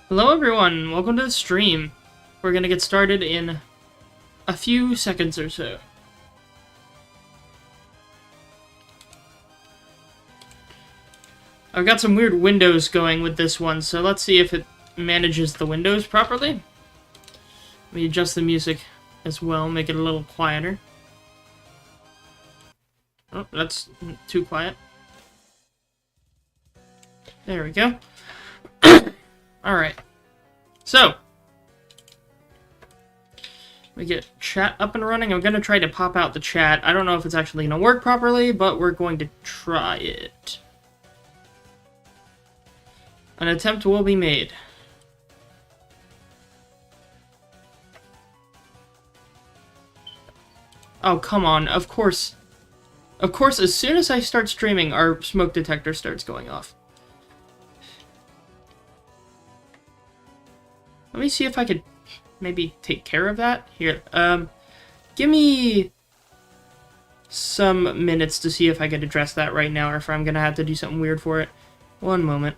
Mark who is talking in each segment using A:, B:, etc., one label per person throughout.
A: Hello everyone, welcome to the stream. We're gonna get started in a few seconds or so. I've got some weird windows going with this one, so let's see if it manages the windows properly. Let me adjust the music as well, make it a little quieter. Oh, that's too quiet. There we go. Alright. So, we get chat up and running. I'm going to try to pop out the chat. I don't know if it's actually going to work properly, but we're going to try it. An attempt will be made. Oh, come on. Of course, as soon as I start streaming, our smoke detector starts going off. Let me see if I could maybe take care of that. Here, give me some minutes to see if I could address that right now, or if I'm gonna have to do something weird for it. One moment.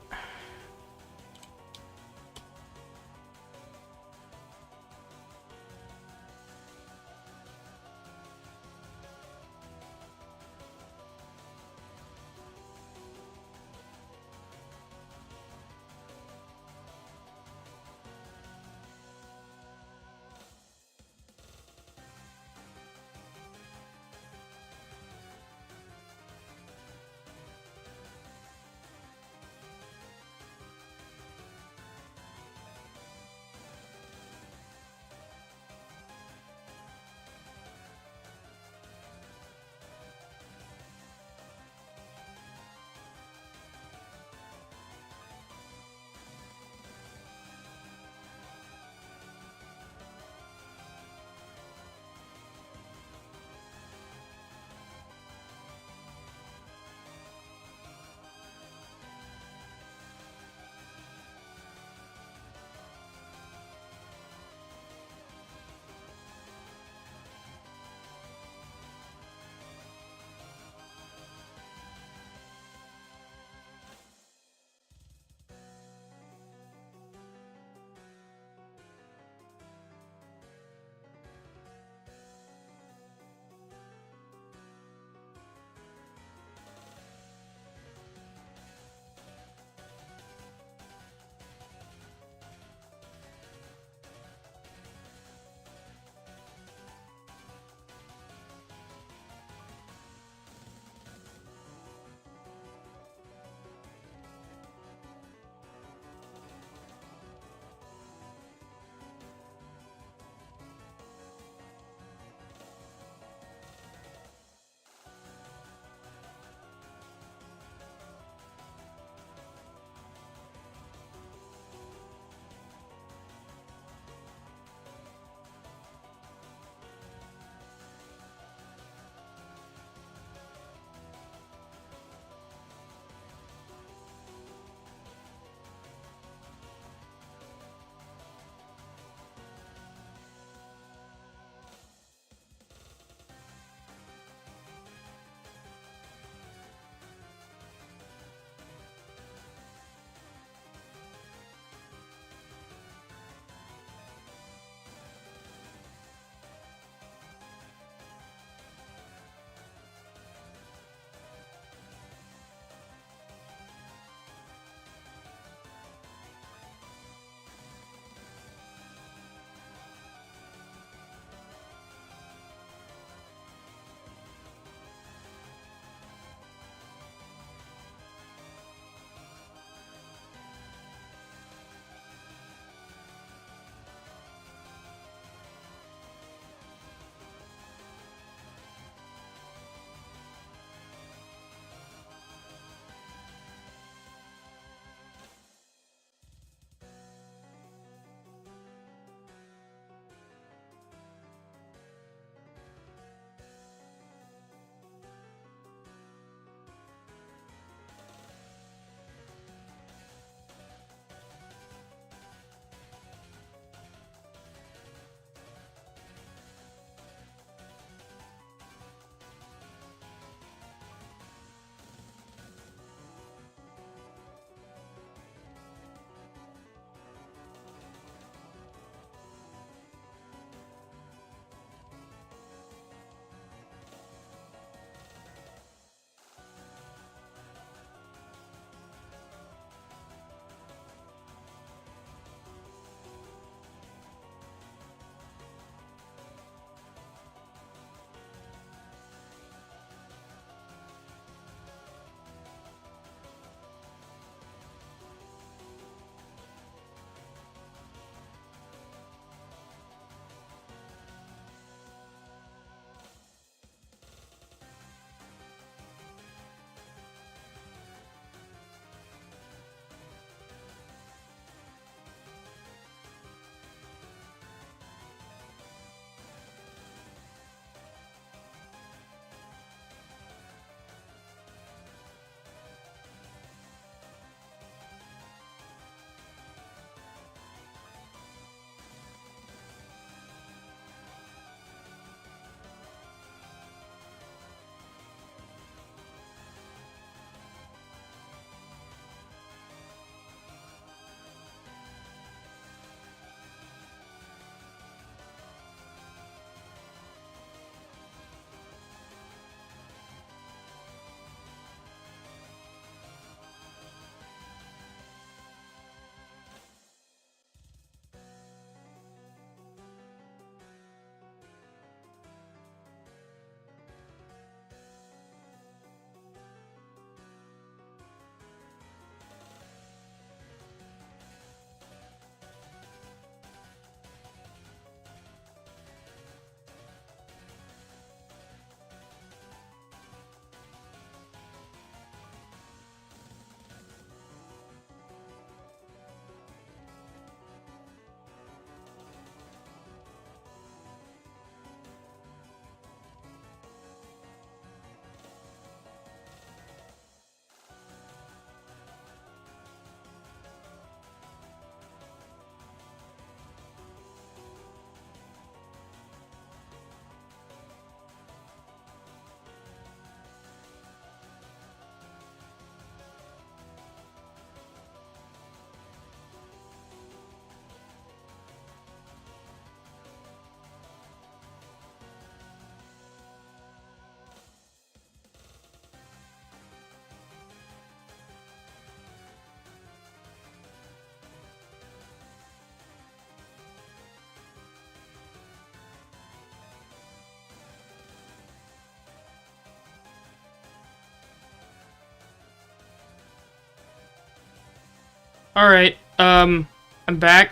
A: Alright, I'm back.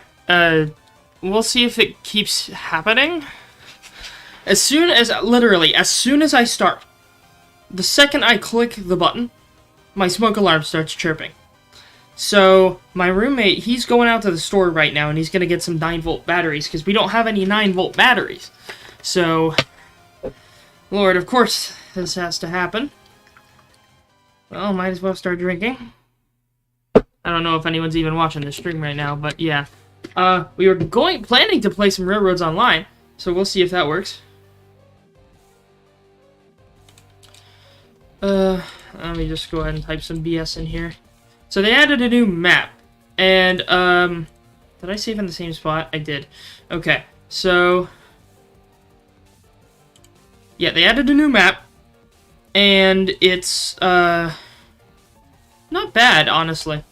A: We'll see if it keeps happening. Literally, as soon as I start, the second I click the button, my smoke alarm starts chirping. So, my roommate, he's going out to the store right now, and he's gonna get some 9-volt batteries, because we don't have any 9-volt batteries. So, Lord, of course, this has to happen. Well, might as well start drinking. I don't know if anyone's even watching this stream right now, but yeah. We were planning to play some Railroads Online, so we'll see if that works. Let me just go ahead and type some BS in here. So they added a new map, and, did I save in the same spot? I did. Okay, so, yeah, they added a new map, and it's, not bad, honestly.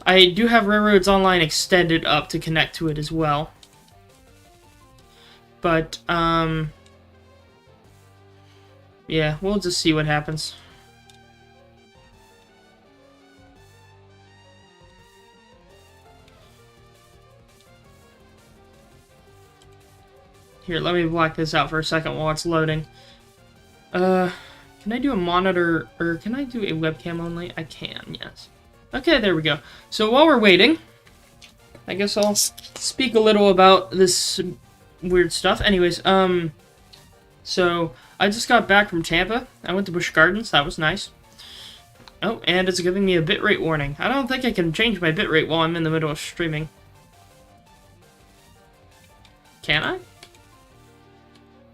A: I do have Railroads Online extended up to connect to it as well. But, yeah, we'll just see what happens. Here, let me black this out for a second while it's loading. Can I do a monitor, or can I do a webcam only? I can, yes. Okay, there we go. So while we're waiting, I guess I'll speak a little about this weird stuff. Anyways, so I just got back from Tampa. I went to Busch Gardens. That was nice. Oh, and it's giving me a bitrate warning. I don't think I can change my bitrate while I'm in the middle of streaming. Can I?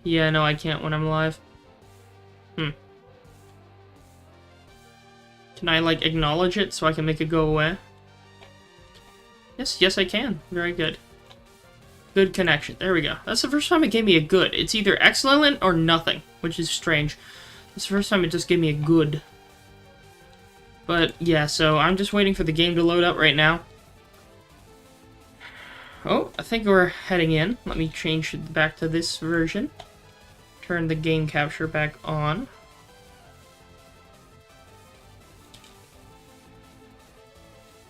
A: Yeah, no, I can't when I'm live. Can I, like, acknowledge it so I can make it go away? Yes, I can. Very good. Good connection. There we go. That's the first time it gave me a good. It's either excellent or nothing, which is strange. It's the first time it just gave me a good. But, yeah, so I'm just waiting for the game to load up right now. Oh, I think we're heading in. Let me change it back to this version. Turn the game capture back on.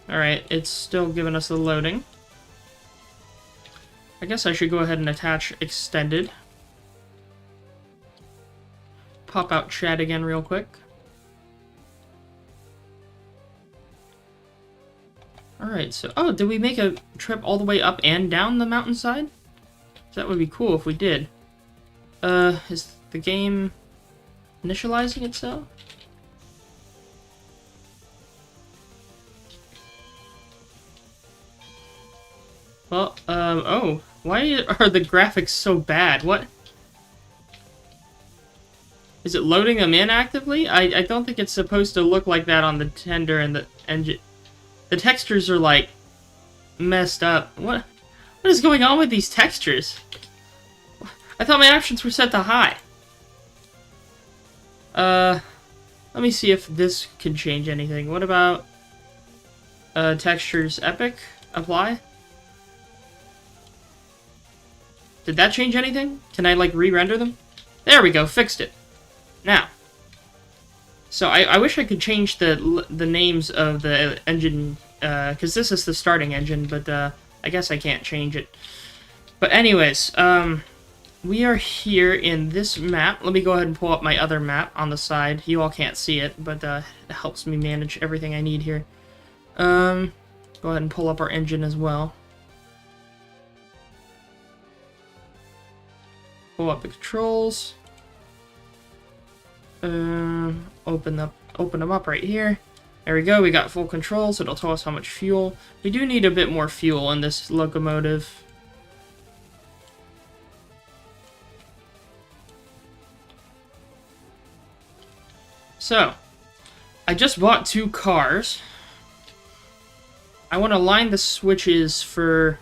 A: Alright, it's still giving us the loading. I guess I should go ahead and attach extended. Pop out chat again real quick. Alright, so... Oh, did we make a trip all the way up and down the mountainside? That would be cool if we did. Is the game initializing itself? Well, oh. Why are the graphics so bad? What? Is it loading them in actively? I don't think it's supposed to look like that on the tender and the engine. The textures are, like, messed up. What is going on with these textures? I thought my options were set to high. Let me see if this can change anything. What about, textures epic? Apply? Did that change anything? Can I, like, re-render them? There we go, fixed it. Now. So, I wish I could change the names of the engine, because this is the starting engine, but, I guess I can't change it. But anyways, we are here in this map. Let me go ahead and pull up my other map on the side. You all can't see it, but, it helps me manage everything I need here. Go ahead and pull up our engine as well. Pull up the controls. Open them up right here. There we go, we got full control, so it'll tell us how much fuel. We do need a bit more fuel in this locomotive. So, I just bought 2 cars. I want to line the switches for...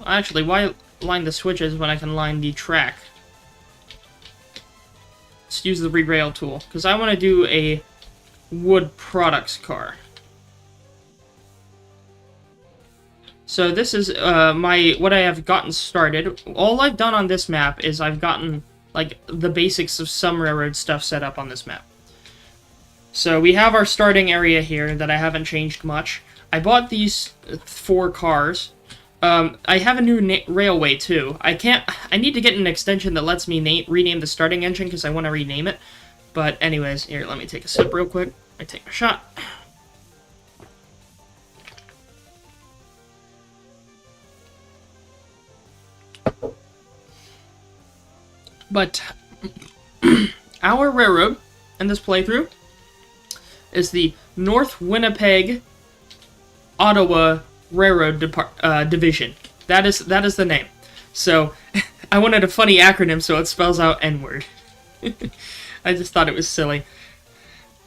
A: Actually, why line the switches when I can line the track? Let's use the re-rail tool, because I want to do a wood products car. So this is what I have gotten started. All I've done on this map is I've gotten like the basics of some railroad stuff set up on this map. So we have our starting area here that I haven't changed much. I bought these 4 cars. I have a new railway, too. I need to get an extension that lets me rename the starting engine, because I want to rename it. But anyways, here, let me take a sip real quick. I take my shot. But our railroad in this playthrough is the North Winnipeg Ottawa Railroad Division. That is the name. So I wanted a funny acronym, so it spells out N-word. I just thought it was silly.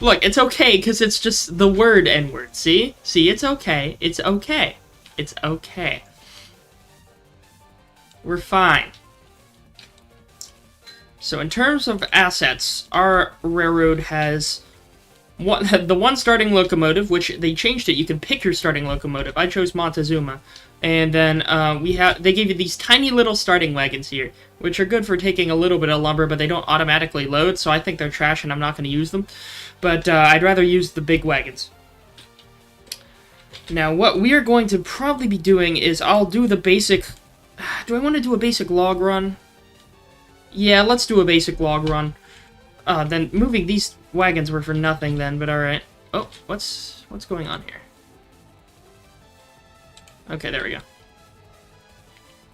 A: Look, it's okay because it's just the word N-word. See, it's okay. It's okay. It's okay. We're fine. So in terms of assets, our railroad has the one starting locomotive, which they changed it. You can pick your starting locomotive. I chose Montezuma. And then they gave you these tiny little starting wagons here, which are good for taking a little bit of lumber, but they don't automatically load, so I think they're trash and I'm not going to use them. But I'd rather use the big wagons. Now, what we are going to probably be doing is I'll do the basic... Do I want to do a basic log run? Yeah, let's do a basic log run. Then moving these wagons were for nothing then, but alright. Oh, what's going on here? Okay, there we go.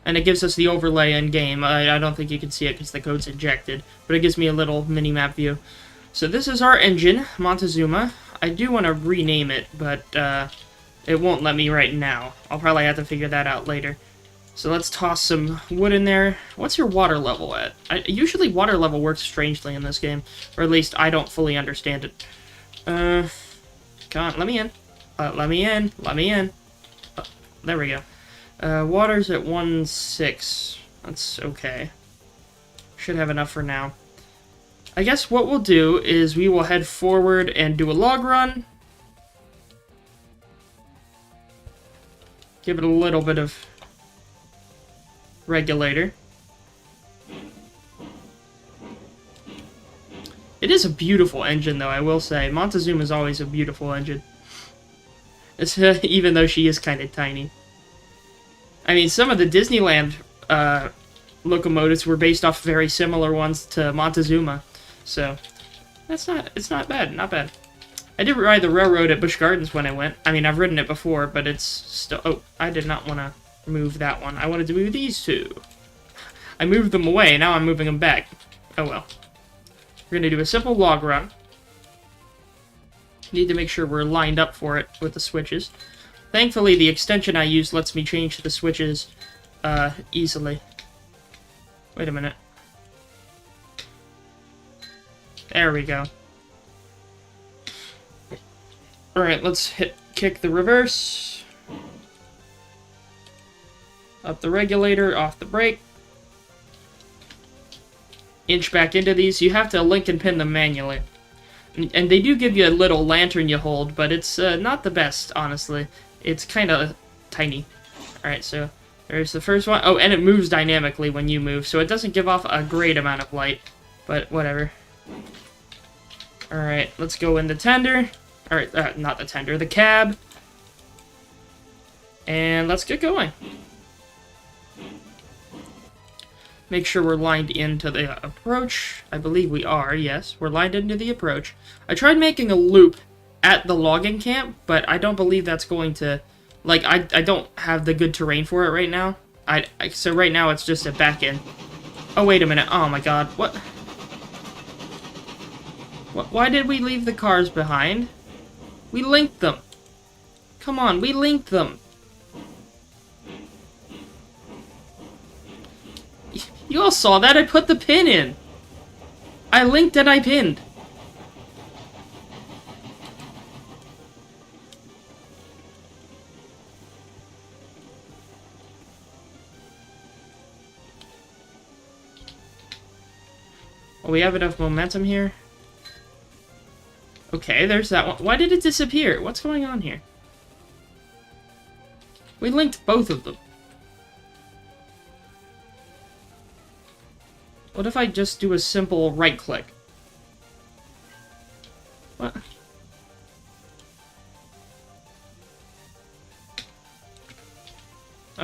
A: And it gives us the overlay in-game. I don't think you can see it because the code's injected, but it gives me a little mini-map view. So this is our engine, Montezuma. I do want to rename it, but it won't let me right now. I'll probably have to figure that out later. So let's toss some wood in there. What's your water level at? Usually water level works strangely in this game, or at least I don't fully understand it. Come on, let me in. Let me in. Let me in. Oh, there we go. Water's at 1.6. That's okay. Should have enough for now. I guess what we'll do is we will head forward and do a log run. Give it a little bit of regulator. It is a beautiful engine, though, I will say. Montezuma is always a beautiful engine. Even though she is kind of tiny. I mean, some of the Disneyland locomotives were based off very similar ones to Montezuma. So, it's not bad, not bad. I did ride the railroad at Busch Gardens when I went. I mean, I've ridden it before, but it's still... Oh, I did not want to move that one. I wanted to move these two. I moved them away, now I'm moving them back. Oh well. We're going to do a simple log run. Need to make sure we're lined up for it with the switches. Thankfully, the extension I use lets me change the switches easily. Wait a minute. There we go. Alright, let's kick the reverse. Up the regulator, off the brake. Inch back into these. You have to link and pin them manually. And they do give you a little lantern you hold, but it's not the best, honestly. It's kind of tiny. Alright, so there's the first one. Oh, and it moves dynamically when you move, so it doesn't give off a great amount of light. But whatever. Alright, let's go in the tender. Alright, not the tender, the cab. And let's get going. Make sure we're lined into the approach. I believe we are, yes. We're lined into the approach. I tried making a loop at the logging camp, but I don't believe that's going to... Like, I don't have the good terrain for it right now. So right now it's just a back end. Oh, wait a minute. Oh my god. What? Why did we leave the cars behind? We linked them. Come on, we linked them. You all saw that? I put the pin in. I linked and I pinned. Well, we have enough momentum here. Okay, there's that one. Why did it disappear? What's going on here? We linked both of them. What if I just do a simple right-click? What?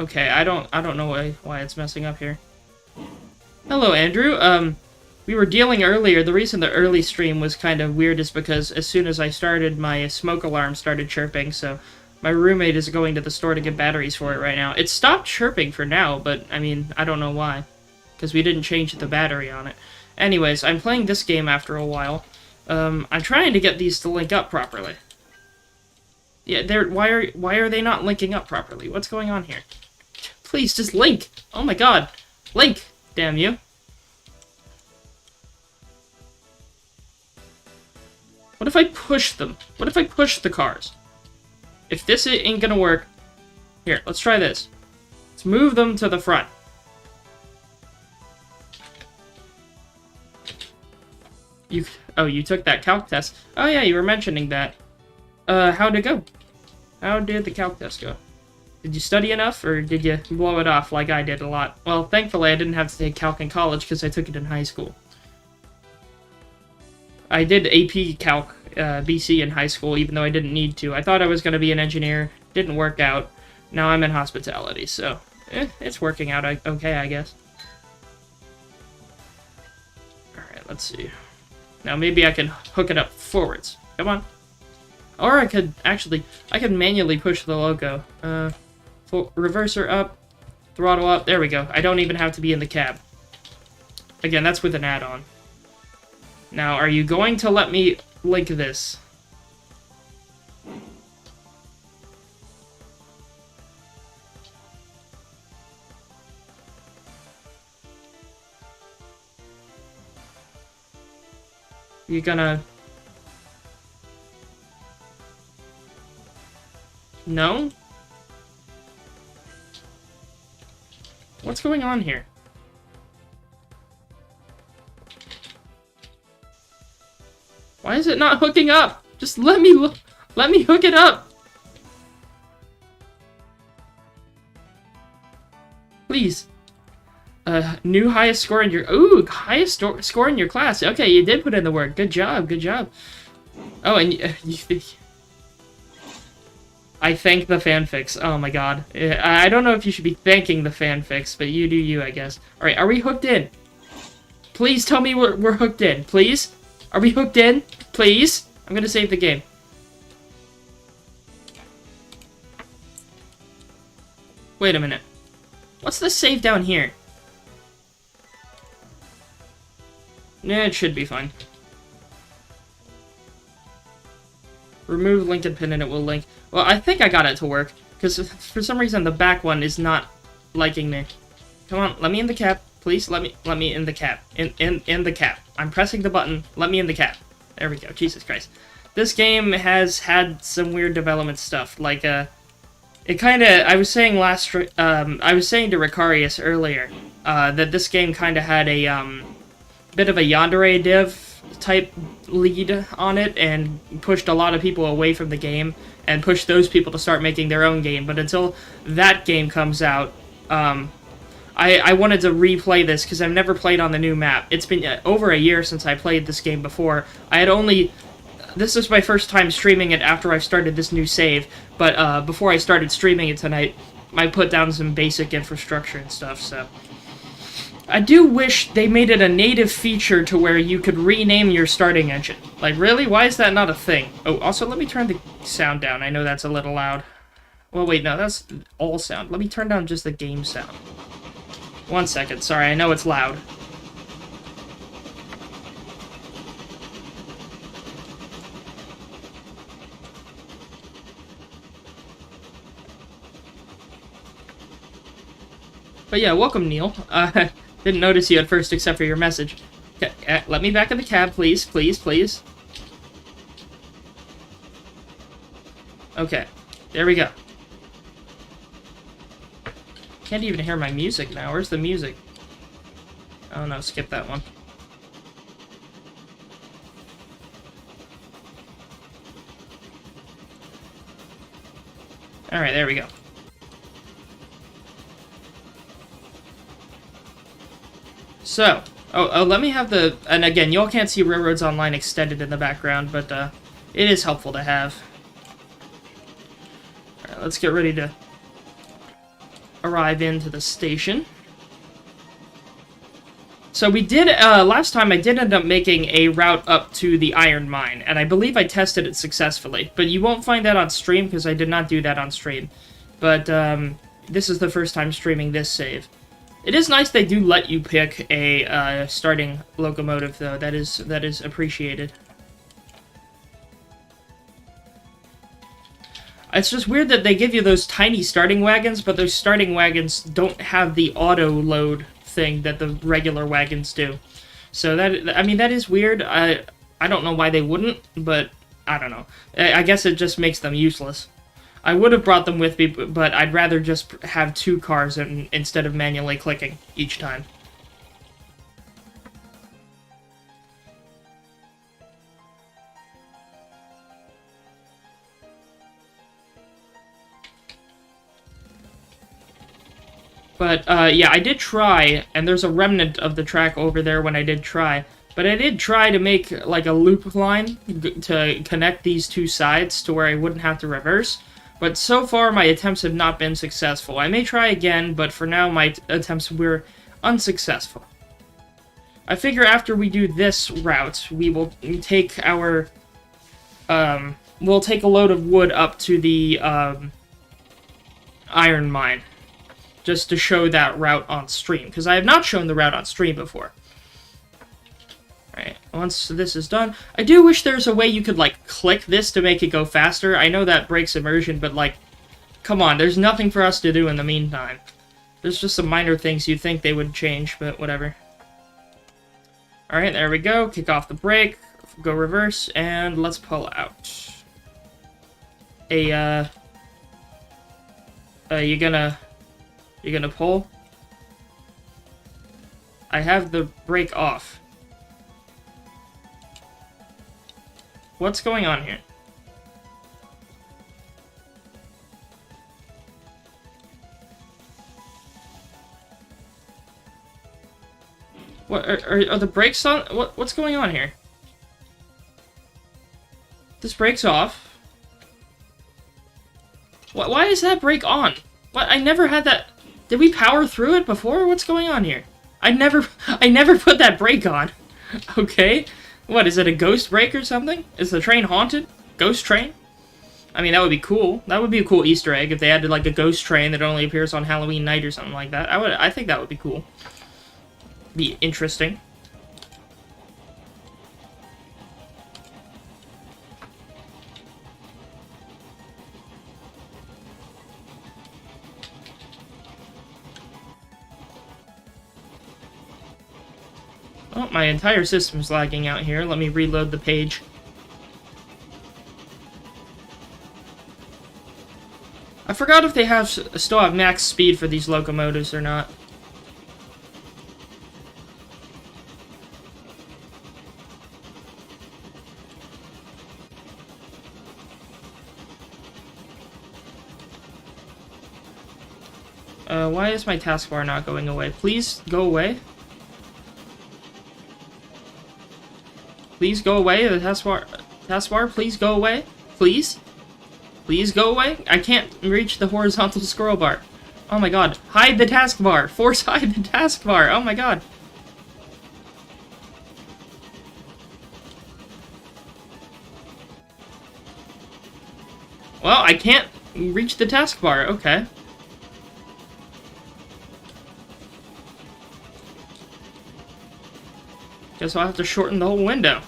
A: Okay, I don't know why it's messing up here. Hello, Andrew. We were dealing earlier. The reason the early stream was kind of weird is because as soon as I started, my smoke alarm started chirping, so my roommate is going to the store to get batteries for it right now. It stopped chirping for now, but, I mean, I don't know why. Because we didn't change the battery on it. Anyways, I'm playing this game after a while. I'm trying to get these to link up properly. Yeah, why are they not linking up properly? What's going on here? Please, just link! Oh my god! Link! Damn you. What if I push them? What if I push the cars? If this ain't gonna work... Here, let's try this. Let's move them to the front. You took that calc test. Oh yeah, you were mentioning that. How'd it go? How did the calc test go? Did you study enough, or did you blow it off like I did a lot? Well, thankfully I didn't have to take calc in college because I took it in high school. I did AP Calc BC in high school, even though I didn't need to. I thought I was going to be an engineer. Didn't work out. Now I'm in hospitality, so it's working out okay, I guess. Alright, let's see. Now maybe I can hook it up forwards. Come on. Or I could manually push the logo. Reverser up, throttle up. There we go. I don't even have to be in the cab. Again, that's with an add-on. Now, are you going to let me link this? You gonna... No? What's going on here? Why is it not hooking up? Just let me hook it up. Please. New highest score in your... Ooh, highest score in your class. Okay, you did put in the work. Good job, good job. Oh, and I thank the fanfics. Oh my god. I don't know if you should be thanking the fanfics, but you do you, I guess. Alright, are we hooked in? Please tell me we're hooked in. Please? Are we hooked in? Please? I'm gonna save the game. Wait a minute. What's the save down here? Yeah, it should be fine. Remove linked pin and it will link. Well, I think I got it to work, because for some reason the back one is not liking me. Come on, let me in the cab. Please, let me in the cab. In the cab. I'm pressing the button. Let me in the cab. There we go. Jesus Christ. This game has had some weird development stuff. Like, it kinda... I was saying I was saying to Ricarius earlier, that this game kinda had a, bit of a yandere div type lead on it, and pushed a lot of people away from the game, and pushed those people to start making their own game. But until that game comes out, I wanted to replay this because I've never played on the new map. It's been over a year since I played this game before. This is my first time streaming it after I've started this new save, but before I started streaming it tonight, I put down some basic infrastructure and stuff, so... I do wish they made it a native feature to where you could rename your starting engine. Like, really? Why is that not a thing? Oh, also, let me turn the sound down. I know that's a little loud. Well, wait, no, that's all sound. Let me turn down just the game sound. 1 second. Sorry, I know it's loud. But yeah, welcome, Neil. Didn't notice you at first except for your message. Okay, let me back in the cab, please, please, please. Okay, there we go. Can't even hear my music now. Where's the music? Oh no, skip that one. Alright, there we go. So, let me have the... And again, y'all can't see Railroads Online extended in the background, but it is helpful to have. Alright, let's get ready to... arrive into the station. So we did, last time I did end up making a route up to the iron mine, and I believe I tested it successfully. But you won't find that on stream, because I did not do that on stream. But, this is the first time streaming this save. It is nice they do let you pick a, starting locomotive, though. That is appreciated. It's just weird that they give you those tiny starting wagons, but those starting wagons don't have the auto-load thing that the regular wagons do. So that, I mean, that is weird. I don't know why they wouldn't, but I don't know. I guess it just makes them useless. I would have brought them with me, but I'd rather just have 2 cars instead of manually clicking each time. But, yeah, I did try, and there's a remnant of the track over there when I did try, but I did try to make, like, a loop line to connect these 2 sides to where I wouldn't have to reverse, but so far my attempts have not been successful. I may try again, but for now my attempts were unsuccessful. I figure after we do this route, we will take our, we'll take a load of wood up to the, iron mine, just to show that route on stream, because I have not shown the route on stream before. Alright, once this is done, I do wish there's a way you could, like, click this to make it go faster. I know that breaks immersion, but, like, come on, there's nothing for us to do in the meantime. There's just some minor things you'd think they would change, but whatever. Alright, there we go. Kick off the brake, go reverse, and let's pull out. You gonna pull? I have the brake off. What's going on here? What are the brakes on? What's going on here? This brake's off. Why is that brake on? What? I never had that. Did we power through it before? What's going on here? I never put that brake on. Okay. What, is it a ghost brake or something? Is the train haunted? Ghost train? I mean, that would be cool. That would be a cool Easter egg if they added, like, a ghost train that only appears on Halloween night or something like that. I think that would be cool. Be interesting. Oh, my entire system's lagging out here. Let me reload the page. I forgot if they still have max speed for these locomotives or not. Why is my taskbar not going away? Please go away. Please go away, the taskbar, please go away. Please? Please go away? I can't reach the horizontal scroll bar. Oh my god. Hide the taskbar! Force hide the taskbar! Oh my god. Well, I can't reach the taskbar. Okay. Guess I'll have to shorten the whole window.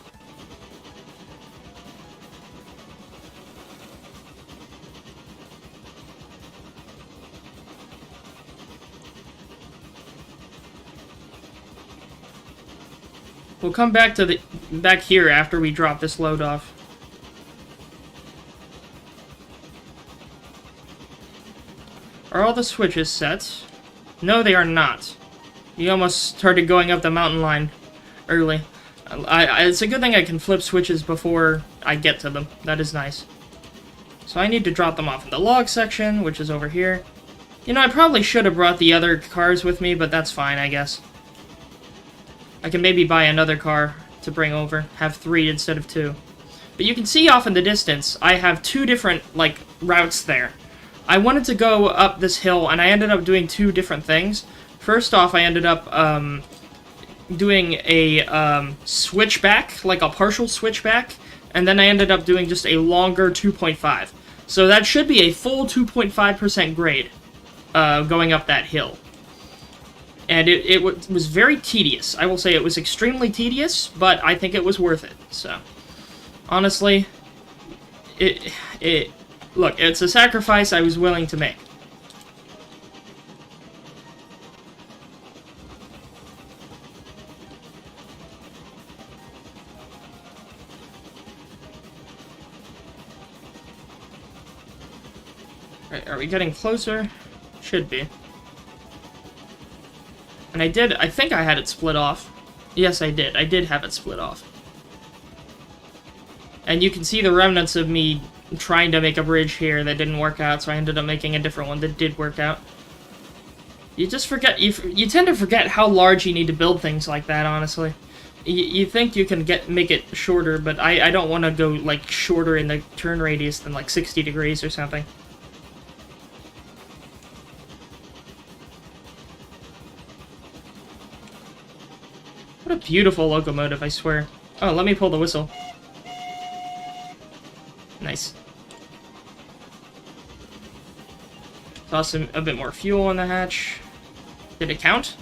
A: We'll come back back here after we drop this load off. Are all the switches set? No, they are not. You almost started going up the mountain line early. It's a good thing I can flip switches before I get to them. That is nice. So I need to drop them off in the log section, which is over here. You know, I probably should have brought the other cars with me, but that's fine, I guess. I can maybe buy another car to bring over. Have 3 instead of 2. But you can see off in the distance, I have 2 different, like, routes there. I wanted to go up this hill, and I ended up doing two different things. First off, I ended up doing a switchback, like a partial switchback, and then I ended up doing just a longer 2.5. So that should be a full 2.5% grade going up that hill. And it was very tedious. I will say it was extremely tedious, but I think it was worth it. So, honestly, look, it's a sacrifice I was willing to make. Right, are we getting closer? Should be. And I think I had it split off. Yes, I did. I did have it split off. And you can see the remnants of me trying to make a bridge here that didn't work out, so I ended up making a different one that did work out. You just forget, you tend to forget how large you need to build things like that, honestly. You think you can make it shorter, but I don't want to go, like, shorter in the turn radius than, like, 60 degrees or something. What a beautiful locomotive, I swear. Oh, let me pull the whistle. Nice. Toss a bit more fuel in the hatch. Did it count?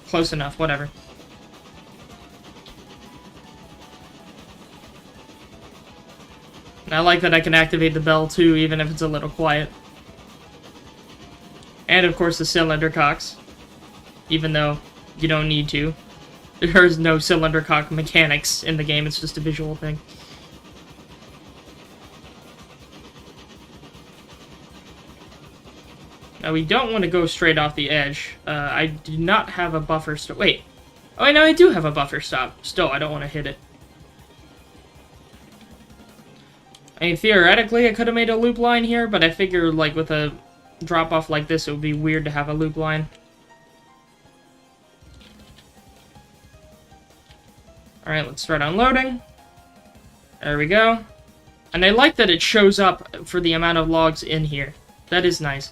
A: Close enough, whatever. And I like that I can activate the bell too, even if it's a little quiet. And of course the cylinder cocks. Even though you don't need to. There's no cylinder cock mechanics in the game, it's just a visual thing. Now we don't want to go straight off the edge. I do not have a buffer stop. Wait. Oh, wait, no, I do have a buffer stop. Still, I don't want to hit it. I mean, theoretically, I could have made a loop line here, but I figure, like, with a drop-off like this, it would be weird to have a loop line. Alright, let's start unloading. There we go. And I like that it shows up for the amount of logs in here. That is nice.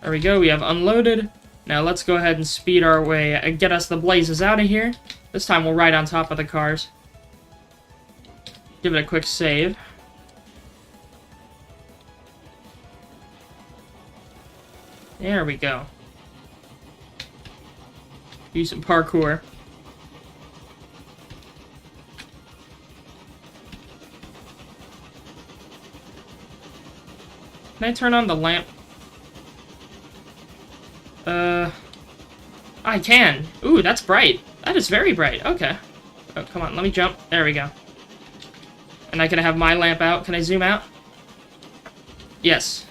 A: There we go, we have unloaded. Now let's go ahead and speed our way and get us the blazes out of here. This time we'll ride on top of the cars. Give it a quick save. There we go. Do some parkour. Can I turn on the lamp? I can. Ooh, that's bright. That is very bright. Okay. Oh, come on, let me jump. There we go. And I can have my lamp out. Can I zoom out? Yes.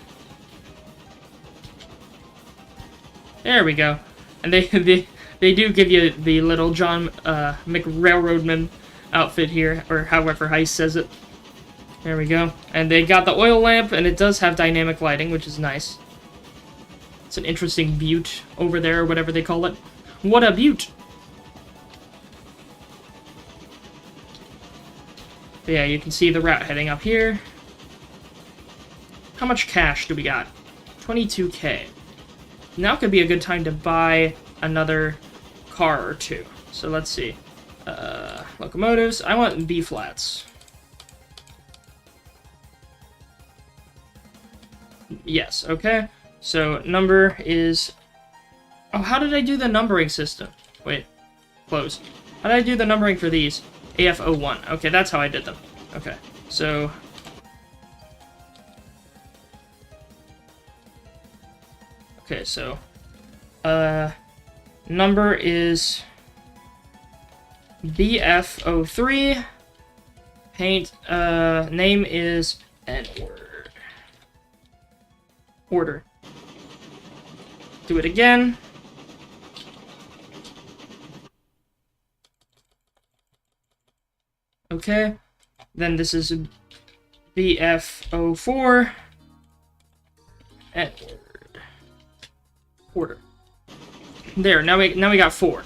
A: There we go. And they do give you the little John McRailroadman outfit here, or however Heist says it. There we go. And they got the oil lamp, and it does have dynamic lighting, which is nice. It's an interesting butte over there, or whatever they call it. What a butte! But yeah, you can see the route heading up here. How much cash do we got? 22k. Now could be a good time to buy another car or two. So let's see. Locomotives. I want B-flats. Yes, okay. So, number is... Oh, how did I do the numbering system? Wait. Close. How did I do the numbering for these? AF01. Okay, that's how I did them. Okay, so... Okay, so... Number is... BF03. Paint, name is... N-word. Order. Do it again. Okay. Then this is BF04. Edward. Order. There, now we got 4.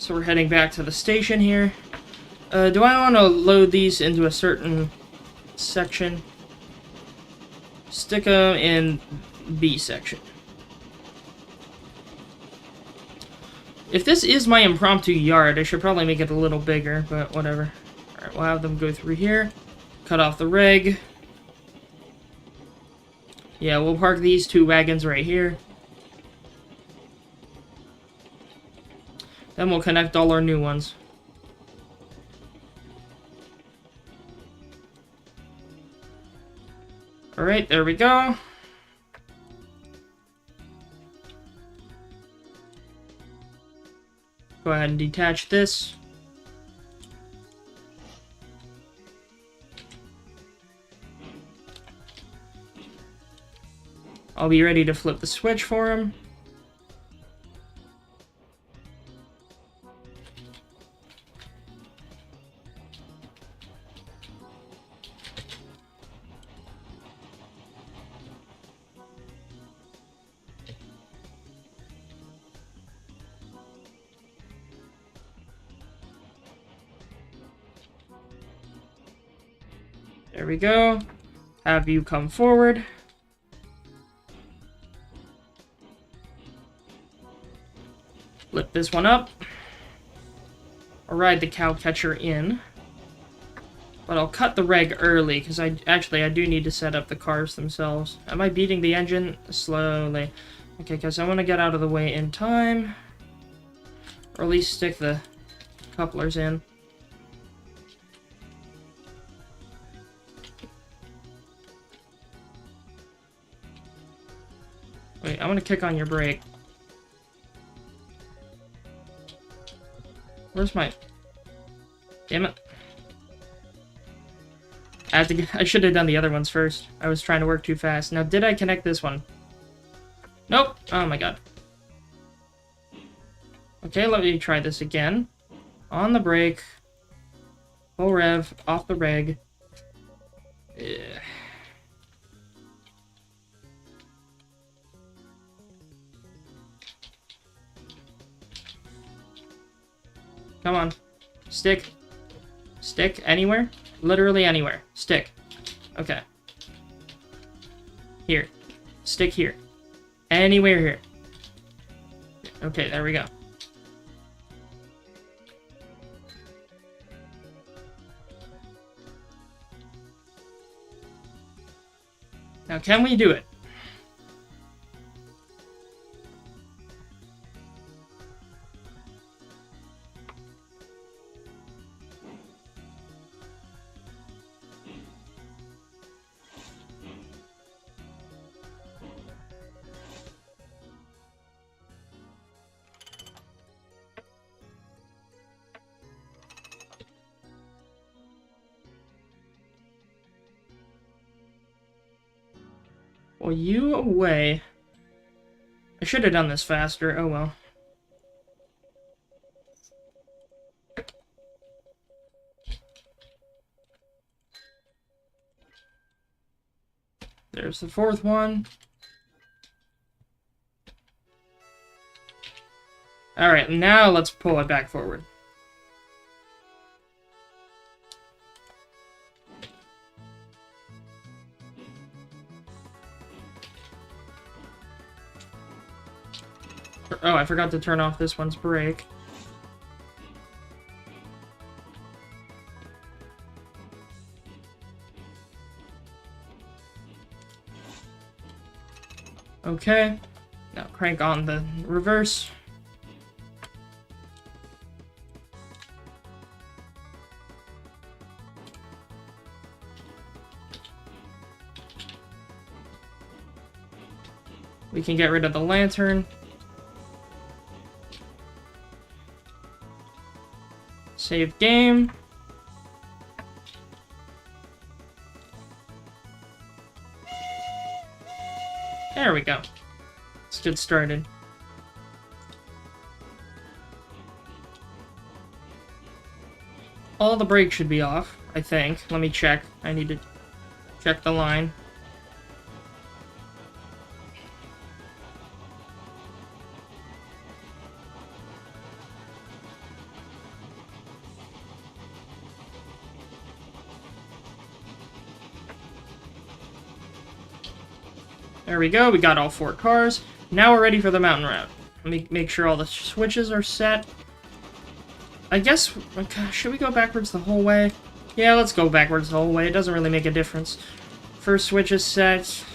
A: So we're heading back to the station here. Do I want to load these into a certain section? Stick them in B section. If this is my impromptu yard, I should probably make it a little bigger, but whatever. Alright, we'll have them go through here. Cut off the reg. Yeah, we'll park these 2 wagons right here. Then we'll connect all our new ones. Alright, there we go. Go ahead and detach this. I'll be ready to flip the switch for him. There we go. Have you come forward. Flip this one up. I'll ride the cow catcher in. But I'll cut the reg early, because I do need to set up the cars themselves. Am I beating the engine? Slowly. Okay, because I want to get out of the way in time. Or at least stick the couplers in. Wait, I want to kick on your brake. Where's my... Damn it. I should have done the other ones first. I was trying to work too fast. Now, did I connect this one? Nope. Oh my god. Okay, let me try this again. On the brake. Full rev. Off the reg. Yeah. Come on. Stick. Stick anywhere? Literally anywhere. Stick. Okay. Here. Stick here. Anywhere here. Okay, there we go. Now, can we do it? Well, you away. I should have done this faster. Oh well. There's the 4th one. Alright, now let's pull it back forward. Oh, I forgot to turn off this one's brake. Okay. Now crank on the reverse. We can get rid of the lantern. Save game. There we go. Let's get started. All the brakes should be off, I think. Let me check. I need to check the line. There we go, we got all 4 cars. Now we're ready for the mountain route. Let me make sure all the switches are set. I guess, should we go backwards the whole way? Yeah, let's go backwards the whole way. It doesn't really make a difference. First switch is set.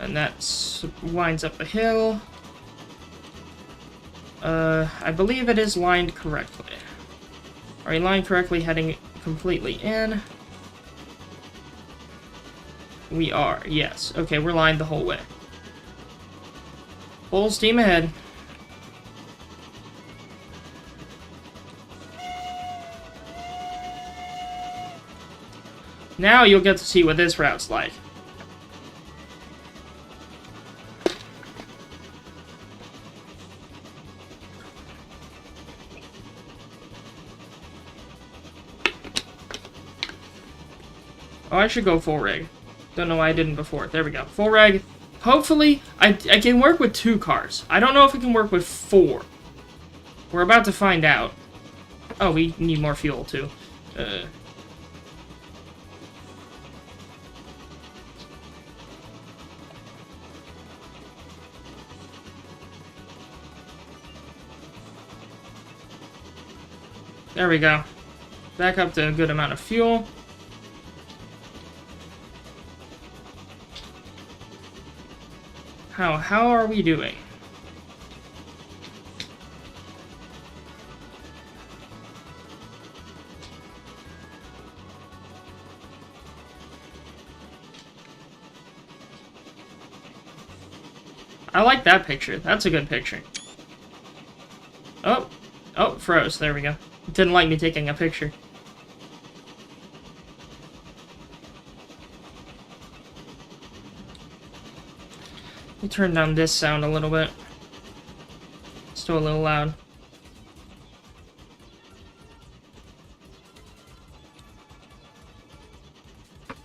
A: And that winds up a hill. I believe it is lined correctly. Are we lined correctly heading completely in? We are, yes. Okay, we're lined the whole way. Full steam ahead. Now you'll get to see what this route's like. Oh, I should go full rig. Don't know why I didn't before. There we go. Full rig. Hopefully, I can work with 2 cars. I don't know if it can work with 4. We're about to find out. Oh, we need more fuel, too. There we go. Back up to a good amount of fuel. How are we doing? I like that picture. That's a good picture. Oh, froze. There we go. It didn't like me taking a picture. We'll turn down this sound a little bit. Still a little loud.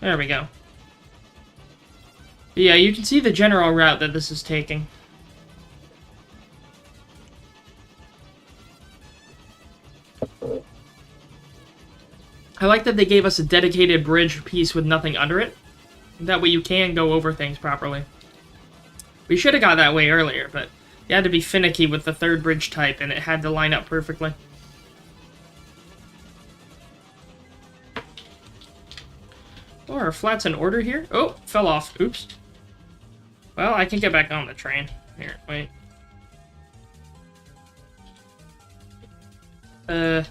A: There we go. But yeah, you can see the general route that this is taking. I like that they gave us a dedicated bridge piece with nothing under it. That way you can go over things properly. We should have got that way earlier, but you had to be finicky with the 3rd bridge type, and it had to line up perfectly. Oh, our flat's in order here? Oh, fell off. Oops. Well, I can get back on the train. Here, wait. Hey,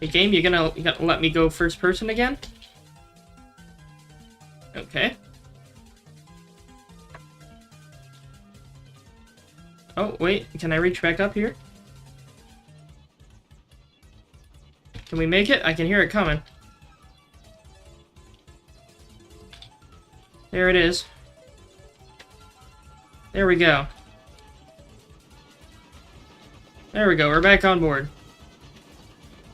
A: game, you gonna let me go first person again? Okay. Oh, wait, can I reach back up here? Can we make it? I can hear it coming. There it is. There we go. There we go, we're back on board.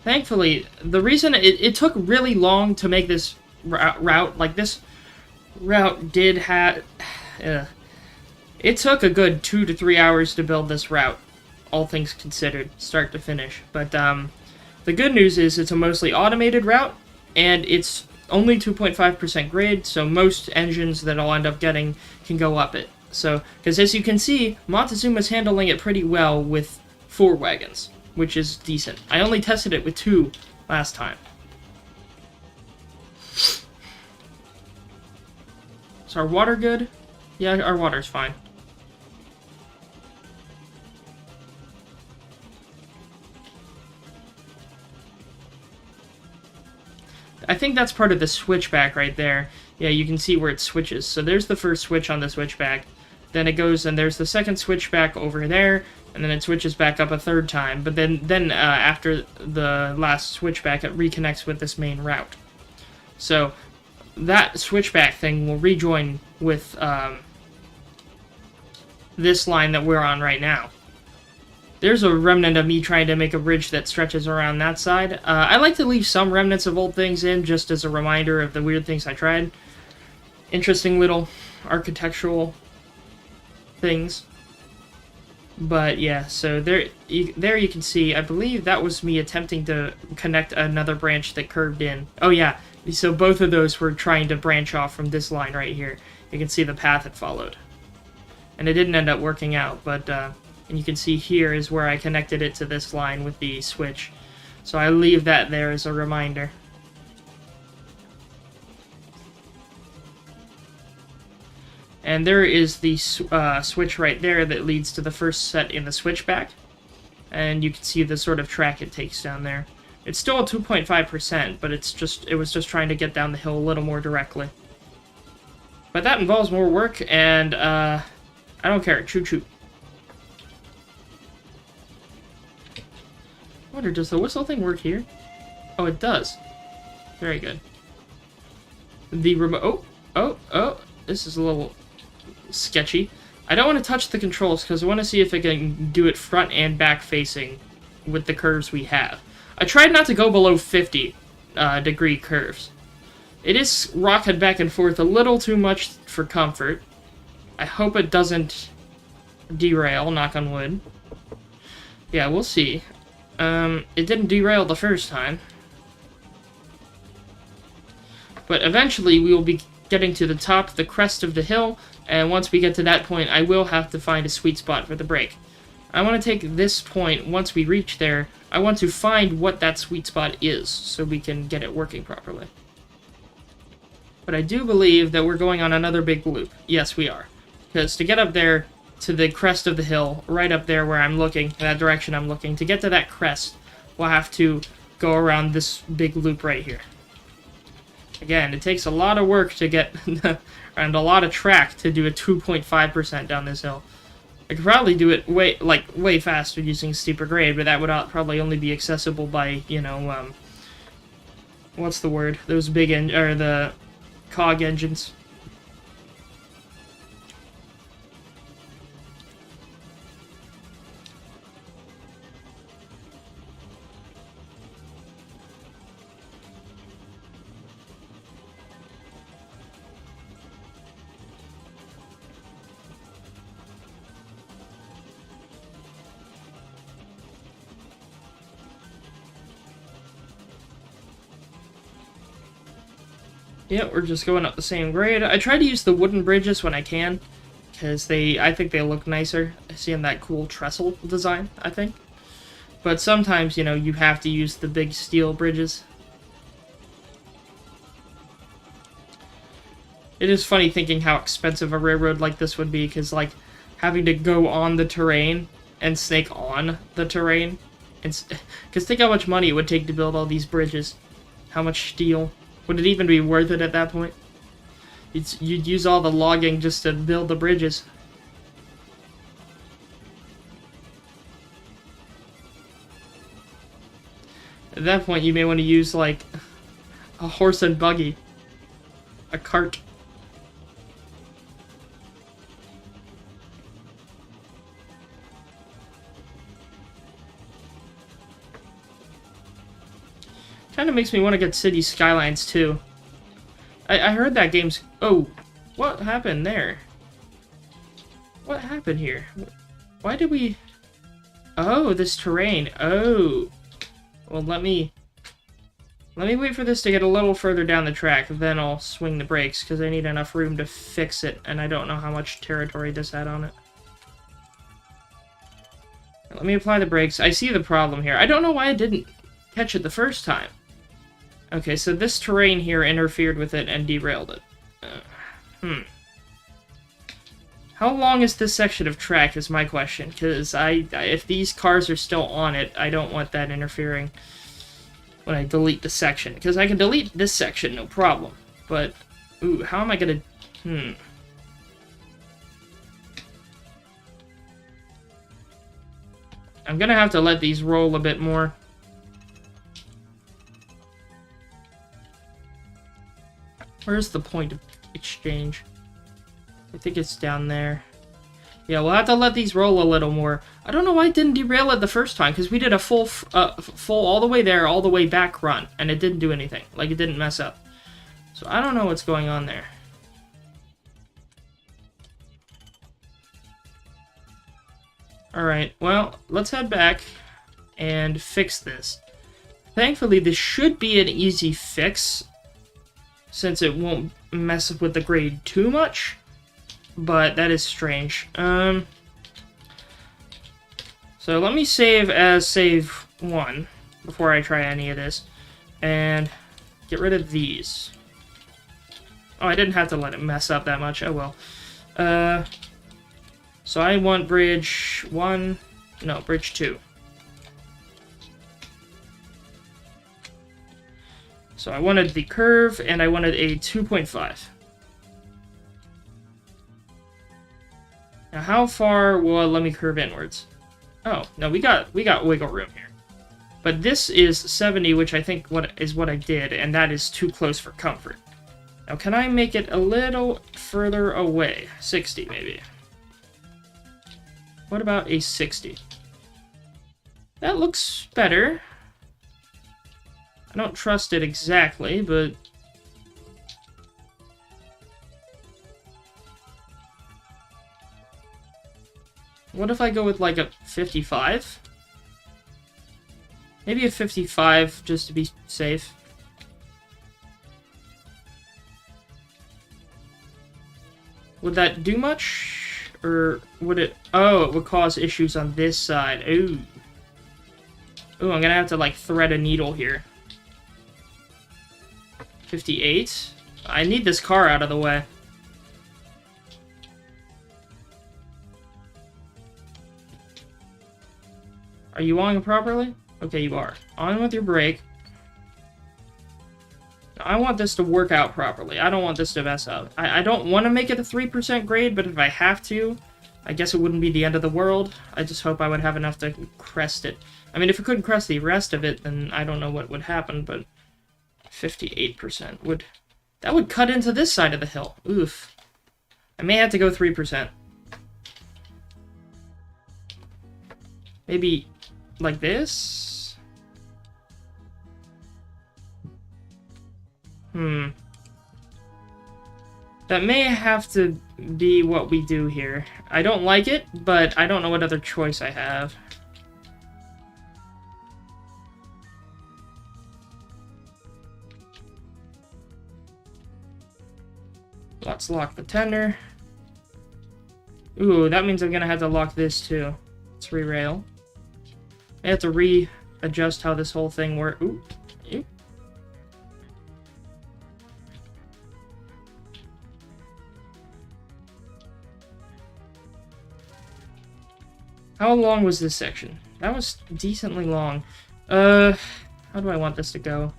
A: Thankfully, the reason it took really long to make this route, like this route did have... It took a good 2 to 3 hours to build this route, all things considered, start to finish. But the good news is it's a mostly automated route, and it's only 2.5% grade, so most engines that I'll end up getting can go up it. So, because as you can see, Montezuma's handling it pretty well with 4 wagons, which is decent. I only tested it with 2 last time. Is our water good? Yeah, our water's fine. I think that's part of the switchback right there. Yeah, you can see where it switches. So there's the first switch on the switchback. Then it goes, and there's the second switchback over there, and then it switches back up a 3rd time. But then after the last switchback, it reconnects with this main route. So that switchback thing will rejoin with this line that we're on right now. There's a remnant of me trying to make a bridge that stretches around that side. I like to leave some remnants of old things in, just as a reminder of the weird things I tried. Interesting little architectural things. But yeah, so there you can see, I believe that was me attempting to connect another branch that curved in. Oh yeah, so both of those were trying to branch off from this line right here. You can see the path it followed. And it didn't end up working out, but, and you can see here is where I connected it to this line with the switch. So I leave that there as a reminder. And there is the switch right there that leads to the first set in the switchback. And you can see the sort of track it takes down there. It's still at 2.5%, but it was just trying to get down the hill a little more directly. But that involves more work, and I don't care. Choo-choo. I wonder, does the whistle thing work here? Oh, it does. Very good. The remote... Oh, this is a little sketchy. I don't want to touch the controls because I want to see if I can do it front and back facing with the curves we have. I tried not to go below 50 degree curves. It is rocking back and forth a little too much for comfort. I hope it doesn't derail, knock on wood. Yeah, we'll see. It didn't derail the first time. But eventually we will be getting to the top, the crest of the hill, and once we get to that point, I will have to find a sweet spot for the brake. I want to take this point, once we reach there, I want to find what that sweet spot is, so we can get it working properly. But I do believe that we're going on another big loop. Yes, we are. Because to get up there, to the crest of the hill, right up there where I'm looking, in that direction I'm looking, to get to that crest, we'll have to go around this big loop right here. Again, it takes a lot of work to get, and a lot of track to do a 2.5% down this hill. I could probably do it way faster using steeper grade, but that would probably only be accessible by, you know, what's the word? Those big the cog engines. Yeah, we're just going up the same grade. I try to use the wooden bridges when I can, because I think they look nicer. Seeing that cool trestle design, I think. But sometimes, you know, you have to use the big steel bridges. It is funny thinking how expensive a railroad like this would be, because, like, having to go on the terrain and snake on the terrain. Because think how much money it would take to build all these bridges. How much steel. Would it even be worth it at that point? You'd use all the logging just to build the bridges. At that point, you may want to use, like, a horse and buggy. A cart. Kind of makes me want to get City Skylines too. I heard that game's... Oh, what happened there? What happened here? Why did we... Oh, this terrain. Oh. Well, let me wait for this to get a little further down the track, then I'll swing the brakes, because I need enough room to fix it, and I don't know how much territory this had on it. Let me apply the brakes. I see the problem here. I don't know why I didn't catch it the first time. Okay, so this terrain here interfered with it and derailed it. How long is this section of track is my question, because if these cars are still on it, I don't want that interfering when I delete the section. Because I can delete this section, no problem. But, ooh, how am I gonna... I'm gonna have to let these roll a bit more. Where's the point of exchange? I think it's down there. Yeah, we'll have to let these roll a little more. I don't know why it didn't derail it the first time, because we did a full all the way there, all the way back run, and it didn't do anything. Like, it didn't mess up. So I don't know what's going on there. Alright, well, let's head back and fix this. Thankfully, this should be an easy fix, since it won't mess with the grade too much. but that is strange. So let me save as save 1 before I try any of this. And get rid of these. Oh, I didn't have to let it mess up that much. Oh, well. So I want bridge 1. No, bridge 2. So I wanted the curve, and I wanted a 2.5. Now, how far will it let me curve inwards? Oh, no, we got wiggle room here. But this is 70, which I think is what I did, and that is too close for comfort. Now, can I make it a little further away? 60, maybe. What about a 60? That looks better. I don't trust it exactly, but... What if I go with, like, a 55? Maybe a 55, just to be safe. Would that do much? Or would it... Oh, it would cause issues on this side. Ooh. Ooh, I'm gonna have to, like, thread a needle here. 58? I need this car out of the way. Are you on properly? Okay, you are. On with your brake. I want this to work out properly. I don't want this to mess up. I don't want to make it a 3% grade, but if I have to, I guess it wouldn't be the end of the world. I just hope I would have enough to crest it. I mean, if it couldn't crest the rest of it, then I don't know what would happen, but 58% would... That would cut into this side of the hill. Oof. I may have to go 3%. Maybe like this? That may have to be what we do here. I don't like it, but I don't know what other choice I have. Let's lock the tender. Ooh, that means I'm gonna have to lock this too. Let's re-rail. I have to readjust how this whole thing works. Ooh. Ooh. How long was this section? That was decently long. How do I want this to go?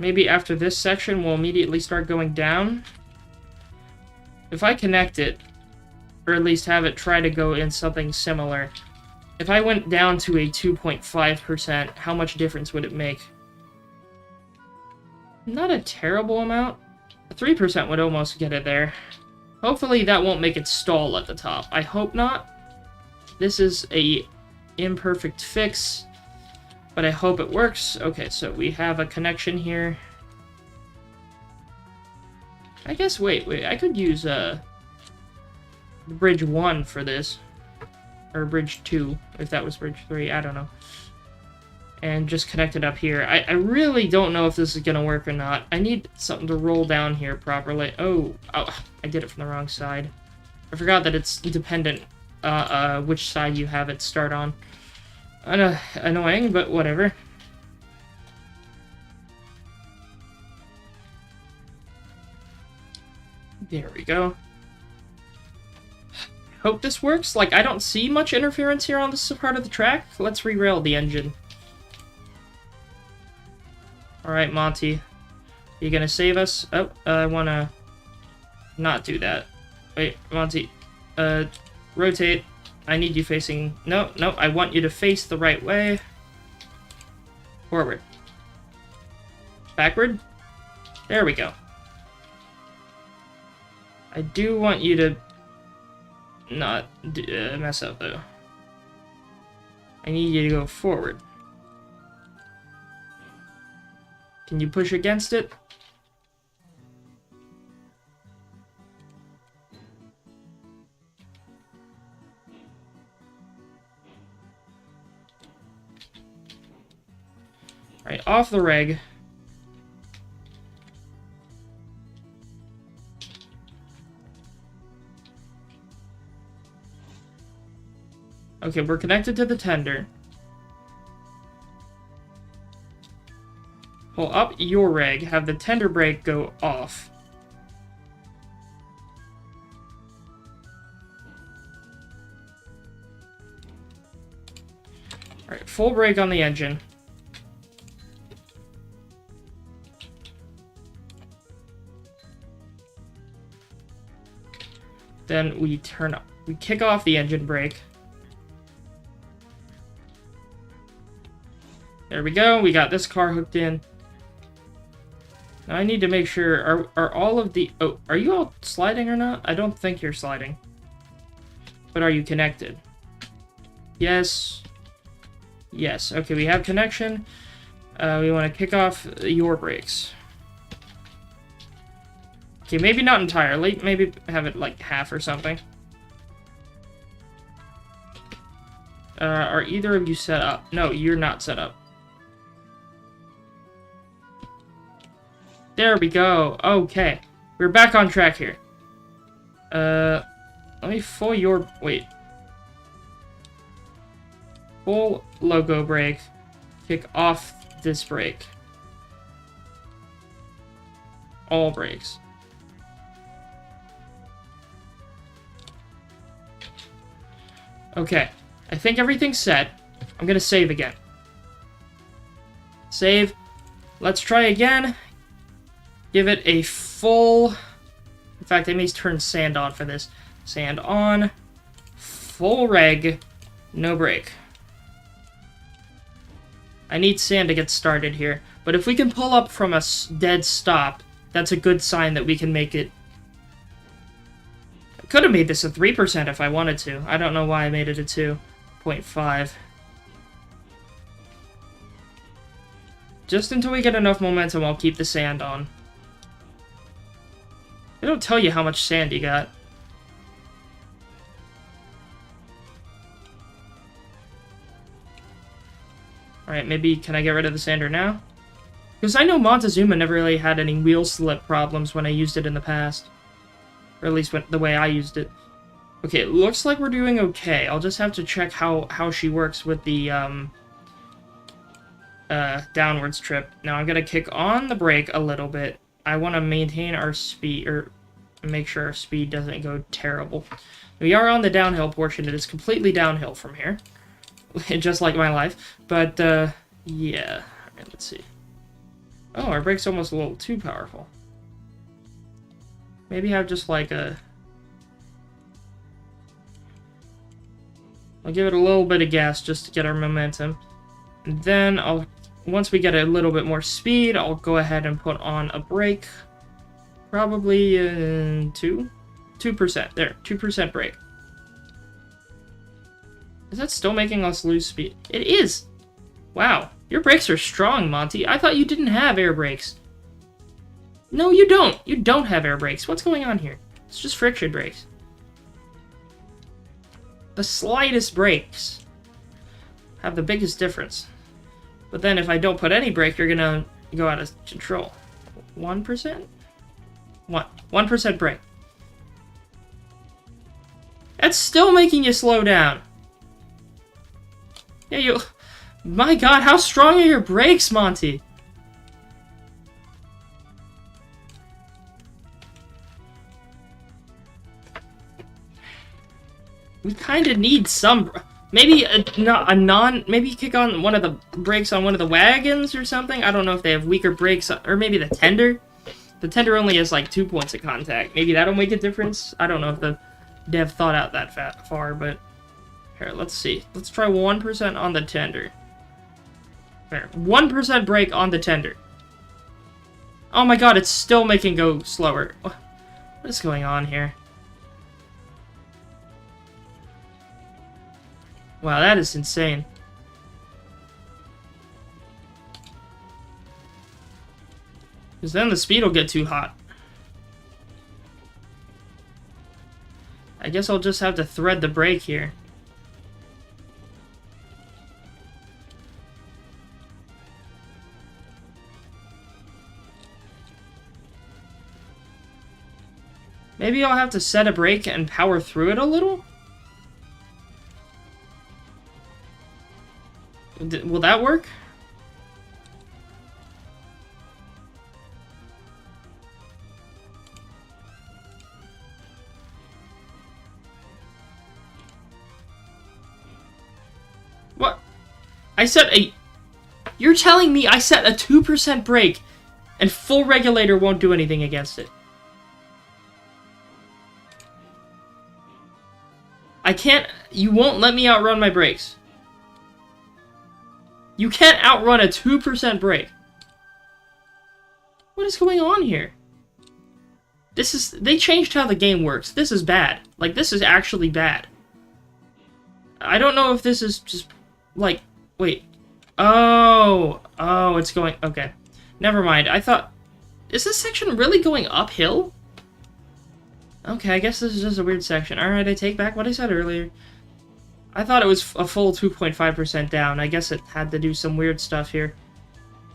A: Maybe after this section, we'll immediately start going down. If I connect it, or at least have it try to go in something similar, if I went down to a 2.5%, how much difference would it make? Not a terrible amount. A 3% would almost get it there. Hopefully that won't make it stall at the top. I hope not. This is a imperfect fix, but I hope it works. Okay, so we have a connection here. I guess, wait, I could use bridge 1 for this. Or bridge 2, if that was bridge 3, I don't know. And just connect it up here. I really don't know if this is gonna work or not. I need something to roll down here properly. Oh, I did it from the wrong side. I forgot that it's dependent which side you have it start on. Annoying, but whatever. There we go. Hope this works. Like, I don't see much interference here on this part of the track. Let's re-rail the engine. Alright, Monty. You gonna save us? Oh, I wanna not do that. Wait, Monty. Rotate. I need you facing... No, I want you to face the right way. Forward. Backward. There we go. I do want you to not mess up, though. I need you to go forward. Can you push against it? Alright, off the reg. Okay, we're connected to the tender. Pull up your reg, have the tender brake go off. Alright, full brake on the engine. Then we kick off the engine brake. There we go, we got this car hooked in. Now I need to make sure, are all of the... Oh, are you all sliding or not? I don't think you're sliding. But are you connected? Yes. Yes, okay, we have connection. We want to kick off your brakes. Okay, maybe not entirely. Maybe have it like half or something. Are either of you set up? No, you're not set up. There we go. Okay. We're back on track here. Let me full your... Wait. Full logo brake. Kick off this brake. All brakes. Okay. I think everything's set. I'm gonna save again. Save. Let's try again. Give it a full... In fact, I may turn sand on for this. Sand on. Full reg. No brake. I need sand to get started here. But if we can pull up from a dead stop, that's a good sign that we can make it... I could have made this a 3% if I wanted to. I don't know why I made it a 2.5. Just until we get enough momentum, I'll keep the sand on. They don't tell you how much sand you got. Alright, maybe can I get rid of the sander now? Because I know Montezuma never really had any wheel slip problems when I used it in the past. Or at least the way I used it. Okay, it looks like we're doing okay. I'll just have to check how she works with the downwards trip. Now I'm going to kick on the brake a little bit. I want to maintain our speed, or make sure our speed doesn't go terrible. We are on the downhill portion. It is completely downhill from here. Just like my life. But, yeah. Alright, let's see. Oh, our brake's almost a little too powerful. Maybe have just like a... I'll give it a little bit of gas just to get our momentum. And then once we get a little bit more speed, I'll go ahead and put on a brake. Probably 2%. There, 2% brake. Is that still making us lose speed? It is! Wow, your brakes are strong, Monty. I thought you didn't have air brakes. No, you don't. You don't have air brakes. What's going on here? It's just friction brakes. The slightest brakes have the biggest difference. But then if I don't put any brake, you're gonna go out of control. 1%? 1% brake. That's still making you slow down. Yeah, you... My god, how strong are your brakes, Monty? We kind of need some... Maybe maybe kick on one of the brakes on one of the wagons or something? I don't know if they have weaker brakes, or maybe the tender? The tender only has like 2 points of contact. Maybe that'll make a difference? I don't know if the dev thought out that far, but... Here, let's see. Let's try 1% on the tender. There. 1% brake on the tender. Oh my god, it's still making go slower. What is going on here? Wow, that is insane. Because then the speed will get too hot. I guess I'll just have to thread the brake here. Maybe I'll have to set a brake and power through it a little? Will that work? What? I set a... You're telling me I set a 2% brake and full regulator won't do anything against it? I can't... You won't let me outrun my brakes. You can't outrun a 2% brake. What is going on here? This is... They changed how the game works. This is bad. Like, this is actually bad. I don't know if this is just... Like... Wait. Oh. Oh, it's going... Okay. Never mind. I thought... Is this section really going uphill? Okay, I guess this is just a weird section. Alright, I take back what I said earlier. I thought it was a full 2.5% down. I guess it had to do some weird stuff here.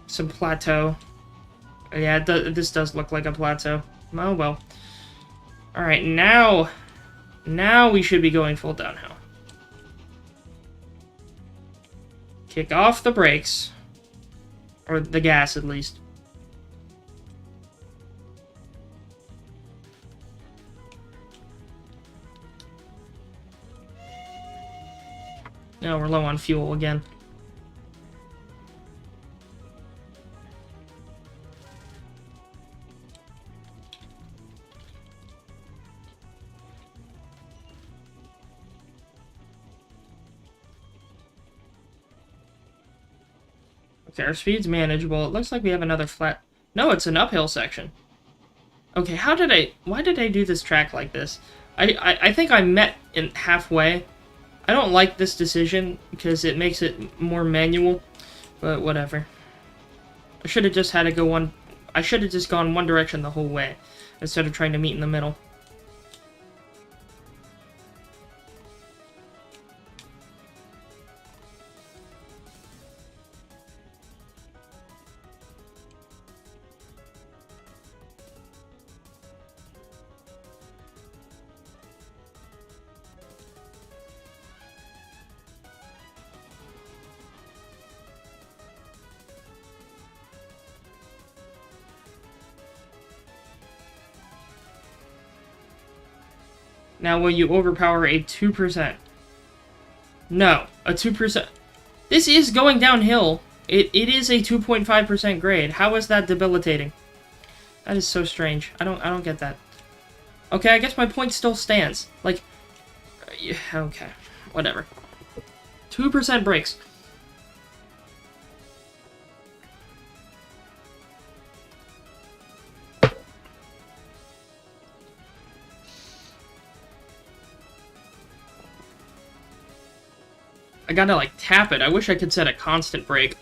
A: Some plateau. Yeah, this does look like a plateau. Oh, well. Alright, now... Now we should be going full downhill. Kick off the brakes. Or the gas, at least. No, we're low on fuel again. Okay, our speed's manageable. It looks like we have another flat... No, it's an uphill section. Okay, why did I do this track like this? I think I met in halfway. I don't like this decision because it makes it more manual, but whatever. I should have just had to go one... I should have just gone one direction the whole way instead of trying to meet in the middle. Now, will you overpower a 2%? No, a 2%. This is going downhill. It is a 2.5% grade. How is that debilitating? That is so strange. I don't get that. Okay, I guess my point still stands. Like, yeah, okay, whatever. 2% brakes. I gotta, like, tap it. I wish I could set a constant brake.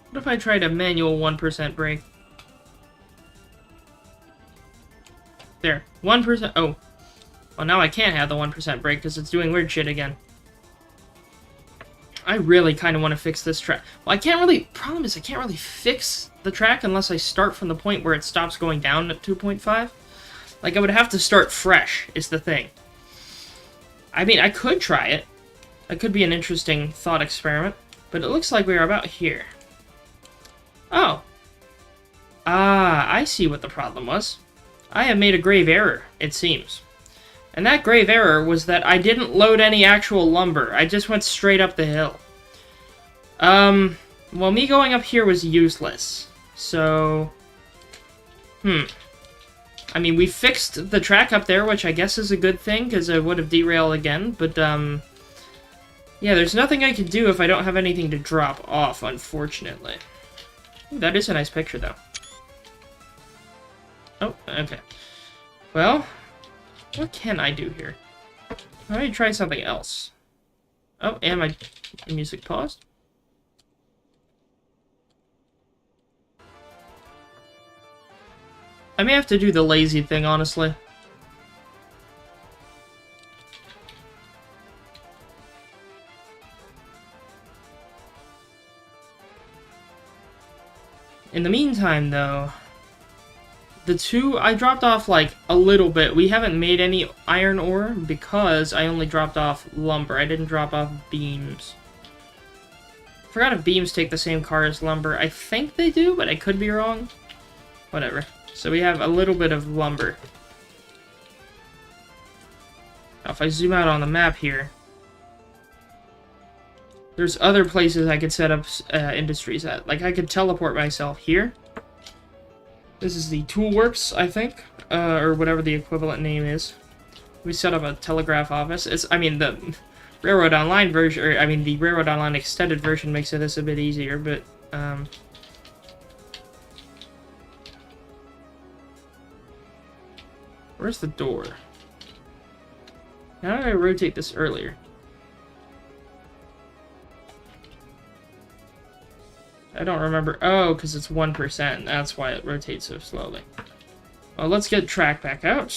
A: What if I tried a manual 1% brake? There. 1%. Oh. Well, now I can't have the 1% brake because it's doing weird shit again. I really kind of want to fix this track. Well, I can't really... Problem is, I can't really fix the track unless I start from the point where it stops going down at 2.5. Like, I would have to start fresh, is the thing. I mean, I could try it. That could be an interesting thought experiment. But it looks like we are about here. Oh. Ah, I see what the problem was. I have made a grave error, it seems. And that grave error was that I didn't load any actual lumber. I just went straight up the hill. Well, me going up here was useless. So... I mean, we fixed the track up there, which I guess is a good thing, because I would have derailed again, but, yeah, there's nothing I can do if I don't have anything to drop off, unfortunately. Ooh, that is a nice picture, though. Oh, okay. Well... What can I do here? Let me try something else. Oh, and my music paused. I may have to do the lazy thing, honestly. In the meantime, though, the two, I dropped off, like, a little bit. We haven't made any iron ore because I only dropped off lumber. I didn't drop off beams. Forgot if beams take the same car as lumber. I think they do, but I could be wrong. Whatever. So we have a little bit of lumber. Now, if I zoom out on the map here, there's other places I could set up industries at. Like, I could teleport myself here. This is the Toolworks, I think, or whatever the equivalent name is. We set up a telegraph office. I mean, the Railroad Online version, or I mean, the Railroad Online extended version makes this a bit easier, but, where's the door? How did I rotate this earlier? I don't remember. Oh, because it's 1%. That's why it rotates so slowly. Well, let's get track back out.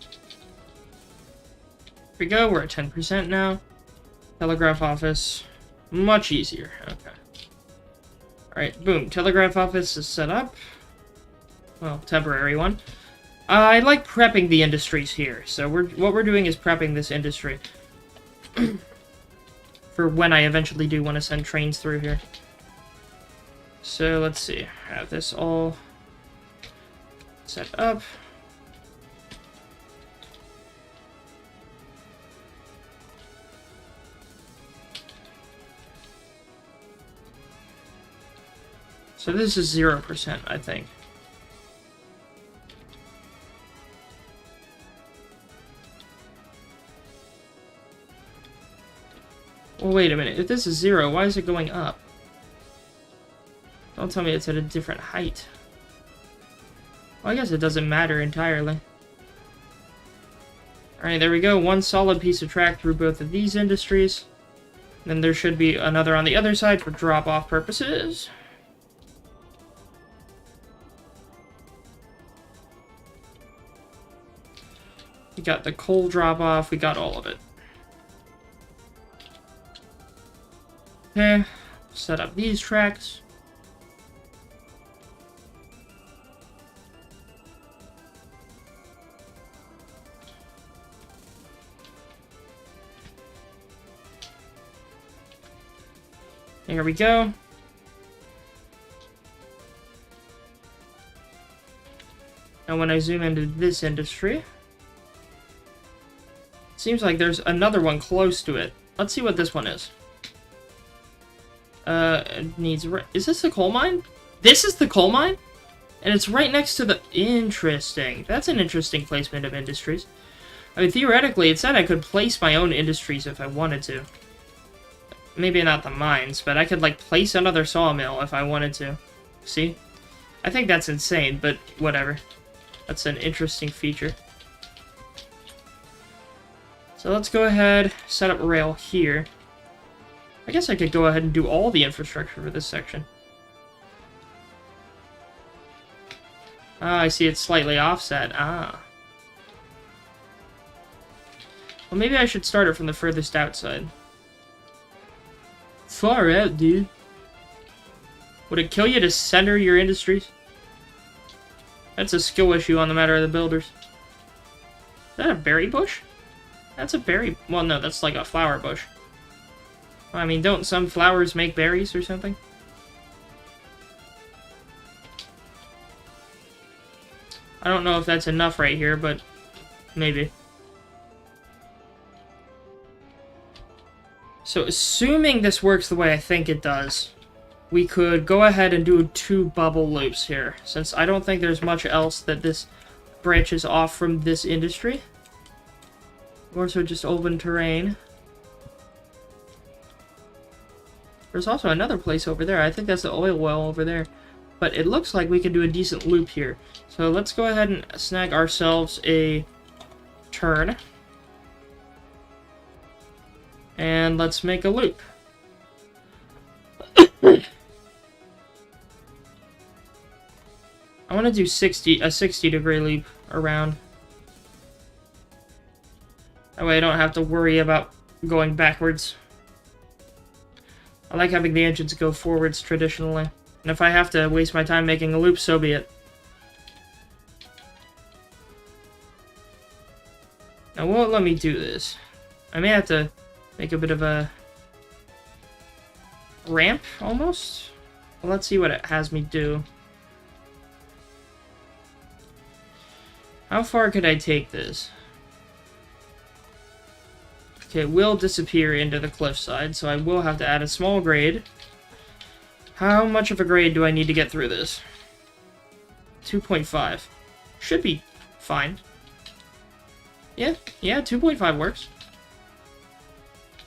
A: Here we go. We're at 10% now. Telegraph office. Much easier. Okay. Alright, boom. Telegraph office is set up. Well, temporary one. I like prepping the industries here. So what we're doing is prepping this industry. For when I eventually do want to send trains through here. So let's see. Have this all set up. So this is 0%, I think. Well, wait a minute. If this is 0, why is it going up? Don't tell me it's at a different height. Well, I guess it doesn't matter entirely. Alright, there we go. One solid piece of track through both of these industries. Then there should be another on the other side for drop-off purposes. We got the coal drop-off. We got all of it. Okay, set up these tracks. There we go. Now when I zoom into this industry, it seems like there's another one close to it. Let's see what this one is. It needs... Is this the coal mine? This is the coal mine? And it's right next to the... Interesting. That's an interesting placement of industries. I mean, theoretically, it said I could place my own industries if I wanted to. Maybe not the mines, but I could, like, place another sawmill if I wanted to. See? I think that's insane, but whatever. That's an interesting feature. So let's go ahead, set up a rail here. I guess I could go ahead and do all the infrastructure for this section. Ah, I see it's slightly offset. Ah. Well, maybe I should start it from the furthest outside. Far out, dude. Would it kill you to center your industries? That's a skill issue on the matter of the builders. Is that a berry bush? That's a berry... Well, no, that's like a flower bush. I mean, don't some flowers make berries or something? I don't know if that's enough right here, but maybe. So, assuming this works the way I think it does, we could go ahead and do 2 bubble loops here, since I don't think there's much else that this branches off from this industry. More so just open terrain. There's also another place over there. I think that's the oil well over there. But it looks like we can do a decent loop here. So let's go ahead and snag ourselves a turn. And let's make a loop. I want to do a 60-degree loop around. That way I don't have to worry about going backwards. I like having the engines go forwards traditionally. And if I have to waste my time making a loop, so be it. Now, won't let me do this. I may have to make a bit of a ramp, almost? Well, let's see what it has me do. How far could I take this? Okay, it will disappear into the cliffside, so I will have to add a small grade. How much of a grade do I need to get through this? 2.5. Should be fine. Yeah, 2.5 works.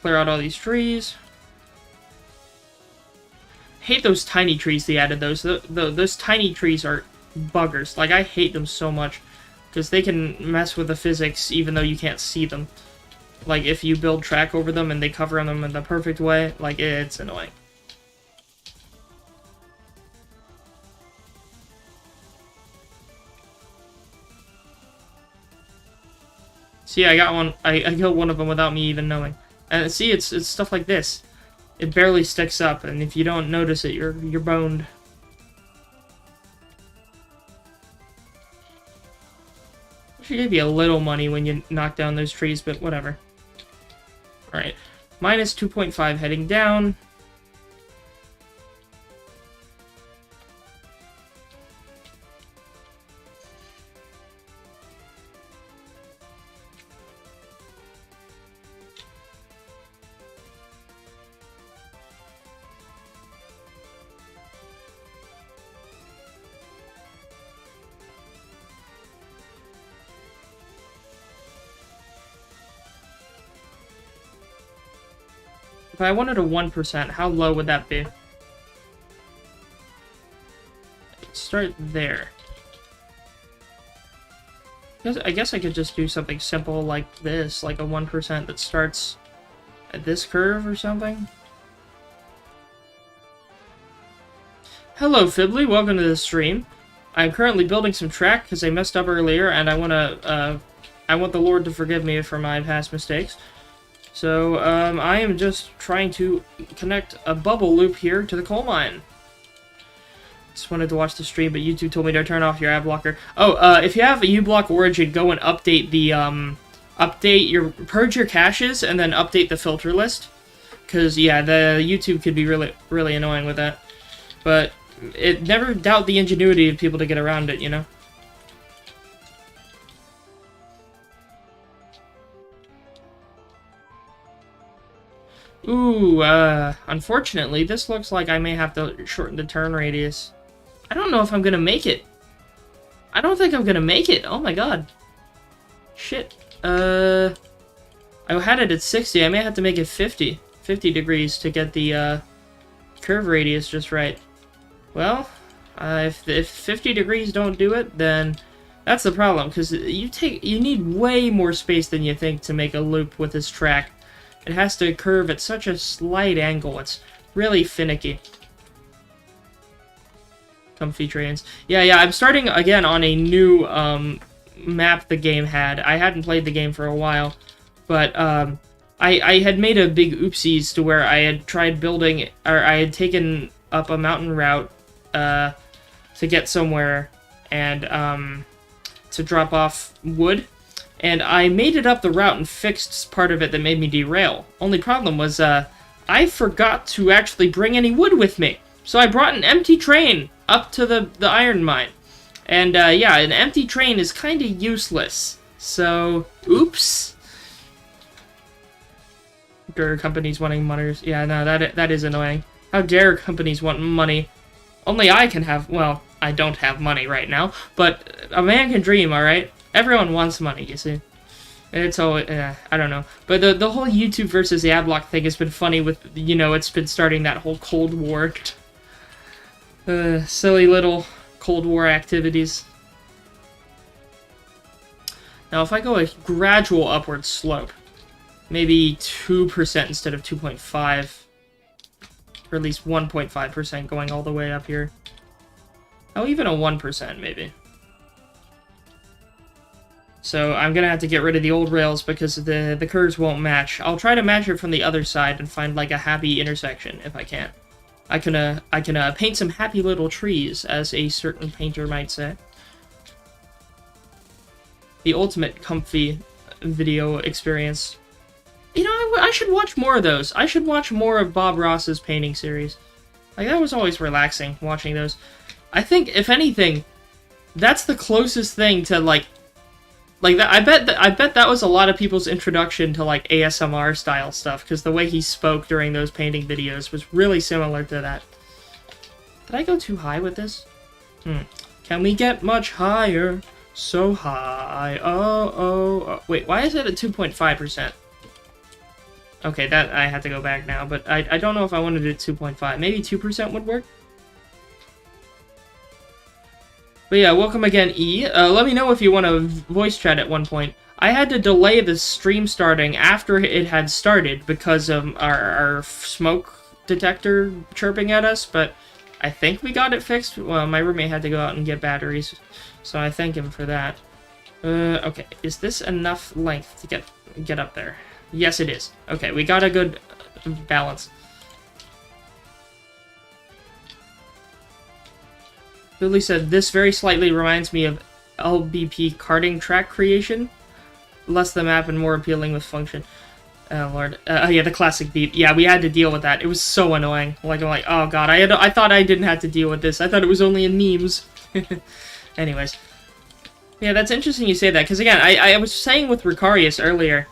A: Clear out all these trees. Hate those tiny trees they added, those. Those tiny trees are buggers. Like, I hate them so much. Because they can mess with the physics even though you can't see them. Like, if you build track over them and they cover them in the perfect way, like, it's annoying. See, I got one. I killed one of them without me even knowing. And see, it's stuff like this. It barely sticks up, and if you don't notice it, you're boned. Should give you a little money when you knock down those trees, but whatever. Alright. Minus 2.5 heading down. If I wanted a 1%, how low would that be? Start there. I guess I could just do something simple like this, like a 1% that starts at this curve or something. Hello, Fibbly. Welcome to the stream. I'm currently building some track because I messed up earlier, and I want the Lord to forgive me for my past mistakes. So, I am just trying to connect a bubble loop here to the coal mine. Just wanted to watch the stream, but YouTube told me to turn off your ad blocker. Oh, if you have a uBlock Origin, go and update the, purge your caches, and then update the filter list. Because, yeah, the YouTube could be really, really annoying with that. But, never doubt the ingenuity of people to get around it, you know? Ooh, unfortunately, this looks like I may have to shorten the turn radius. I don't know if I'm gonna make it. I don't think I'm gonna make it. Oh my god. Shit. I had it at 60. I may have to make it 50. 50 degrees to get the, curve radius just right. Well, if 50 degrees don't do it, then that's the problem, because you need way more space than you think to make a loop with this track. It has to curve at such a slight angle. It's really finicky. Comfy trains. Yeah, I'm starting again on a new map the game had. I hadn't played the game for a while, but I had made a big oopsies to where I had tried building, or I had taken up a mountain route to get somewhere and to drop off wood. And I made it up the route and fixed part of it that made me derail. Only problem was, I forgot to actually bring any wood with me. So I brought an empty train up to the iron mine. And, yeah, an empty train is kinda useless. So, oops. Dare companies wanting money. Yeah, no, that is annoying. How dare companies want money? Only I can have, well, I don't have money right now, but a man can dream, alright? Everyone wants money, you see. It's all, I don't know. But the whole YouTube versus the adblock thing has been funny with, you know, it's been starting that whole Cold War. Silly little Cold War activities. Now, if I go a gradual upward slope, maybe 2% instead of 2.5, or at least 1.5% going all the way up here. Oh, even a 1% maybe. So I'm gonna have to get rid of the old rails because the curves won't match. I'll try to match it from the other side and find like a happy intersection if I can. I can paint some happy little trees, as a certain painter might say. The ultimate comfy video experience. You know, I should watch more of those. I should watch more of Bob Ross's painting series. Like, that was always relaxing, watching those. I think, if anything, that's the closest thing to, like that. I bet that was a lot of people's introduction to, like, ASMR style stuff, because the way he spoke during those painting videos was really similar to that. Did I go too high with this? Can we get much higher? So high. Oh. Wait, why is it at 2.5%? Okay, that I had to go back now, but I don't know if I wanted it at 2.5. Maybe 2% would work? But yeah, welcome again, E. Let me know if you want to voice chat at one point. I had to delay the stream starting after it had started because of our smoke detector chirping at us, but I think we got it fixed. Well, my roommate had to go out and get batteries, so I thank him for that. Okay, is this enough length to get up there? Yes, it is. Okay, we got a good balance. Lily said, this very slightly reminds me of LBP karting track creation. Less the map and more appealing with function. Oh, Lord. Yeah, the classic beep. Yeah, we had to deal with that. It was so annoying. Like, I'm like, oh, God, I thought I didn't have to deal with this. I thought it was only in memes. Anyways. Yeah, that's interesting you say that, because, again, I was saying with Ricarius earlier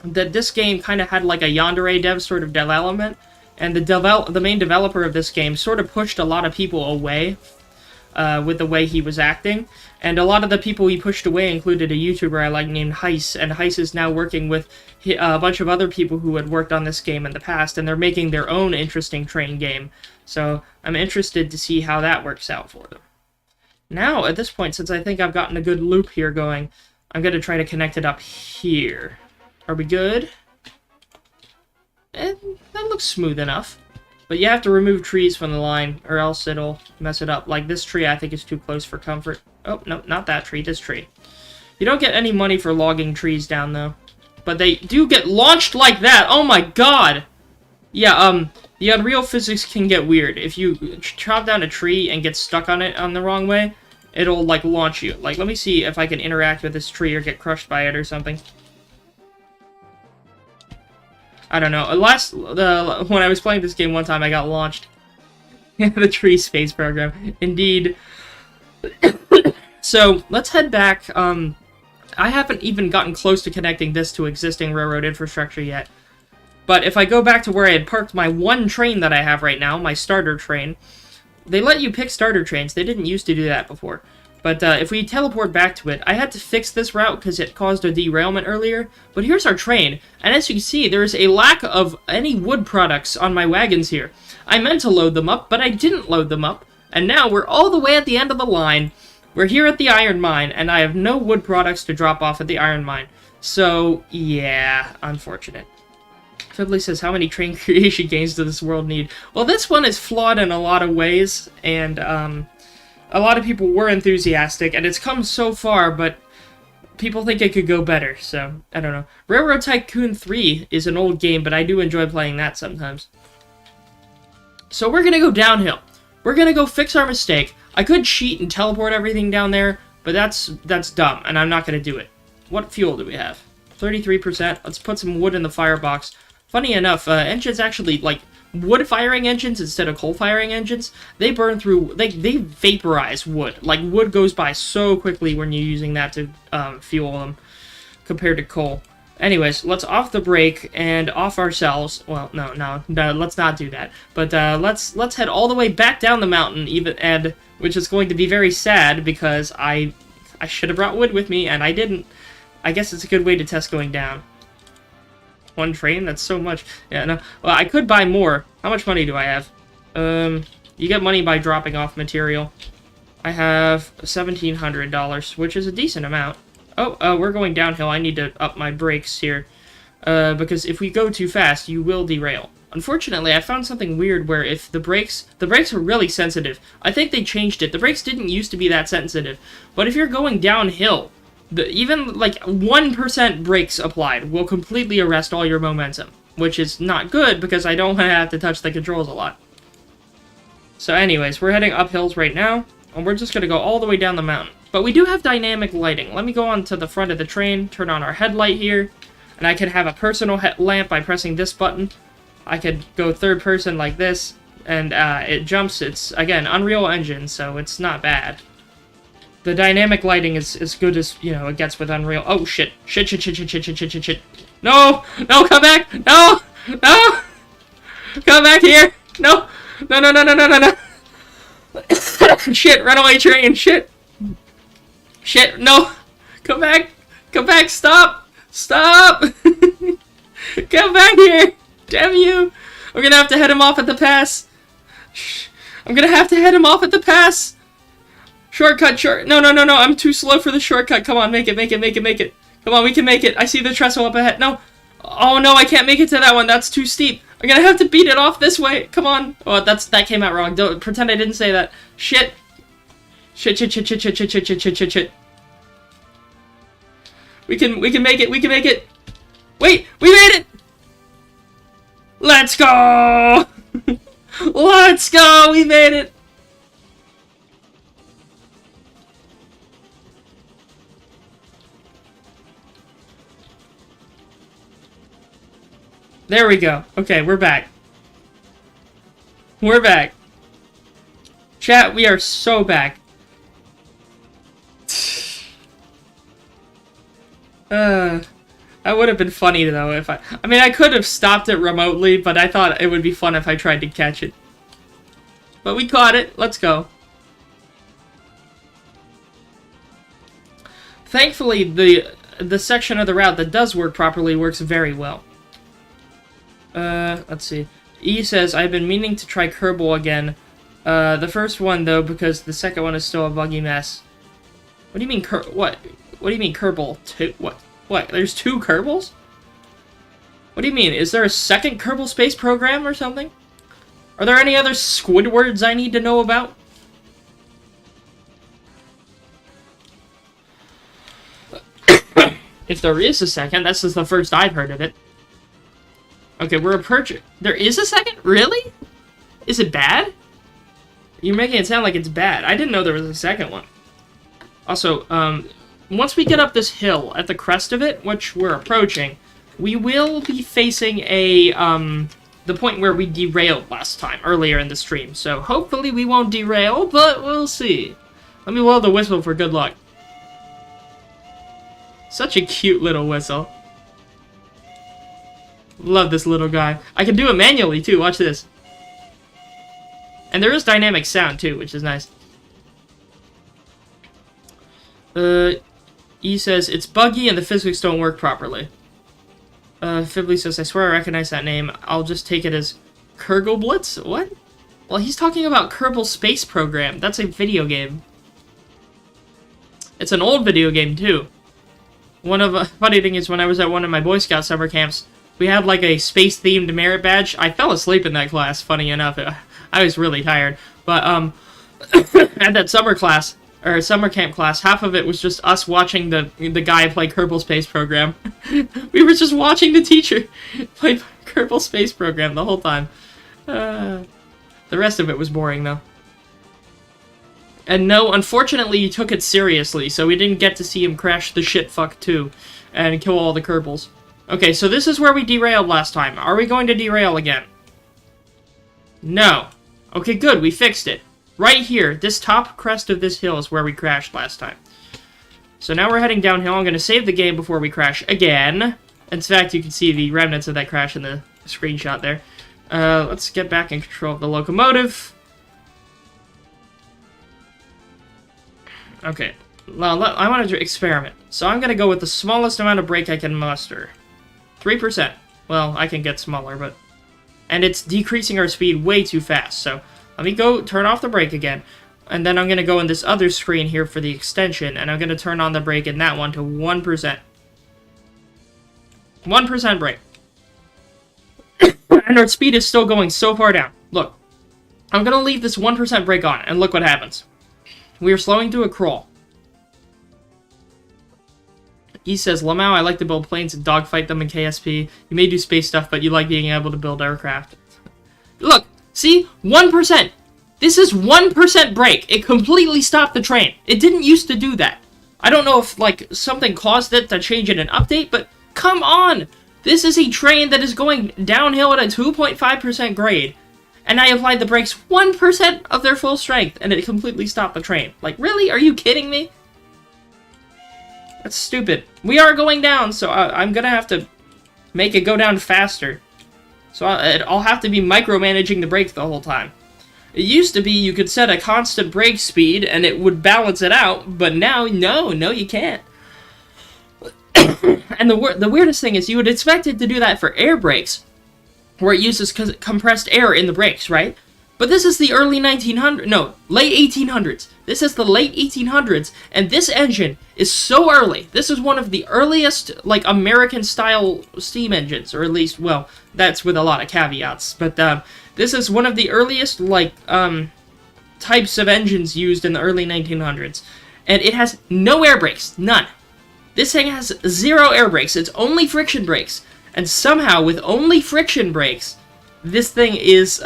A: that this game kind of had, like, a Yandere dev sort of development, and the main developer of this game sort of pushed a lot of people away with the way he was acting. And a lot of the people he pushed away included a YouTuber I like named Heis, and Heis is now working with a bunch of other people who had worked on this game in the past, and they're making their own interesting train game. So I'm interested to see how that works out for them. Now, at this point, since I think I've gotten a good loop here going, I'm going to try to connect it up here. Are we good? That looks smooth enough. But you have to remove trees from the line, or else it'll mess it up. Like, this tree, I think, is too close for comfort. Oh, no, not that tree, this tree. You don't get any money for logging trees down, though. But they do get launched like that! Oh my god! Yeah, the Unreal physics can get weird. If you chop down a tree and get stuck on it on the wrong way, it'll, like, launch you. Like, let me see if I can interact with this tree or get crushed by it or something. I don't know. When I was playing this game one time, I got launched. The tree space program. Indeed. So, let's head back. I haven't even gotten close to connecting this to existing railroad infrastructure yet. But if I go back to where I had parked my one train that I have right now, my starter train, they let you pick starter trains. They didn't used to do that before. But if we teleport back to it, I had to fix this route because it caused a derailment earlier. But here's our train, and as you can see, there is a lack of any wood products on my wagons here. I meant to load them up, but I didn't load them up, and now we're all the way at the end of the line. We're here at the iron mine, and I have no wood products to drop off at the iron mine. So, yeah, unfortunate. Fiddly says, how many train creation games does this world need? Well, this one is flawed in a lot of ways, and, a lot of people were enthusiastic, and it's come so far, but people think it could go better, so I don't know. Railroad Tycoon 3 is an old game, but I do enjoy playing that sometimes. So we're gonna go downhill. We're gonna go fix our mistake. I could cheat and teleport everything down there, but that's dumb, and I'm not gonna do it. What fuel do we have? 33%. Let's put some wood in the firebox. Funny enough, engines actually, like, wood-firing engines instead of coal-firing engines, they burn through, they vaporize wood. Like, wood goes by so quickly when you're using that to fuel them, compared to coal. Anyways, let's off the brake and off ourselves. Well, no, let's not do that. But let's head all the way back down the mountain, which is going to be very sad because I should have brought wood with me, and I didn't. I guess it's a good way to test going down. One train? That's so much. Yeah, no. Well, I could buy more. How much money do I have? You get money by dropping off material. I have $1,700, which is a decent amount. Oh, we're going downhill. I need to up my brakes here. Because if we go too fast, you will derail. Unfortunately, I found something weird where if the brakes are really sensitive. I think they changed it. The brakes didn't used to be that sensitive. But if you're going downhill, even like 1% brakes applied will completely arrest all your momentum. which is not good because I don't want to have to touch the controls a lot. So anyways, we're heading up hills right now, and we're just going to go all the way down the mountain. But we do have dynamic lighting. Let me go on to the front of the train, turn on our headlight here, and I can have a personal lamp by pressing this button. I could go third person like this, and it jumps. It's, again, Unreal Engine, so it's not bad. The dynamic lighting is as good as, you know, it gets with Unreal. Oh, shit. Shit. No! No, come back! No! No! Come back here! No! No! Shit, runaway train! Shit! Shit, no! Come back! Come back! Stop! Stop! Come back here! Damn you! I'm gonna have to head him off at the pass! I'm gonna have to head him off at the pass! Shortcut, No, I'm too slow for the shortcut. Come on, make it. Come on, we can make it. I see the trestle up ahead. No. Oh, no, I can't make it to that one. That's too steep. I'm gonna have to beat it off this way. Come on. Oh, that came out wrong. Don't pretend I didn't say that. Shit. Shit. We can make it. Wait, we made it! Let's go! Let's go! We made it! There we go. Okay, we're back. We're back. Chat, we are so back. That would have been funny, though, if I mean, I could have stopped it remotely, but I thought it would be fun if I tried to catch it. But we caught it. Let's go. Thankfully, the section of the route that does work properly works very well. Let's see. E says, I've been meaning to try Kerbal again. The first one, though, because the second one is still a buggy mess. What do you mean, what? What do you mean, Kerbal? What? There's 2 Kerbals? What do you mean? Is there a second Kerbal Space Program or something? Are there any other Squidwards I need to know about? If there is a second, this is the first I've heard of it. Okay, we're approaching. There is a second? Really? Is it bad? You're making it sound like it's bad. I didn't know there was a second one. Also, once we get up this hill at the crest of it, which we're approaching, we will be facing a, the point where we derailed last time, earlier in the stream. So hopefully we won't derail, but we'll see. Let me blow the whistle for good luck. Such a cute little whistle. Love this little guy. I can do it manually, too. Watch this. And there is dynamic sound, too, which is nice. E says, it's buggy and the physics don't work properly. Fibbly says, I swear I recognize that name. I'll just take it as Kergleblitz? What? Well, he's talking about Kerbal Space Program. That's a video game. It's an old video game, too. Funny thing is, when I was at one of my Boy Scout summer camps, we had, like, a space-themed merit badge. I fell asleep in that class, funny enough. I was really tired. But, at that summer class, or summer camp class, half of it was just us watching the guy play Kerbal Space Program. We were just watching the teacher play Kerbal Space Program the whole time. The rest of it was boring, though. And no, unfortunately, he took it seriously, so we didn't get to see him crash the shitfuck too, and kill all the Kerbals. Okay, so this is where we derailed last time. Are we going to derail again? No. Okay, good, we fixed it. Right here, this top crest of this hill is where we crashed last time. So now we're heading downhill. I'm going to save the game before we crash again. In fact, you can see the remnants of that crash in the screenshot there. Let's get back in control of the locomotive. Okay, well, I want to experiment. So I'm going to go with the smallest amount of brake I can muster. 3%. Well, I can get smaller, but... And it's decreasing our speed way too fast, so... Let me go turn off the brake again. And then I'm going to go in this other screen here for the extension, and I'm going to turn on the brake in that one to 1%. 1% brake. And our speed is still going so far down. Look. I'm going to leave this 1% brake on, and look what happens. We are slowing to a crawl. He says, Lamau, I like to build planes and dogfight them in KSP. You may do space stuff, but you like being able to build aircraft. Look, see? 1%. This is 1% break. It completely stopped the train. It didn't used to do that. I don't know if, like, something caused it to change in an update, but come on! This is a train that is going downhill at a 2.5% grade. And I applied the brakes 1% of their full strength, and it completely stopped the train. Like, really? Are you kidding me? That's stupid. We are going down, so I'm gonna have to make it go down faster. So I'll have to be micromanaging the brake the whole time. It used to be you could set a constant brake speed and it would balance it out, but now, no, you can't. And the weirdest thing is you would expect it to do that for air brakes, where it uses compressed air in the brakes, right? But this is the early 1900s, no, late 1800s. This is the late 1800s, and this engine is so early. This is one of the earliest, like, American-style steam engines, or at least, well, that's with a lot of caveats. But this is one of the earliest, like, types of engines used in the early 1900s. And it has no air brakes, none. This thing has 0 air brakes, it's only friction brakes. And somehow, with only friction brakes, this thing is,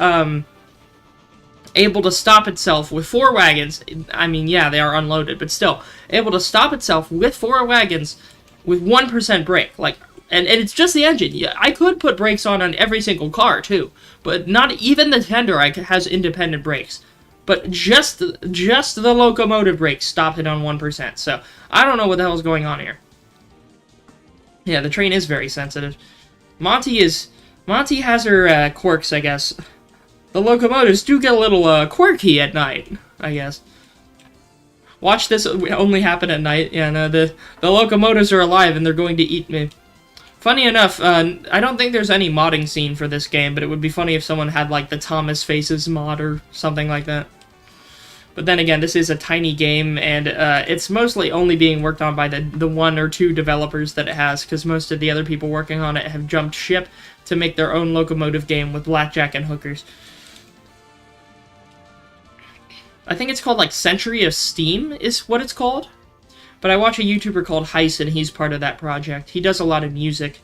A: able to stop itself with 4 wagons. I mean, yeah, they are unloaded, but still, able to stop itself with 4 wagons with 1% brake. Like, and it's just the engine. Yeah, I could put brakes on every single car, too, but not even the Tenderike has independent brakes. But just the locomotive brakes stopped it on 1%, so I don't know what the hell's going on here. Yeah, the train is very sensitive. Monty has her quirks, I guess. The locomotives do get a little quirky at night, I guess. Watch this only happen at night. Yeah, no, the locomotives are alive and they're going to eat me. Funny enough, I don't think there's any modding scene for this game, but it would be funny if someone had, like, the Thomas Faces mod or something like that. But then again, this is a tiny game, and it's mostly only being worked on by the 1 or 2 developers that it has, because most of the other people working on it have jumped ship to make their own locomotive game with blackjack and hookers. I think it's called, like, Century of Steam is what it's called. But I watch a YouTuber called Heist, and he's part of that project. He does a lot of music.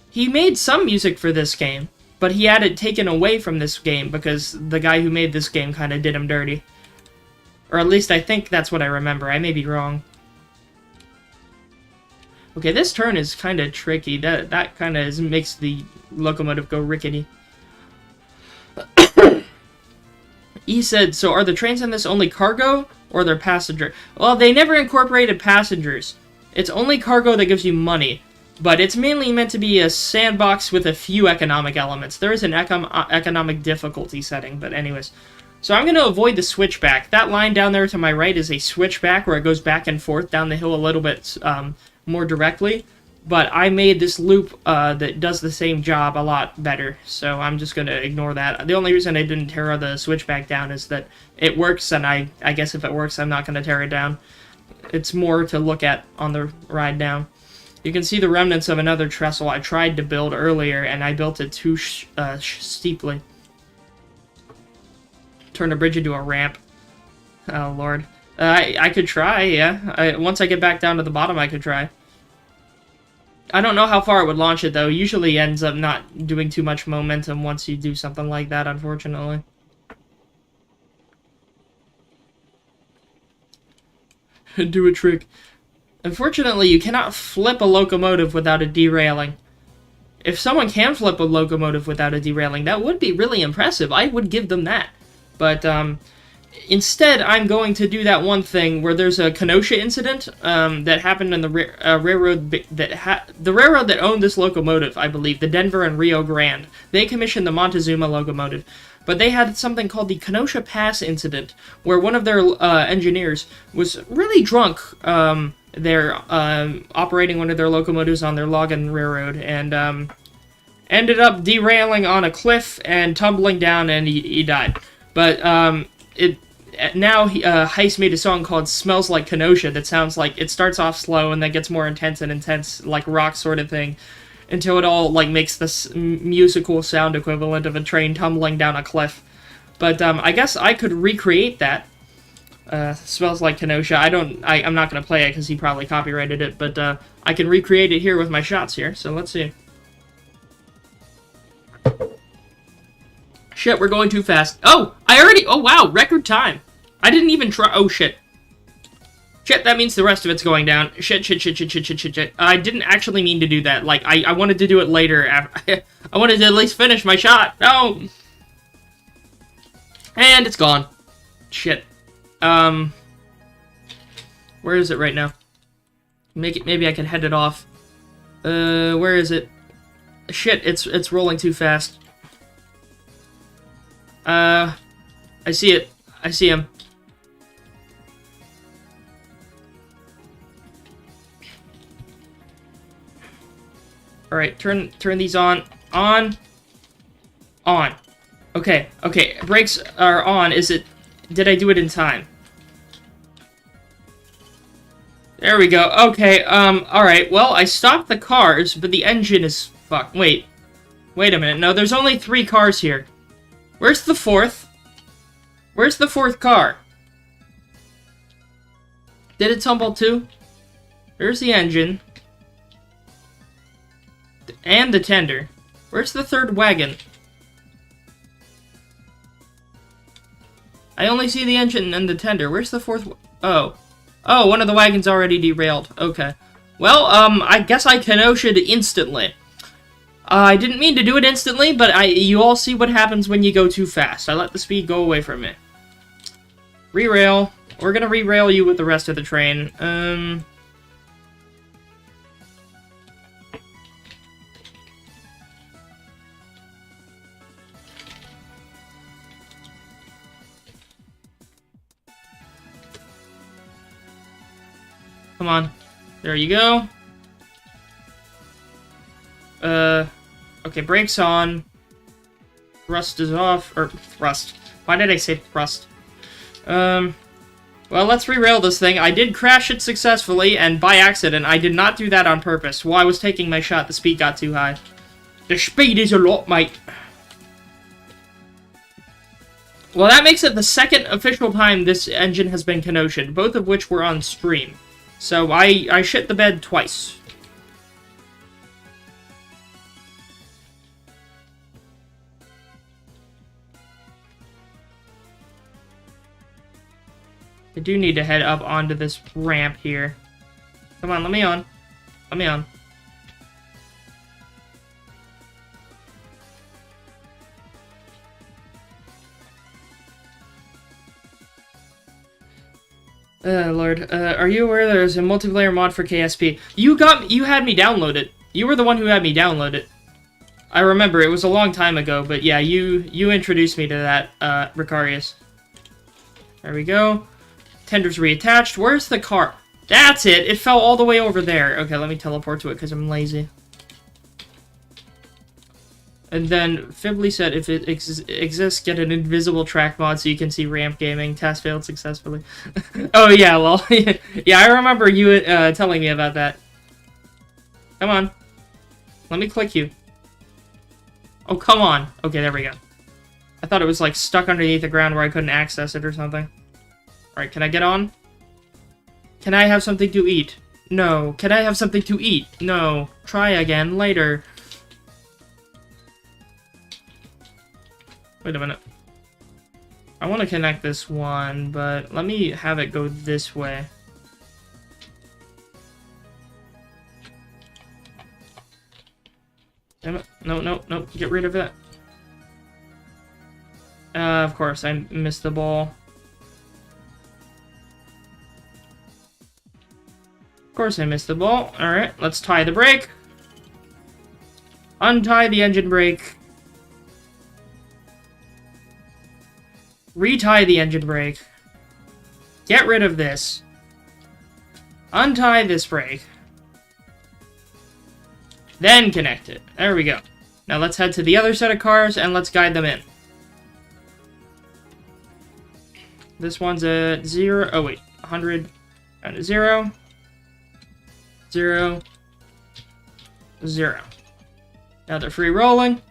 A: He made some music for this game, but he had it taken away from this game because the guy who made this game kind of did him dirty. Or at least I think that's what I remember. I may be wrong. Okay, this turn is kind of tricky. That kind of makes the locomotive go rickety. He said, so are the trains in this only cargo, or they're passenger? Well, they never incorporated passengers. It's only cargo that gives you money, but it's mainly meant to be a sandbox with a few economic elements. There is an economic difficulty setting, but anyways. So I'm going to avoid the switchback. That line down there to my right is a switchback where it goes back and forth down the hill a little bit more directly. But I made this loop that does the same job a lot better, so I'm just going to ignore that. The only reason I didn't tear the switchback down is that it works, and I guess if it works, I'm not going to tear it down. It's more to look at on the ride down. You can see the remnants of another trestle I tried to build earlier, and I built it too steeply. Turn the bridge into a ramp. Oh, Lord. I could try, yeah. Once I get back down to the bottom, I could try. I don't know how far it would launch it, though. Usually ends up not doing too much momentum once you do something like that, unfortunately. Do a trick. Unfortunately, you cannot flip a locomotive without a derailing. If someone can flip a locomotive without a derailing, that would be really impressive. I would give them that. But, instead, I'm going to do that one thing where there's a Kenosha incident that happened in the railroad the railroad that owned this locomotive, I believe, the Denver and Rio Grande. They commissioned the Montezuma locomotive, but they had something called the Kenosha Pass incident, where one of their engineers was really drunk. They're operating one of their locomotives on their logging railroad, and ended up derailing on a cliff and tumbling down, and he died. But now Heist made a song called Smells Like Kenosha that sounds like it starts off slow and then gets more intense and intense, like rock sort of thing, until it all like makes this musical sound equivalent of a train tumbling down a cliff. But I guess I could recreate that Smells like Kenosha. I'm not gonna play it because he probably copyrighted it, but I can recreate it here with my shots here, so let's see. Shit, we're going too fast. Oh, oh wow, record time. I didn't even try, oh shit. Shit, that means the rest of it's going down. Shit. I didn't actually mean to do that. Like, I wanted to do it later. I wanted to at least finish my shot. No! And it's gone. Shit. Where is it right now? Maybe I can head it off. Where is it? Shit, it's rolling too fast. I see it. I see him. Alright, turn these on. On. Okay, brakes are on. Did I do it in time? There we go. Okay, alright. Well, I stopped the cars, but the engine is fucked. Wait a minute. No, there's only 3 cars here. Where's the 4th? Where's the 4th car? Did it tumble too? There's the engine. And the tender. Where's the 3rd wagon? I only see the engine and the tender. Where's the 4th? Oh, one of the wagons already derailed. Okay. Well, I guess I Kenosha'd instantly. I didn't mean to do it instantly, but you all see what happens when you go too fast. I let the speed go away from it. Re-rail. We're gonna re-rail you with the rest of the train. Come on. There you go. Okay, brakes on. Thrust is off. Or, thrust. Why did I say thrust? Well, let's re-rail this thing. I did crash it successfully, and by accident. I did not do that on purpose. While I was taking my shot, the speed got too high. The speed is a lot, mate. Well, that makes it the 2nd official time this engine has been Kenosha'd, both of which were on stream. So, I shit the bed twice. I do need to head up onto this ramp here. Come on, let me on. Let me on. Lord. Are you aware there's a multiplayer mod for KSP? You had me download it. You were the one who had me download it. I remember, it was a long time ago, but yeah, you introduced me to that, Ricarius. There we go. Tender's reattached. Where's the car? That's it! It fell all the way over there. Okay, let me teleport to it, because I'm lazy. And then, Fibbly said if it exists, get an invisible track mod so you can see ramp gaming. Task failed successfully. Oh, yeah, well, yeah, I remember you telling me about that. Come on. Let me click you. Oh, come on. Okay, there we go. I thought it was, like, stuck underneath the ground where I couldn't access it or something. Alright, can I get on? Can I have something to eat? No. Can I have something to eat? No. Try again later. Wait a minute. I want to connect this one, but let me have it go this way. Damn it. No. Get rid of it. Of course, I missed the ball. Of course I missed the ball. Alright, let's tie the brake. Untie the engine brake. Retie the engine brake. Get rid of this. Untie this brake. Then connect it. There we go. Now let's head to the other set of cars and let's guide them in. This one's at 0. Oh wait, 100. Down to 0. 0. 0. Now they're free rolling.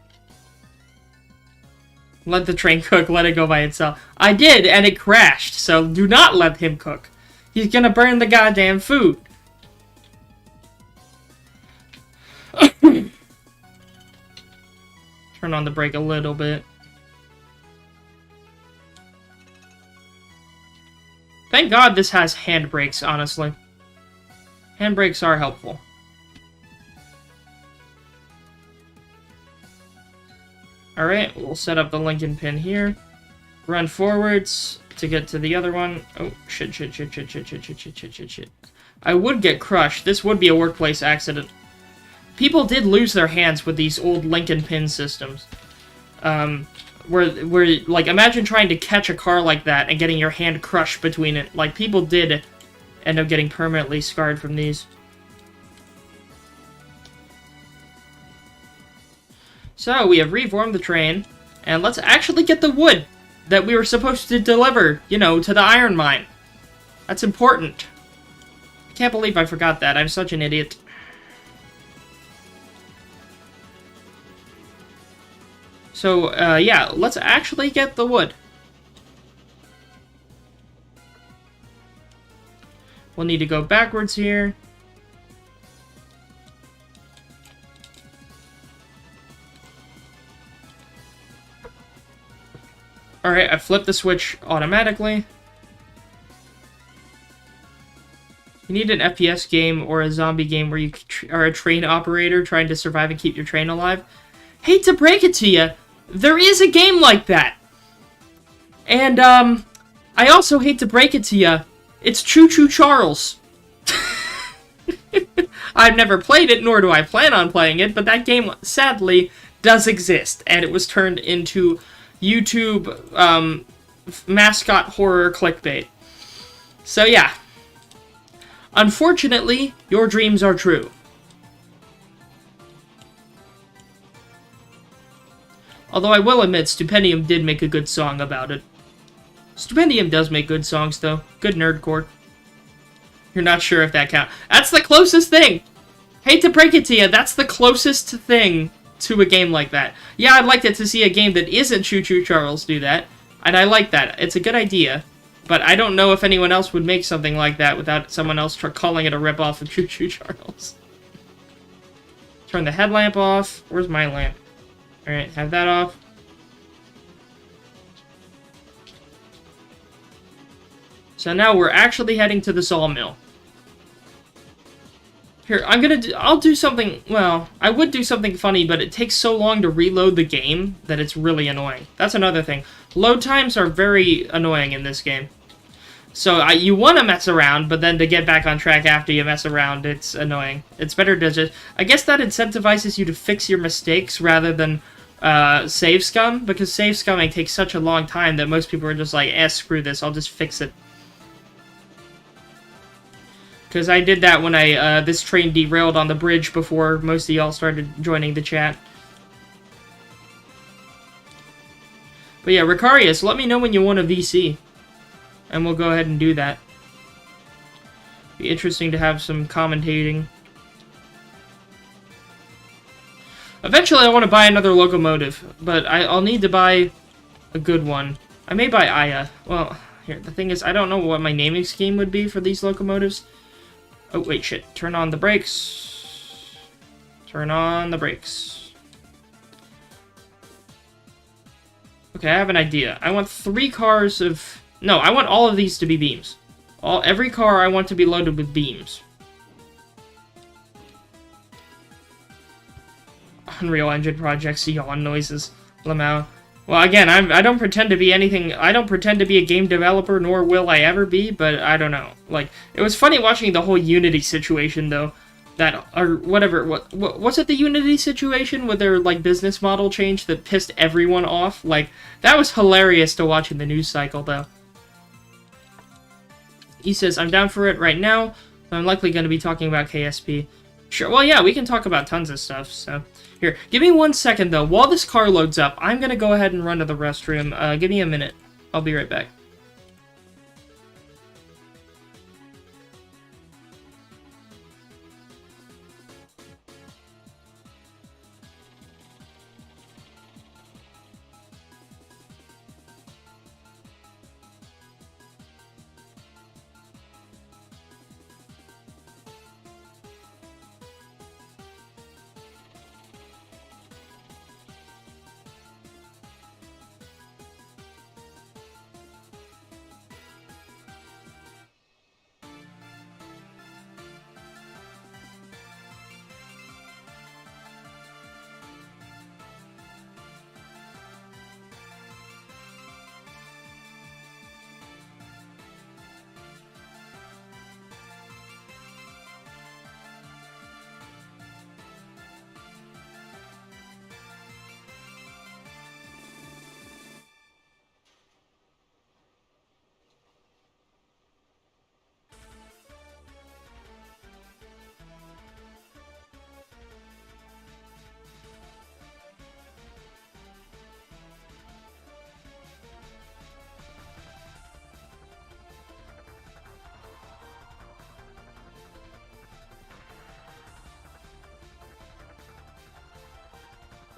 A: Let the train cook, let it go by itself. I did, and it crashed, so do not let him cook. He's gonna burn the goddamn food. Turn on the brake a little bit. Thank God this has handbrakes, honestly. Handbrakes are helpful. Alright, we'll set up the Lincoln pin here. Run forwards to get to the other one. Oh, shit. I would get crushed. This would be a workplace accident. People did lose their hands with these old Lincoln pin systems. Where, like, imagine trying to catch a car like that and getting your hand crushed between it. Like, people did end up getting permanently scarred from these. So, we have reformed the train, and let's actually get the wood that we were supposed to deliver, you know, to the iron mine. That's important. I can't believe I forgot that. I'm such an idiot. So, yeah, let's actually get the wood. We'll need to go backwards here. Alright, I flipped the switch automatically. You need an FPS game or a zombie game where you are a train operator trying to survive and keep your train alive. Hate to break it to you, there is a game like that. And, I also hate to break it to you, it's Choo Choo Charles. I've never played it, nor do I plan on playing it, but that game, sadly, does exist. And it was turned into YouTube, mascot horror clickbait. So, yeah. Unfortunately, your dreams are true. Although I will admit, Stupendium did make a good song about it. Stupendium does make good songs, though. Good nerdcore. You're not sure if that counts. That's the closest thing! Hate to break it to you, that's the closest thing to a game like that. Yeah, I'd like to see a game that isn't Choo Choo Charles do that. And I like that. It's a good idea. But I don't know if anyone else would make something like that without someone else calling it a ripoff of Choo Choo Charles. Turn the headlamp off. Where's my lamp? Alright, have that off. So now we're actually heading to the sawmill. Here, I'll do something, well, I would do something funny, but it takes so long to reload the game that it's really annoying. That's another thing. Load times are very annoying in this game. So, you want to mess around, but then to get back on track after you mess around, it's annoying. It's better to just... I guess that incentivizes you to fix your mistakes rather than save scum, because save scumming takes such a long time that most people are just like, screw this, I'll just fix it. Because I did that when this train derailed on the bridge before most of y'all started joining the chat. But yeah, Ricarius, let me know when you want a VC. And we'll go ahead and do that. Be interesting to have some commentating. Eventually I want to buy another locomotive, but I'll need to buy a good one. I may buy Aya. Well, here, the thing is, I don't know what my naming scheme would be for these locomotives. Oh, wait, shit. Turn on the brakes. Turn on the brakes. Okay, I have an idea. I want 3 cars of... No, I want all of these to be beams. Every car I want to be loaded with beams. Unreal Engine projects, yawn noises. Lamau. Well, again, I don't pretend to be anything. I don't pretend to be a game developer, nor will I ever be, but I don't know. Like, it was funny watching the whole Unity situation, though. That, or whatever, was it the Unity situation with their, like, business model change that pissed everyone off? Like, that was hilarious to watch in the news cycle, though. He says, I'm down for it right now, but I'm likely going to be talking about KSP. Sure, well, yeah, we can talk about tons of stuff, so... Here, give me 1 second, though. While this car loads up, I'm gonna go ahead and run to the restroom. Give me a minute. I'll be right back.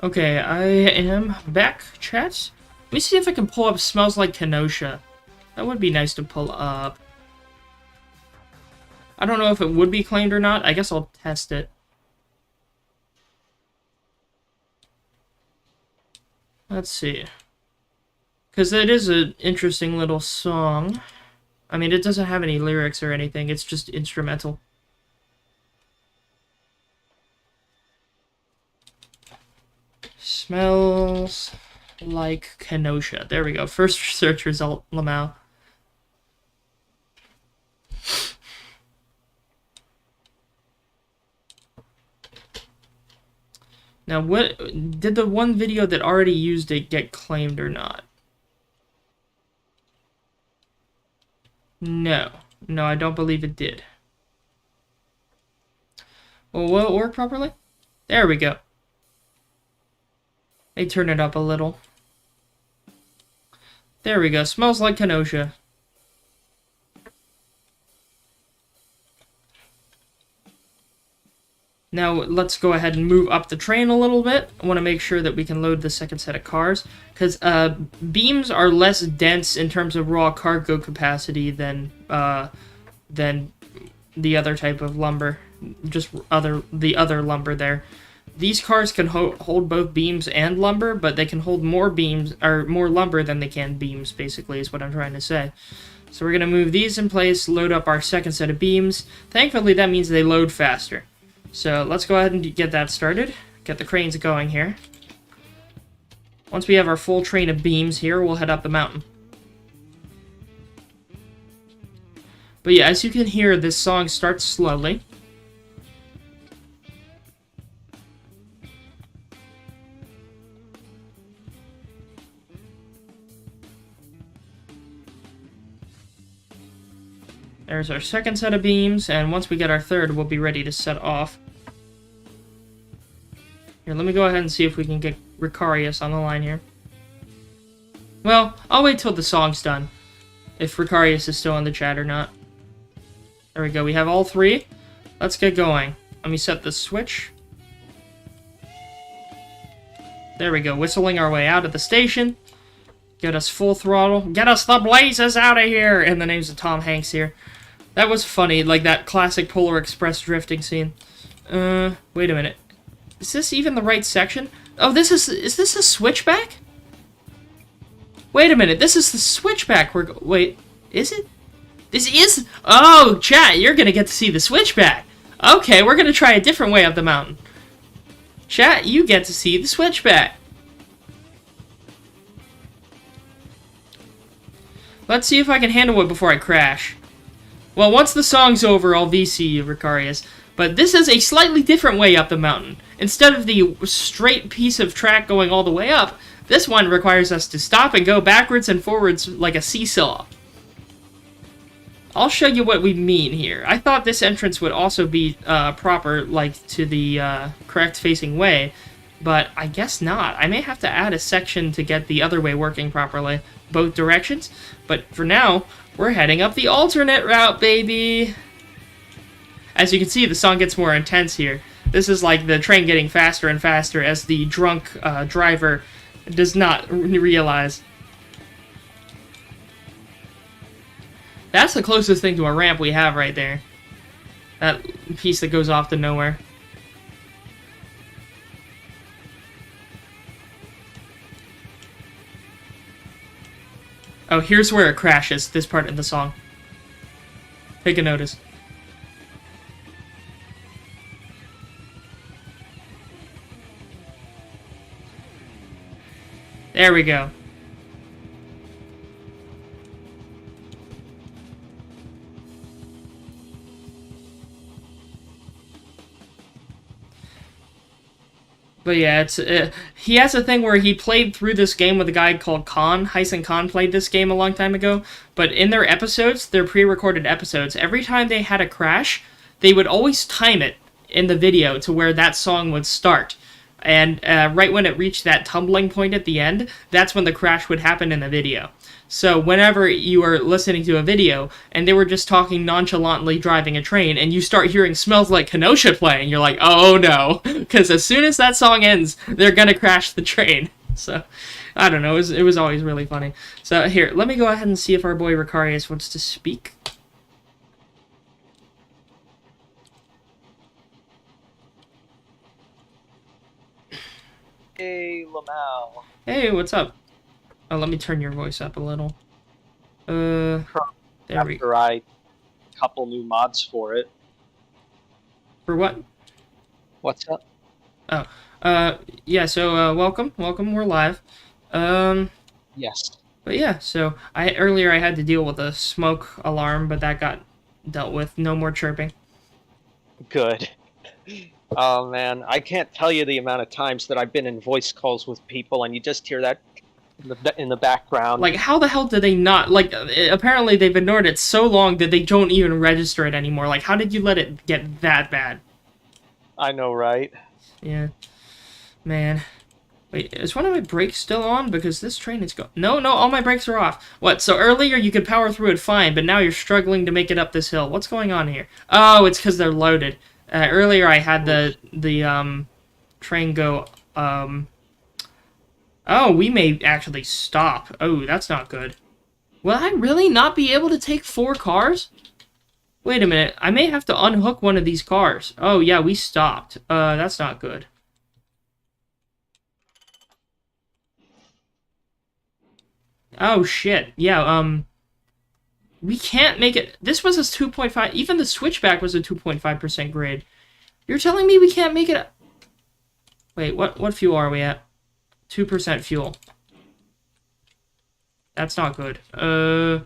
A: Okay, I am back, chat. Let me see if I can pull up Smells Like Kenosha. That would be nice to pull up. I don't know if it would be claimed or not. I guess I'll test it. Let's see. Because it is an interesting little song. I mean, it doesn't have any lyrics or anything. It's just instrumental. Smells Like Kenosha. There we go. First search result, Lamau. Now, what did the one video that already used it get claimed or not? No. No, I don't believe it did. Well, will it work properly? There we go. They turn it up a little. There we go. Smells Like Kenosha. Now, let's go ahead and move up the train a little bit. I want to make sure that we can load the second set of cars, because beams are less dense in terms of raw cargo capacity than the other type of lumber, just the other lumber there. These cars can hold both beams and lumber, but they can hold more beams, or more lumber than they can beams, basically, is what I'm trying to say. So we're going to move these in place, load up our second set of beams. Thankfully, that means they load faster. So let's go ahead and get that started. Get the cranes going here. Once we have our full train of beams here, we'll head up the mountain. But yeah, as you can hear, this song starts slowly. There's our second set of beams, and once we get our third, we'll be ready to set off. Here, let me go ahead and see if we can get Ricarius on the line here. Well, I'll wait till the song's done, if Ricarius is still in the chat or not. There we go, we have all three. Let's get going. Let me set the switch. There we go, whistling our way out of the station. Get us full throttle. Get us the blazes out of here! And the name's of Tom Hanks here. That was funny, like that classic Polar Express drifting scene. Wait a minute. Is this even the right section? Oh, is this a switchback? Wait a minute, this is the switchback. Wait, is it? This is? Oh, chat, you're gonna get to see the switchback. Okay, we're gonna try a different way up the mountain. Chat, you get to see the switchback. Let's see if I can handle it before I crash. Well, once the song's over, I'll VC you, Ricarius. But this is a slightly different way up the mountain. Instead of the straight piece of track going all the way up, this one requires us to stop and go backwards and forwards like a seesaw. I'll show you what we mean here. I thought this entrance would also be proper, like, to the correct facing way, but I guess not. I may have to add a section to get the other way working properly, both directions, but for now, we're heading up the alternate route, baby! As you can see, the song gets more intense here. This is like the train getting faster and faster as the drunk driver does not realize. That's the closest thing to a ramp we have right there. That piece that goes off to nowhere. Oh, here's where it crashes, this part of the song. Take a notice. There we go. But yeah, it's he has a thing where he played through this game with a guy called Khan. Hyson Khan played this game a long time ago. But in their episodes, their pre-recorded episodes, every time they had a crash, they would always time it in the video to where that song would start. And right when it reached that tumbling point at the end, that's when the crash would happen in the video. So whenever you are listening to a video and they were just talking nonchalantly driving a train and you start hearing Smells Like Kenosha playing, you're like, oh no. Because as soon as that song ends, they're going to crash the train. So, I don't know. It was always really funny. So here, let me go ahead and see if our boy Ricarius wants to speak.
B: Hey, Lamau.
A: Hey, what's up? Oh, let me turn your voice up a little. There we go.
B: After I couple new mods for it.
A: For what?
B: What's up?
A: Oh, yeah, so, welcome, we're live.
B: Yes.
A: But yeah, so, earlier I had to deal with a smoke alarm, but that got dealt with. No more chirping.
B: Good. Oh man, I can't tell you the amount of times that I've been in voice calls with people and you just hear that in the background.
A: Like, how the hell did they not, like, apparently they've ignored it so long that they don't even register it anymore. Like, how did you let it get that bad?
B: I know, right?
A: Yeah. Man. Wait, is one of my brakes still on? Because this train is going... No, all my brakes are off. What, so earlier you could power through it fine, but now you're struggling to make it up this hill. What's going on here? Oh, it's because they're loaded. Earlier I had the train go, Oh, we may actually stop. Oh, that's not good. Will I really not be able to take 4 cars? Wait a minute, I may have to unhook one of these cars. Oh, yeah, we stopped. That's not good. Oh, shit. Yeah, we can't make it... This was a 2.5... Even the switchback was a 2.5% grade. You're telling me we can't make it... Wait, what fuel are we at? 2% fuel. That's not good. Can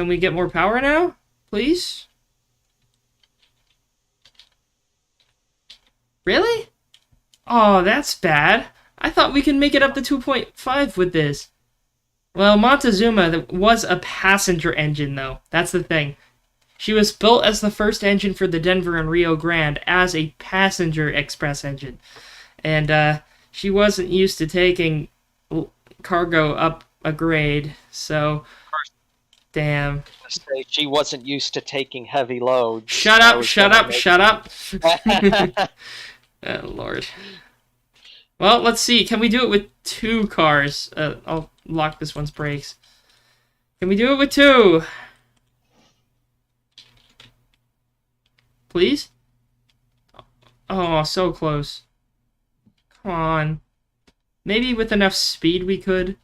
A: we get more power now? Please? Really? Oh, that's bad. I thought we could make it up to 2.5 with this. Well, Montezuma was a passenger engine, though. That's the thing. She was built as the first engine for the Denver and Rio Grande as a passenger express engine. And, she wasn't used to taking cargo up a grade, so... Damn.
B: She wasn't used to taking heavy loads.
A: Shut up! Oh, Lord. Well, let's see. Can we do it with 2 cars? I'll lock this one's brakes. Can we do it with 2? Please? Oh, so close. Come on. Maybe with enough speed we could.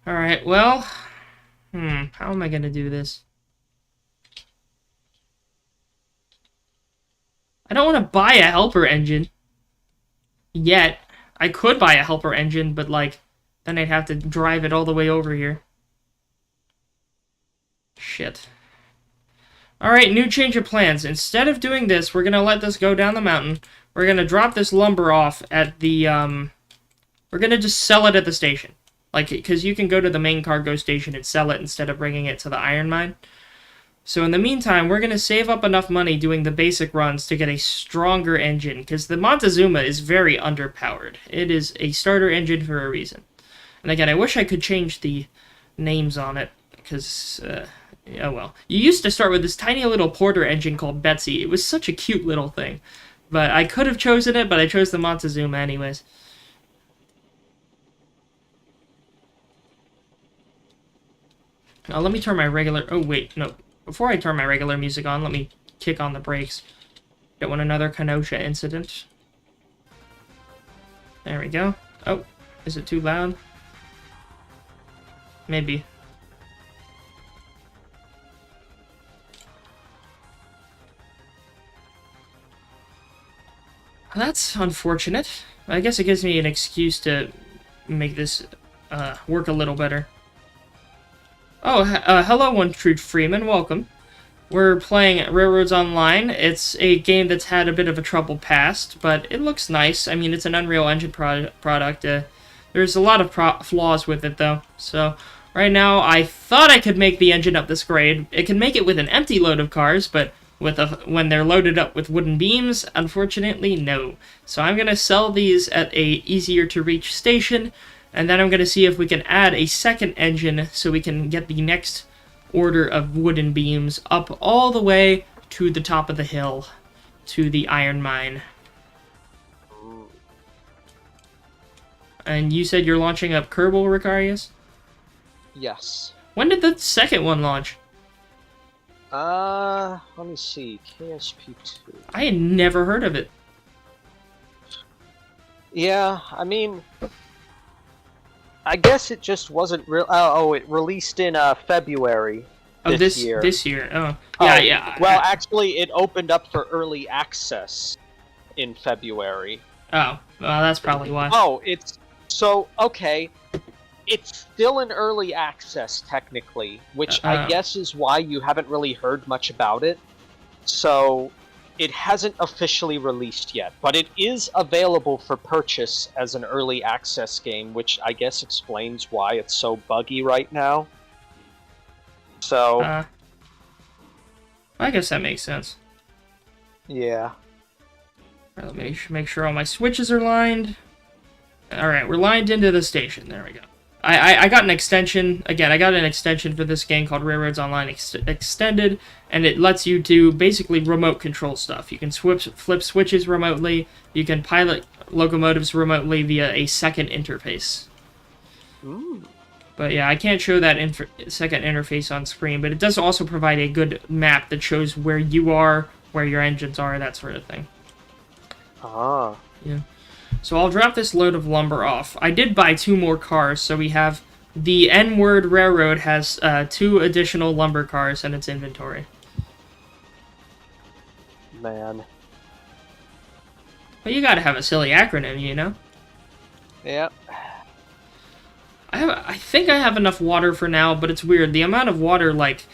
A: Alright, well... how am I gonna do this? I don't want to buy a helper engine. Yet. I could buy a helper engine, but, like, then I'd have to drive it all the way over here. Shit. Alright, new change of plans. Instead of doing this, we're gonna let this go down the mountain. We're gonna drop this lumber off at the, We're gonna just sell it at the station. Like, because you can go to the main cargo station and sell it instead of bringing it to the iron mine. So in the meantime, we're going to save up enough money doing the basic runs to get a stronger engine, because the Montezuma is very underpowered. It is a starter engine for a reason. And again, I wish I could change the names on it, because, oh well. You used to start with this tiny little Porter engine called Betsy. It was such a cute little thing. But I could have chosen it, but I chose the Montezuma anyways. Now, let me turn my regular... Oh, wait, no. Before I turn my regular music on, let me kick on the brakes. Don't want another Kenosha incident. There we go. Oh, is it too loud? Maybe. That's unfortunate. I guess it gives me an excuse to make this work a little better. Oh, hello, One True Freeman. Welcome. We're playing Railroads Online. It's a game that's had a bit of a troubled past, but it looks nice. I mean, it's an Unreal Engine product. There's a lot of flaws with it, though. So, right now, I thought I could make the engine up this grade. It can make it with an empty load of cars, but when they're loaded up with wooden beams? Unfortunately, no. So I'm going to sell these at a easier to reach station, and then I'm going to see if we can add a second engine so we can get the next order of wooden beams up all the way to the top of the hill, to the iron mine. And you said you're launching up Kerbal, Ricarius?
B: Yes.
A: When did the second one launch?
B: Let me see. KSP2.
A: I had never heard of it.
B: Yeah, I mean, I guess it just wasn't real. Oh, it released in February this year.
A: This year. Oh, yeah, yeah.
B: Well, actually, it opened up for early access in February.
A: Oh, well, that's probably why.
B: Oh, it's so okay. It's still in early access technically, which I guess is why you haven't really heard much about it. So, it hasn't officially released yet, but it is available for purchase as an early access game, which I guess explains why it's so buggy right now. So,
A: I guess that makes sense.
B: yeah.
A: All right, let me make sure all my switches are lined. Alright, we're lined into the station. There we go. I got an extension. Again, I got an extension for this game called Railroads Online Extended, and it lets you do basically remote control stuff. You can flip switches remotely. You can pilot locomotives remotely via a second interface.
B: Ooh.
A: But yeah, I can't show that second interface on screen, but it does also provide a good map that shows where you are, where your engines are, that sort of thing.
B: Ah.
A: Yeah. So I'll drop this load of lumber off. I did buy 2 more cars, so we have... The N-Word Railroad has 2 additional lumber cars in its inventory.
B: Man.
A: But you gotta have a silly acronym, you know?
B: Yeah.
A: I think I have enough water for now, but it's weird. The amount of water, like,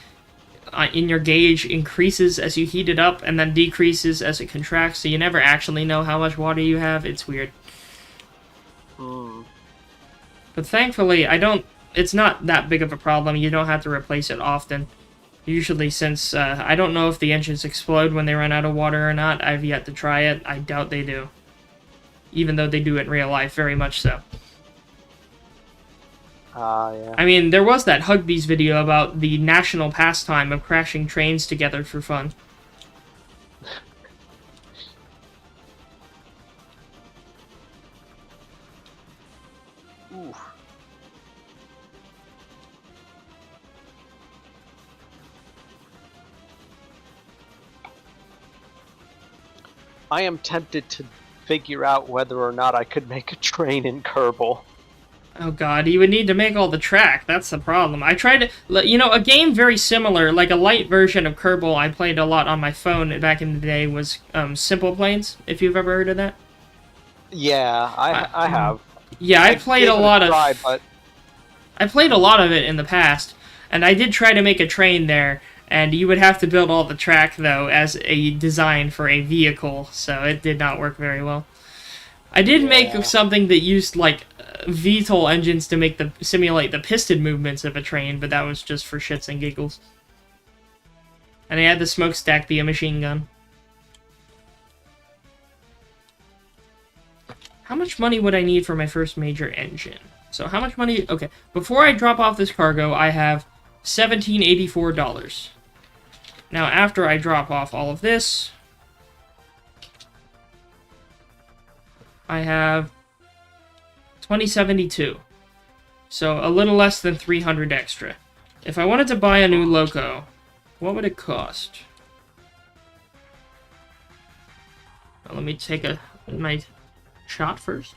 A: in your gauge increases as you heat it up and then decreases as it contracts, so you never actually know how much water you have. It's weird. But thankfully, it's not that big of a problem. You don't have to replace it often. Usually, since I don't know if the engines explode when they run out of water or not. I've yet to try it. I doubt they do. Even though they do it in real life, very much so.
B: Yeah.
A: I mean, there was that Hugbees video about the national pastime of crashing trains together for fun.
B: Ooh. I am tempted to figure out whether or not I could make a train in Kerbal.
A: Oh god, you would need to make all the track, that's the problem. I tried to, you know, a game very similar, like a light version of Kerbal I played a lot on my phone back in the day was Simple Planes, if you've ever heard of that.
B: Yeah, I have.
A: Yeah, I played a lot of...
B: but...
A: I played a lot of it in the past, and I did try to make a train there, and you would have to build all the track, though, as a design for a vehicle, so it did not work very well. I did make something that used, like, VTOL engines to simulate the piston movements of a train, but that was just for shits and giggles. And I had the smokestack be a machine gun. How much money would I need for my first major engine? So how much money... Okay, before I drop off this cargo, I have $1,784. Now, after I drop off all of this, I have $2,072. So a little less than 300 extra. If I wanted to buy a new loco, what would it cost? Well, let me take my shot first.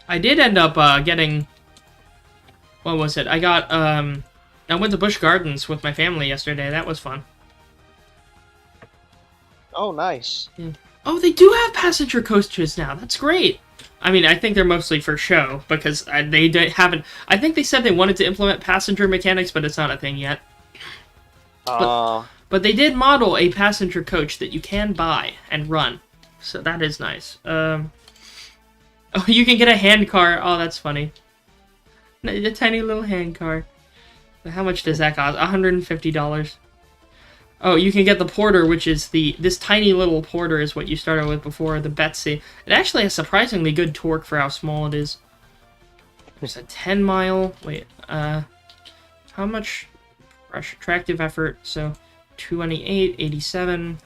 A: I did end up getting... What was it? I got, I went to Busch Gardens with my family yesterday. That was fun.
B: Oh, nice.
A: Yeah. Oh, they do have passenger coaches now. That's great. I mean, I think they're mostly for show, because they haven't... I think they said they wanted to implement passenger mechanics, but it's not a thing yet. But they did model a passenger coach that you can buy and run. So that is nice. Oh, you can get a hand car. Oh, that's funny. A tiny little hand car. How much does that cost? $150. Oh, you can get the Porter, which is this tiny little Porter is what you started with before, the Betsy. It actually has surprisingly good torque for how small it is. There's a 10 mile. Wait, how much tractive effort? So 28, 87.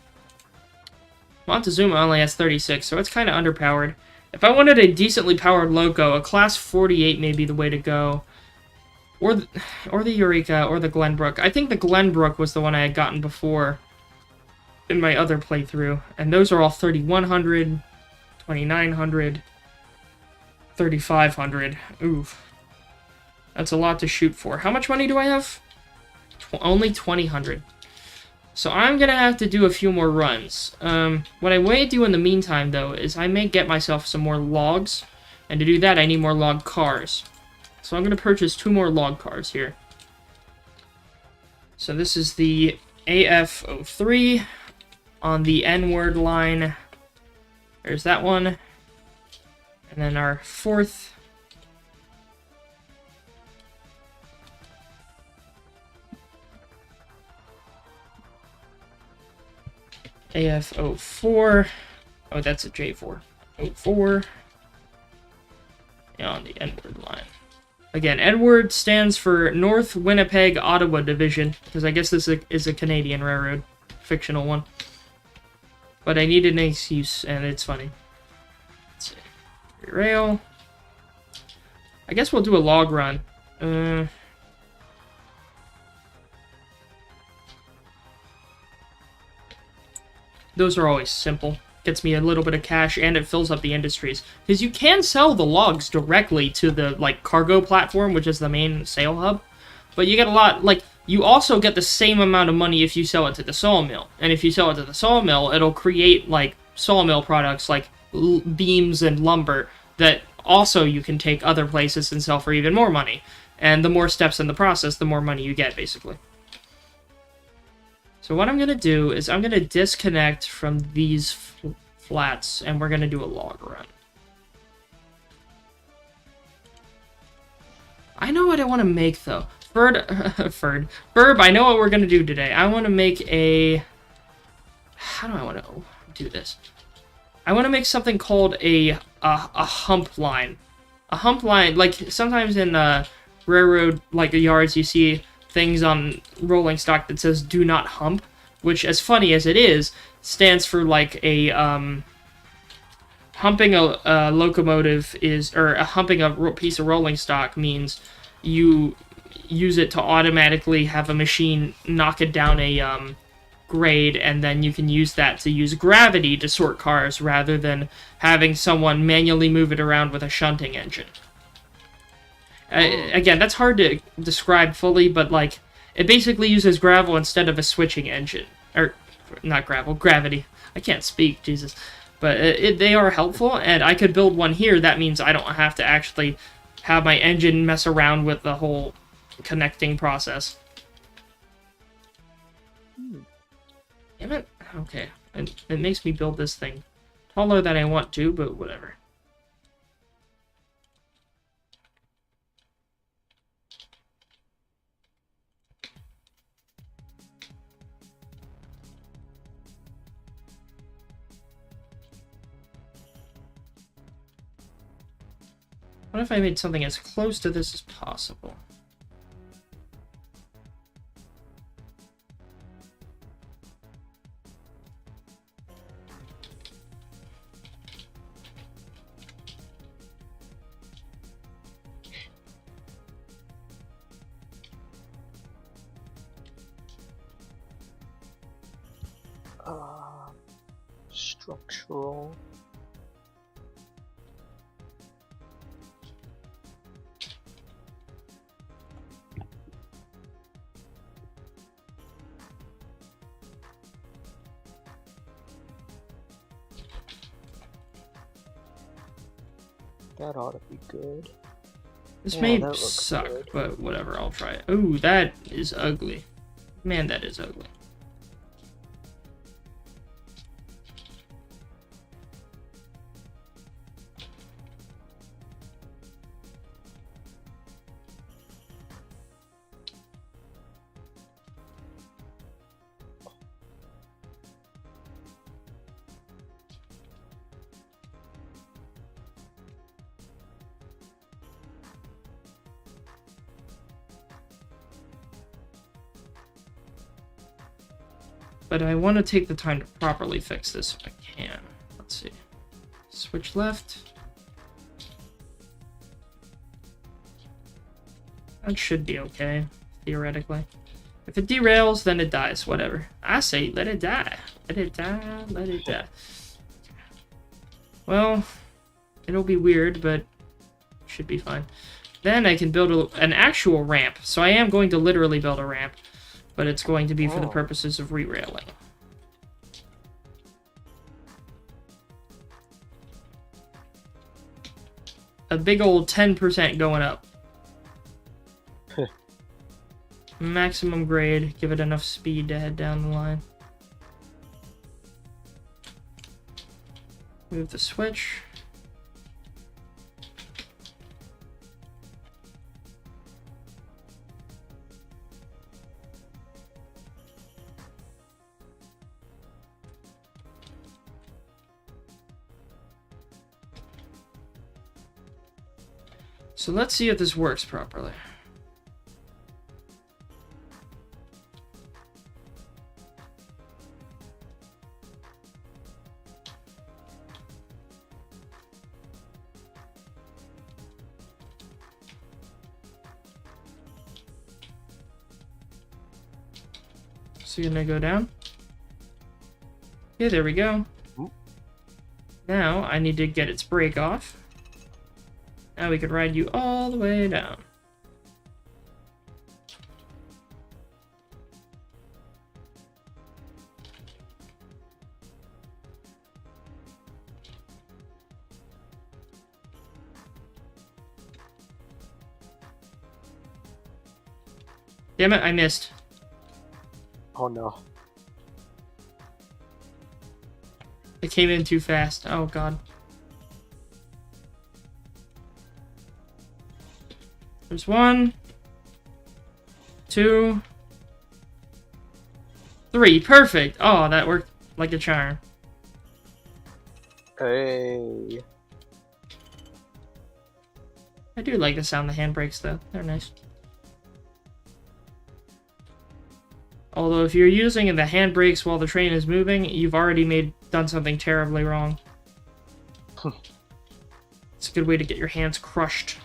A: Montezuma only has 36, so it's kind of underpowered. If I wanted a decently powered loco, a class 48 may be the way to go. Or the Eureka, or the Glenbrook. I think the Glenbrook was the one I had gotten before in my other playthrough. And those are all 3,100, 2,900, 3,500. Oof. That's a lot to shoot for. How much money do I have? Only 2,000. So I'm going to have to do a few more runs. What I may do in the meantime, though, is I may get myself some more logs. And to do that, I need more log cars. So I'm going to purchase 2 more log cars here. So this is the AF03 on the N-word line. There's that one. And then our 4th. AF04. Oh, that's a J4. 04. On the N-word line. Again, Edward stands for North Winnipeg Ottawa Division, because I guess this is a Canadian railroad, fictional one. But I needed an excuse, and it's funny. Let's see. Rail. I guess we'll do a log run. Those are always simple. Gets me a little bit of cash, and it fills up the industries. Because you can sell the logs directly to the, like, cargo platform, which is the main sale hub. But you get a lot, like, you also get the same amount of money if you sell it to the sawmill. And if you sell it to the sawmill, it'll create, like, sawmill products like beams and lumber that also you can take other places and sell for even more money. And the more steps in the process, the more money you get, basically. So what I'm going to do is I'm going to disconnect from these flats, and we're going to do a log run. I know what I want to make, though. Ferb, I know what we're going to do today. I want to make a... How do I want to do this? I want to make something called a hump line. A hump line, like, sometimes in railroad, like, yards, you see things on rolling stock that says "do not hump," which, as funny as it is, stands for like a humping a locomotive is, or humping a piece of rolling stock means you use it to automatically have a machine knock it down a grade, and then you can use that to use gravity to sort cars rather than having someone manually move it around with a shunting engine. Again, that's hard to describe fully, but, like, it basically uses gravel instead of a switching engine. Or, not gravel, gravity. I can't speak, Jesus. But they are helpful, and I could build one here. That means I don't have to actually have my engine mess around with the whole connecting process. Damn it. Okay. It makes me build this thing taller than I want to, but whatever. What if I made something as close to this as possible?
B: Structural. That ought to be good.
A: This may suck, good. But whatever, I'll try it. Ooh, that is ugly. Man, that is ugly. but I want to take the time to properly fix this if I can. Let's see. Switch left. That should be okay, theoretically. If it derails, then it dies. Whatever. I say, let it die. Let it die. Let it die. Well, it'll be weird, but should be fine. Then I can build an actual ramp. So I am going to literally build a ramp, but it's going to be for the purposes of re-railing. A big old 10% going up. Maximum grade, give it enough speed to head down the line. Move the switch. So let's see if this works properly. So you're gonna go down. Yeah, there we go. Now I need to get its brake off. Now we could ride you all the way down. Damn it, I missed.
B: Oh no.
A: It came in too fast. Oh god. There's 1, 2, 3. Perfect. Oh, that worked like a charm.
B: Hey.
A: I do like the sound of the handbrakes, though. They're nice. Although, if you're using the handbrakes while the train is moving, you've already done something terribly wrong. It's a good way to get your hands crushed.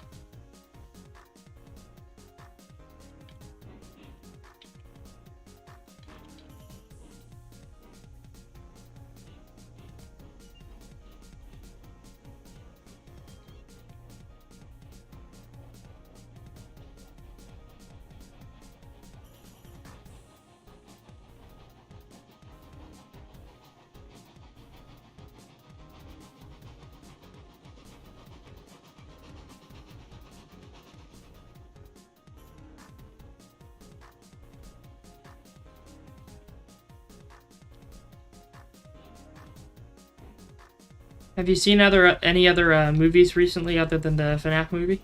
A: Have you seen any other movies recently other than the FNAF movie?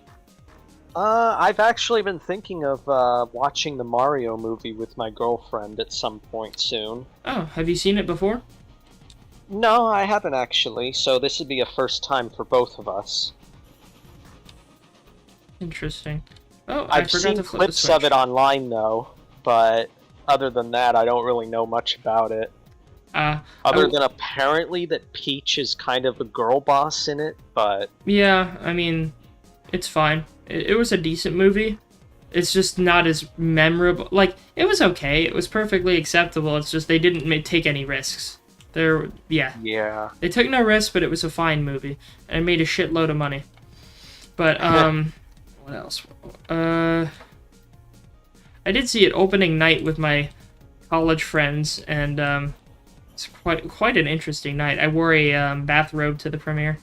B: I've actually been thinking of watching the Mario movie with my girlfriend at some point soon.
A: Oh, have you seen it before?
B: No, I haven't actually, so this would be a first time for both of us.
A: Interesting. Oh,
B: I've seen clips of it online though, but other than that, I don't really know much about it. Other than apparently that Peach is kind of a girl boss in it, but...
A: Yeah, I mean, it's fine. It was a decent movie. It's just not as memorable. Like, it was okay. It was perfectly acceptable. It's just they didn't take any risks. Yeah. They took no risks, but it was a fine movie. And it made a shitload of money. But, what else? I did see it opening night with my college friends, and, it's quite an interesting night. I wore a bathrobe to the premiere.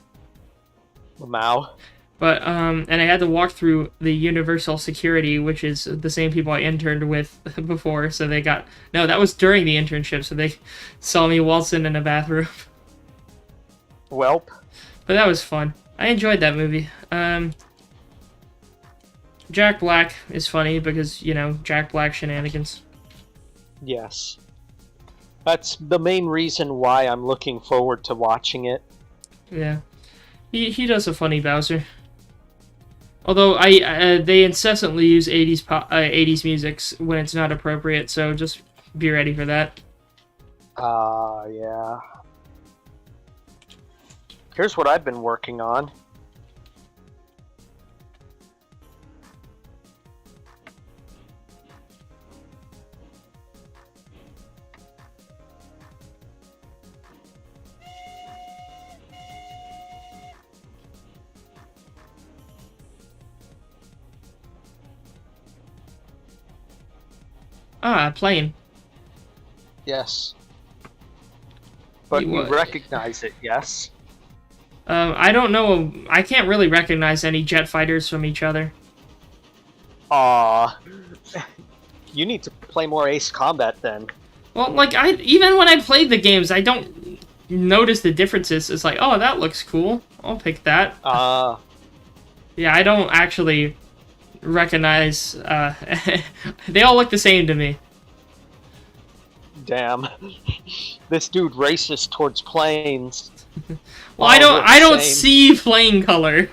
B: Wow.
A: But and I had to walk through the Universal security, which is the same people I interned with before. So that was during the internship. So they saw me waltzing in a bathrobe.
B: Welp.
A: But that was fun. I enjoyed that movie. Jack Black is funny because Jack Black shenanigans.
B: Yes. That's the main reason why I'm looking forward to watching it.
A: Yeah. He does a funny Bowser. Although they incessantly use 80s music when it's not appropriate, so just be ready for that.
B: Yeah. Here's what I've been working on.
A: Ah, plane.
B: Yes. But you recognize it, yes?
A: I don't know. I can't really recognize any jet fighters from each other.
B: You need to play more Ace Combat then.
A: Well, like, even when I played the games, I don't notice the differences. It's like, oh, that looks cool. I'll pick that. Yeah, I don't actually recognize, they all look the same to me.
B: Damn. This dude racist towards planes.
A: Well, I don't see plane color.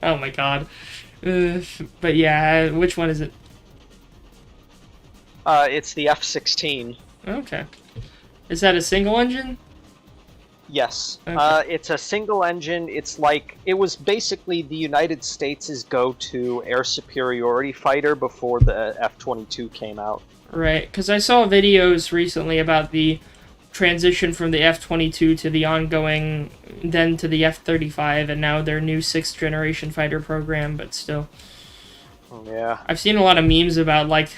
A: Oh my god. But yeah, which one is it?
B: It's the F-16.
A: Okay. Is that a single engine?
B: Yes.
A: Okay.
B: It's a single engine. It's like, it was basically the United States' go-to air superiority fighter before the F-22 came out.
A: Right, because I saw videos recently about the transition from the F-22 to the ongoing, then to the F-35, and now their new 6th generation fighter program, but still.
B: Yeah.
A: I've seen a lot of memes about, like,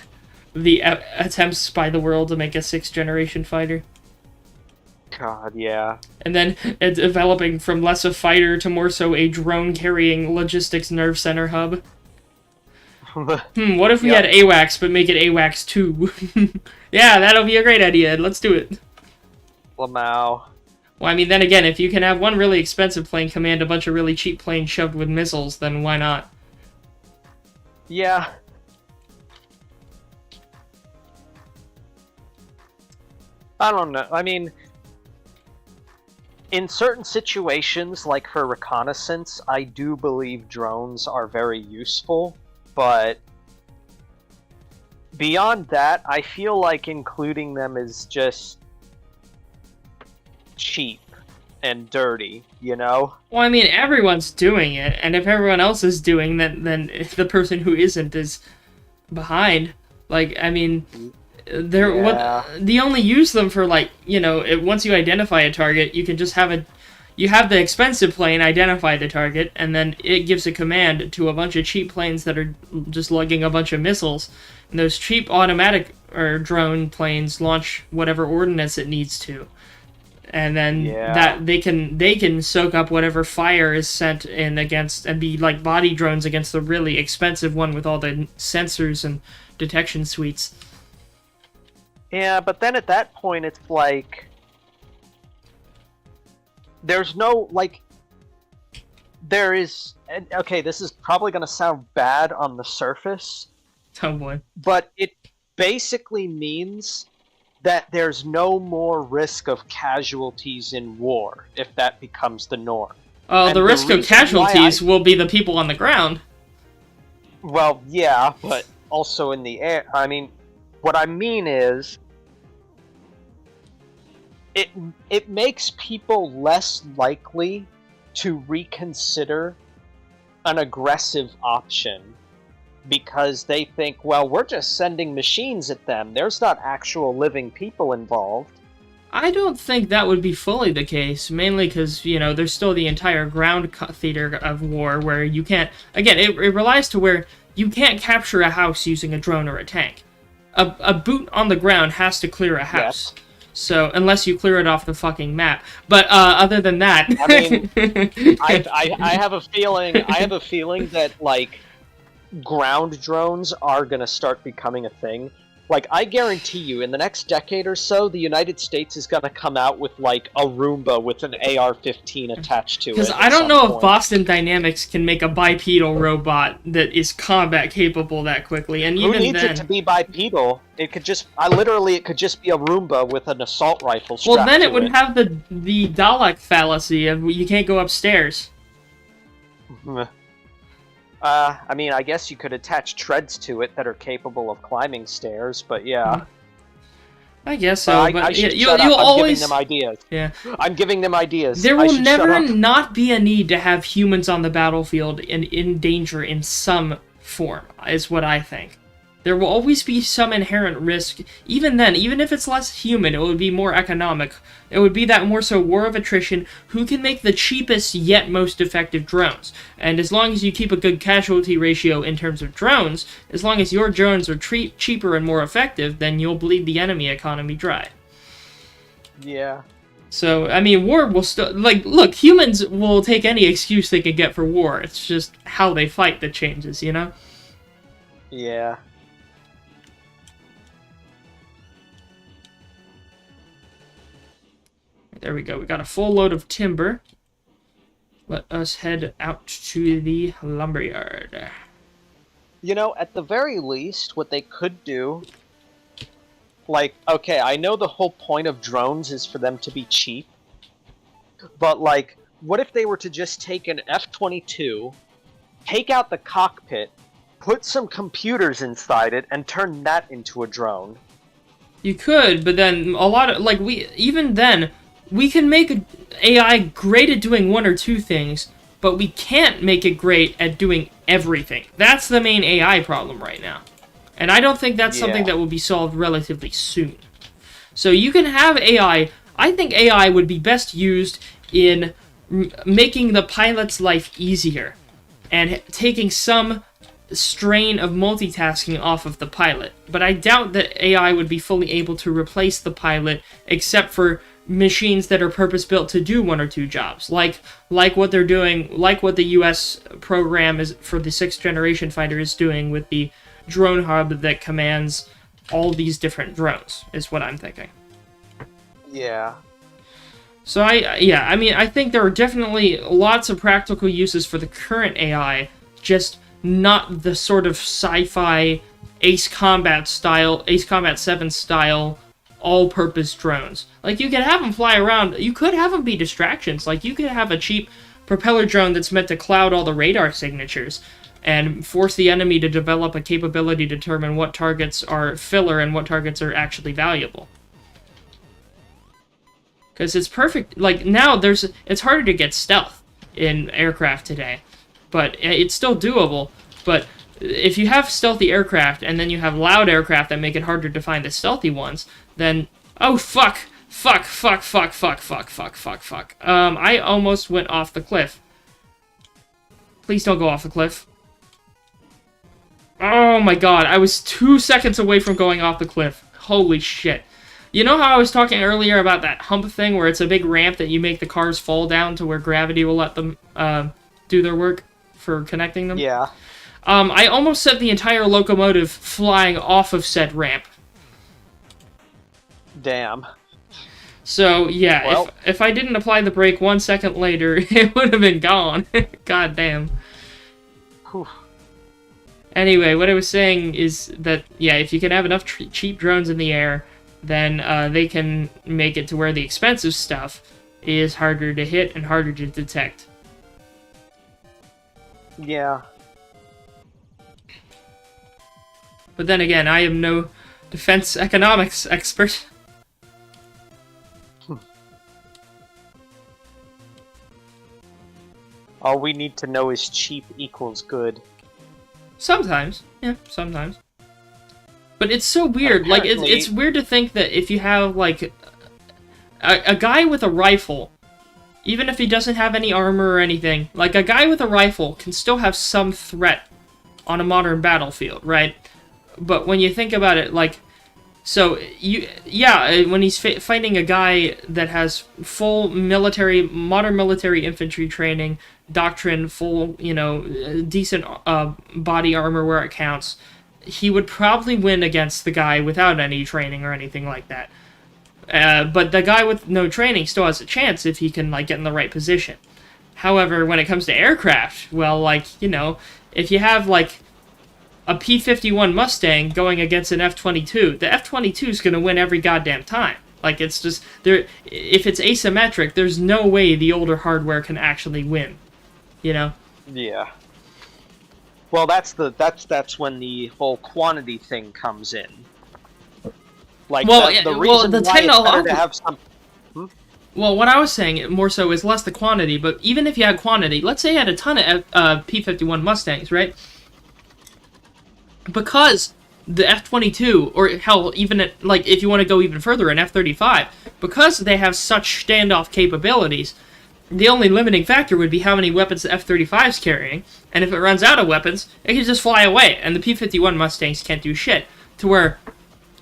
A: the attempts by the world to make a 6th generation fighter.
B: God, yeah.
A: And then it's developing from less a fighter to more so a drone-carrying logistics nerve center hub. What if we had AWACS, but make it AWACS 2? Yeah, that'll be a great idea. Let's do it.
B: Lamau.
A: Well, I mean, then again, if you can have one really expensive plane command a bunch of really cheap planes shoved with missiles, then why not?
B: Yeah. I don't know. I mean, in certain situations, like for reconnaissance, I do believe drones are very useful. But beyond that, I feel like including them is just cheap and dirty, you know?
A: Well, I mean, everyone's doing it, and if everyone else is doing that, then the person who isn't is behind. Like, I mean, they only use them for, like, you know, once you identify a target, you can just have you have the expensive plane identify the target, and then it gives a command to a bunch of cheap planes that are just lugging a bunch of missiles. And those cheap automatic or drone planes launch whatever ordnance it needs to. And then that they can soak up whatever fire is sent in against and be like body drones against the really expensive one with all the sensors and detection suites.
B: Yeah, but then at that point it's like there's no, like, there is, okay, this is probably going to sound bad on the surface.
A: Oh boy.
B: But it basically means that there's no more risk of casualties in war, if that becomes the norm.
A: Oh, the risk of casualties will be the people on the ground.
B: Well, yeah, but also in the air. I mean, what I mean is, it makes people less likely to reconsider an aggressive option because they think, well, we're just sending machines at them. There's not actual living people involved.
A: I don't think that would be fully the case, mainly because, you know, there's still the entire ground theater of war where you can't... Again, it relies to where you can't capture a house using a drone or a tank. A boot on the ground has to clear a house. Yes. So, unless you clear it off the fucking map. But, other than that...
B: I mean, I have a feeling that, like, ground drones are gonna start becoming a thing. Like, I guarantee you, in the next decade or so, the United States is gonna come out with, like, a Roomba with an AR-15 attached to it.
A: Because I don't know if Boston Dynamics can make a bipedal robot that is combat capable that quickly, and even
B: then... Who needs it to be bipedal? It could just... it could just be a Roomba with an assault rifle strapped to it.
A: Well, then it would have the Dalek fallacy of you can't go upstairs.
B: I mean, I guess you could attach treads to it that are capable of climbing stairs, but yeah.
A: I guess so, but
B: I should
A: you'll
B: shut up. I'm
A: always...
B: giving them ideas.
A: Yeah.
B: I'm giving them ideas.
A: There
B: I
A: will
B: should shut
A: never
B: up.
A: not be a need to have humans on the battlefield and in danger in some form, is what I think. There will always be some inherent risk. Even then, even if it's less human, it would be more economic. It would be that more so war of attrition, who can make the cheapest yet most effective drones. And as long as you keep a good casualty ratio in terms of drones, as long as your drones are cheaper and more effective, then you'll bleed the enemy economy dry.
B: Yeah.
A: So, I mean, war will still... Like, look, humans will take any excuse they can get for war. It's just how they fight that changes, you know?
B: Yeah.
A: There we go. We got a full load of timber. Let us head out to the lumberyard.
B: You know, at the very least, what they could do... Like, okay, I know the whole point of drones is for them to be cheap. But, like, what if they were to just take an F-22, take out the cockpit, put some computers inside it, and turn that into a drone?
A: You could, but then a lot of... Like, even then... We can make AI great at doing one or two things, but we can't make it great at doing everything. That's the main AI problem right now. And I don't think that's something that will be solved relatively soon. So you can have AI... I think AI would be best used in making the pilot's life easier, and taking some strain of multitasking off of the pilot. But I doubt that AI would be fully able to replace the pilot, except for machines that are purpose-built to do one or two jobs, like what they're doing, like what the U.S. program is for the 6th generation fighter is doing with the drone hub that commands all these different drones, is what I'm thinking.
B: Yeah.
A: So I mean, I think there are definitely lots of practical uses for the current AI, just not the sort of sci-fi Ace Combat 7 style all-purpose drones. Like, you could have them fly around, you could have them be distractions, like, you could have a cheap propeller drone that's meant to cloud all the radar signatures, and force the enemy to develop a capability to determine what targets are filler and what targets are actually valuable. Because it's perfect, like, now it's harder to get stealth in aircraft today, but it's still doable, but if you have stealthy aircraft, and then you have loud aircraft that make it harder to find the stealthy ones, then... Oh, fuck! Fuck. I almost went off the cliff. Please don't go off the cliff. Oh my god, I was 2 seconds away from going off the cliff. Holy shit. You know how I was talking earlier about that hump thing, where it's a big ramp that you make the cars fall down to where gravity will let them do their work for connecting them?
B: Yeah.
A: I almost set the entire locomotive flying off of said ramp.
B: Damn.
A: So, yeah,
B: well,
A: if I didn't apply the brake 1 second later, it would have been gone. God damn.
B: Whew.
A: Anyway, what I was saying is that, yeah, if you can have enough cheap drones in the air, then they can make it to where the expensive stuff is harder to hit and harder to detect.
B: Yeah.
A: But then again, I am no defense economics expert.
B: All we need to know is cheap equals good.
A: Sometimes. Yeah, sometimes. But it's so weird. Like, it's weird to think that if you have, like, a guy with a rifle, even if he doesn't have any armor or anything, like, a guy with a rifle can still have some threat on a modern battlefield, right? But when you think about it, like, so, when he's fighting a guy that has full modern military infantry training, doctrine, full, decent body armor where it counts, he would probably win against the guy without any training or anything like that. But the guy with no training still has a chance if he can, like, get in the right position. However, when it comes to aircraft, well, like, if you have, like, a P-51 Mustang going against an F-22, the F-22 is going to win every goddamn time. Like, it's just, if it's asymmetric, there's no way the older hardware can actually win, Yeah. Well,
B: that's when the whole quantity thing comes in. Like,
A: Well,
B: the reason
A: the
B: why it's better
A: technology.
B: to have some...
A: Well, what I was saying more so is less the quantity, but even if you had quantity, let's say you had a ton of P-51 Mustangs, right? Because the F-22, or hell, even like if you want to go even further, an F-35, because they have such standoff capabilities, the only limiting factor would be how many weapons the F-35 is carrying, and if it runs out of weapons, it can just fly away, and the P-51 Mustangs can't do shit. To where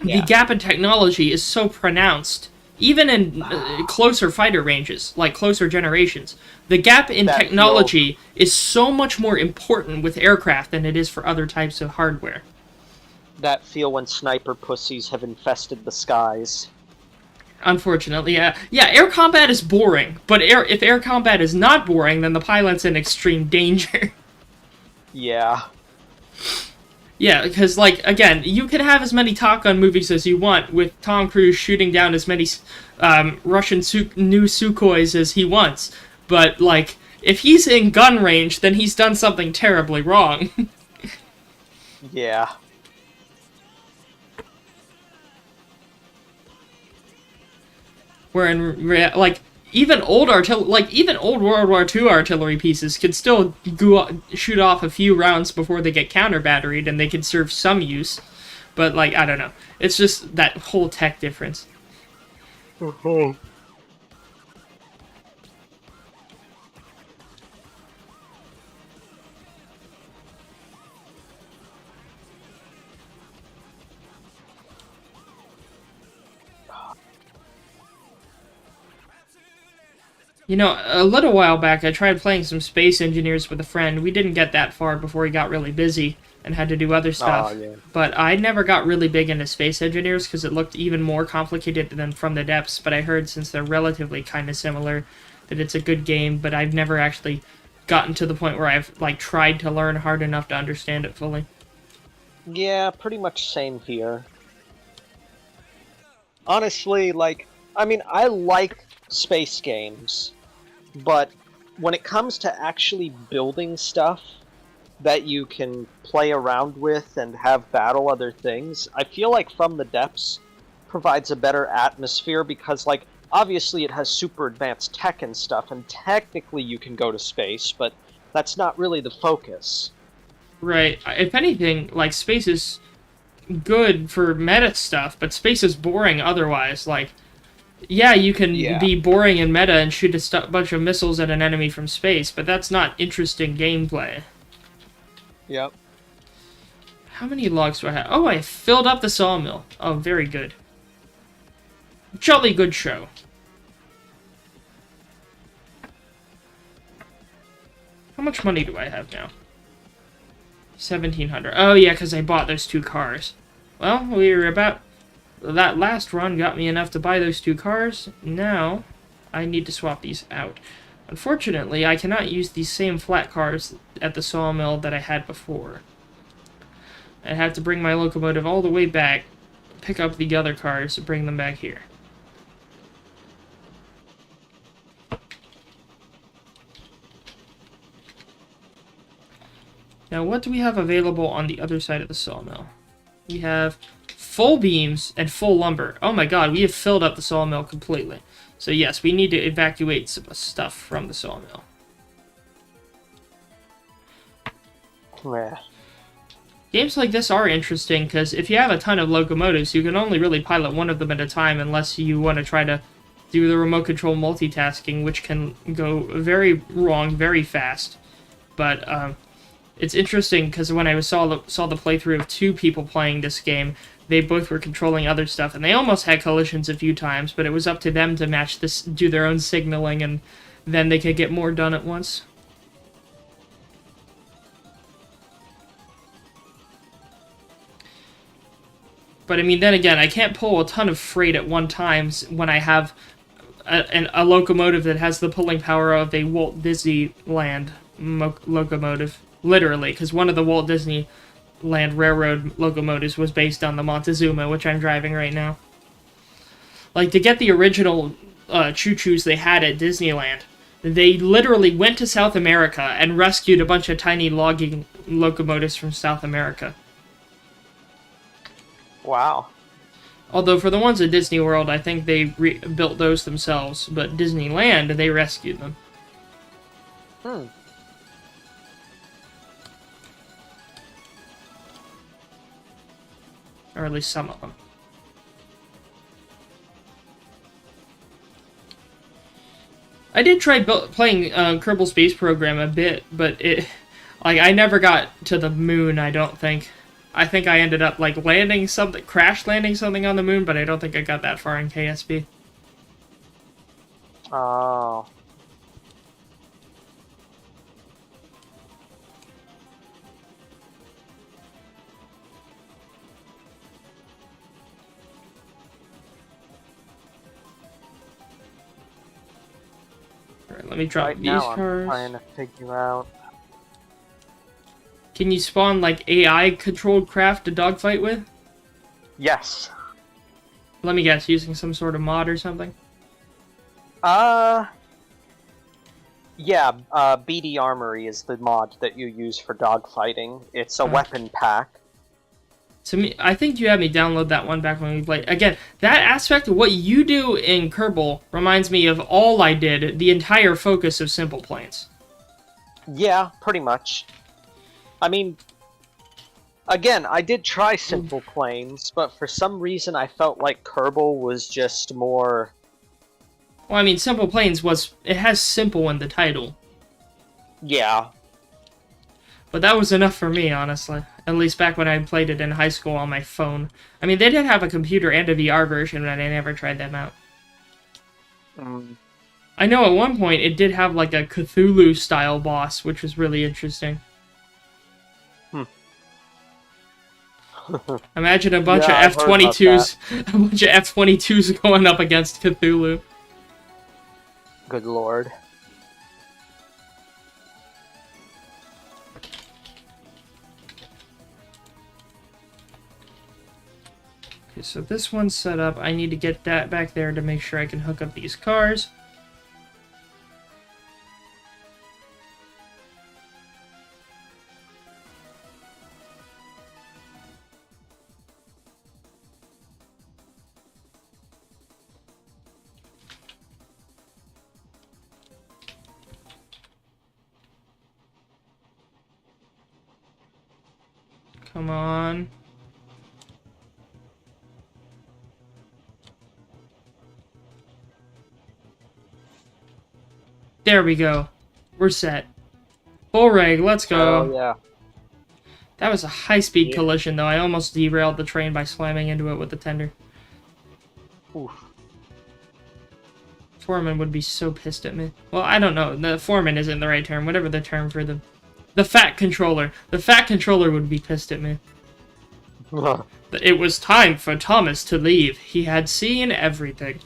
A: the gap in technology is so pronounced, even in closer fighter ranges, like closer generations. The gap in technology is so much more important with aircraft than it is for other types of hardware.
B: That feel when sniper pussies have infested the skies.
A: Unfortunately, yeah. Yeah, air combat is boring, but if air combat is not boring, then the pilot's in extreme danger.
B: Yeah.
A: Yeah, because, like, again, you can have as many Top Gun movies as you want, with Tom Cruise shooting down as many Russian new Sukhois as he wants. But, like, if he's in gun range, then he's done something terribly wrong.
B: Yeah.
A: Where like, even old World War II artillery pieces could still shoot off a few rounds before they get counter-batteried, and they could serve some use. But, like, I don't know. It's just that whole tech difference. You know, a little while back, I tried playing some Space Engineers with a friend. We didn't get that far before he got really busy and had to do other stuff.
B: Yeah.
A: But I never got really big into Space Engineers because it looked even more complicated than From the Depths. But I heard, since they're relatively kind of similar, that it's a good game. But I've never actually gotten to the point where I've, like, tried to learn hard enough to understand it fully.
B: Yeah, pretty much same here. Honestly, like, I mean, I like space games, but when it comes to actually building stuff that you can play around with and have battle other things, I feel like From the Depths provides a better atmosphere because, like, obviously it has super advanced tech and stuff, and technically you can go to space, but that's not really the focus.
A: Right. If anything, like, space is good for meta stuff, but space is boring otherwise. Like, yeah, you can be boring in meta and shoot a bunch of missiles at an enemy from space, but that's not interesting gameplay.
B: Yep.
A: How many logs do I have? Oh, I filled up the sawmill. Oh, very good. Jolly good show. How much money do I have now? 1,700. Oh, yeah, because I bought those 2 cars. Well, we were about... That last run got me enough to buy those 2 cars. Now, I need to swap these out. Unfortunately, I cannot use these same flat cars at the sawmill that I had before. I have to bring my locomotive all the way back, pick up the other cars, and bring them back here. Now, what do we have available on the other side of the sawmill? We have full beams and full lumber. Oh my god, we have filled up the sawmill completely. So yes, we need to evacuate some stuff from the sawmill.
B: Yeah.
A: Games like this are interesting, because if you have a ton of locomotives, you can only really pilot one of them at a time unless you want to try to do the remote control multitasking, which can go very wrong very fast. But it's interesting, because when I saw the playthrough of 2 people playing this game, they both were controlling other stuff, and they almost had collisions a few times, but it was up to them to match this, do their own signaling, and then they could get more done at once. But I mean, then again, I can't pull a ton of freight at one time when I have a locomotive that has the pulling power of a Walt Disneyland locomotive. Literally, because one of the Walt Disneyland Railroad locomotives was based on the Montezuma, which I'm driving right now. Like, to get the original choo-choos they had at Disneyland, they literally went to South America and rescued a bunch of tiny logging locomotives from South America.
B: Wow.
A: Although for the ones at Disney World, I think they built those themselves, but Disneyland, they rescued them.
B: Hmm.
A: Or at least some of them. I did try playing Kerbal Space Program a bit, but I never got to the moon, I don't think. I think I ended up, like, crash landing something on the moon, but I don't think I got that far in KSP.
B: Oh.
A: Alright, let me drop
B: Right
A: these
B: now
A: cars.
B: I'm trying to figure out.
A: Can you spawn, like, AI-controlled craft to dogfight with?
B: Yes.
A: Let me guess, using some sort of mod or something?
B: Yeah, BD Armory is the mod that you use for dogfighting. It's a weapon pack.
A: To me, I think you had me download that one back when we played. Again, that aspect of what you do in Kerbal reminds me of all I did, the entire focus of Simple Plans.
B: Yeah, pretty much. I mean, again, I did try Simple Planes, but for some reason I felt like Kerbal was just more...
A: Well, I mean, Simple Planes it has simple in the title.
B: Yeah.
A: But that was enough for me, honestly. At least back when I played it in high school on my phone. I mean, they did have a computer and a VR version, but I never tried them out. I know at one point it did have, like, a Cthulhu-style boss, which was really interesting. Imagine a bunch of F-22s, a bunch of F-22s going up against Cthulhu.
B: Good lord.
A: Okay, so this one's set up. I need to get that back there to make sure I can hook up these cars. Come on. There we go. We're set. Full rig, let's go.
B: Oh, yeah.
A: That was a high-speed collision, though. I almost derailed the train by slamming into it with the tender.
B: Oof.
A: Foreman would be so pissed at me. Well, I don't know. The foreman isn't the right term. Whatever the term for the fat controller. The fat controller would be pissed at me. It was time for Thomas to leave. He had seen everything.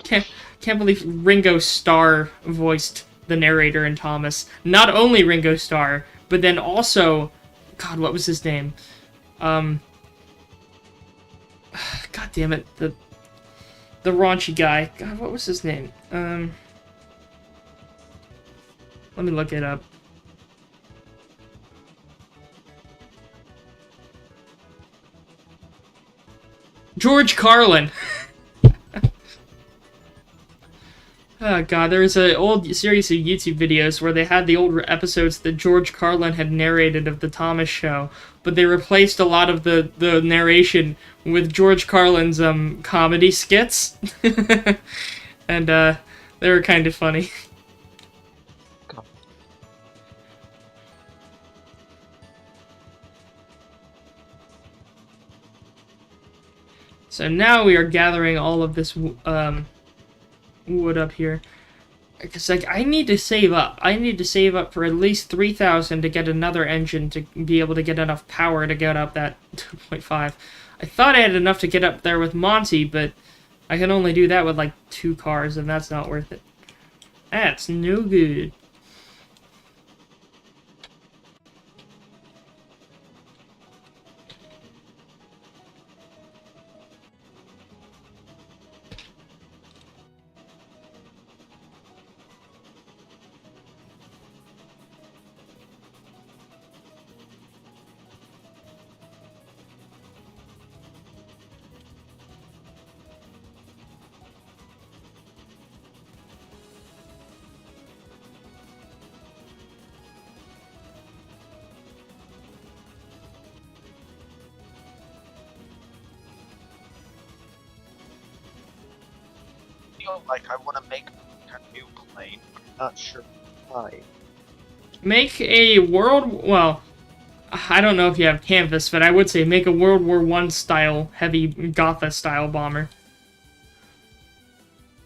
A: Can't believe Ringo Starr voiced the narrator in Thomas. Not only Ringo Starr, but then also... God, what was his name? God damn it. The raunchy guy. God, what was his name? Let me look it up. George Carlin. Oh god, there was an old series of YouTube videos where they had the old episodes that George Carlin had narrated of the Thomas Show, but they replaced a lot of the narration with George Carlin's comedy skits. And they were kind of funny. So now we are gathering all of this wood up here. Because, like, I need to save up. I need to save up for at least 3,000 to get another engine to be able to get enough power to get up that 2.5. I thought I had enough to get up there with Monty, but I can only do that with, like, 2 cars, and that's not worth it. That's no good.
B: feel like I want to make a new plane. Not sure why.
A: Make a well, I don't know if you have canvas, but I would say make a World War I style, heavy Gotha style bomber.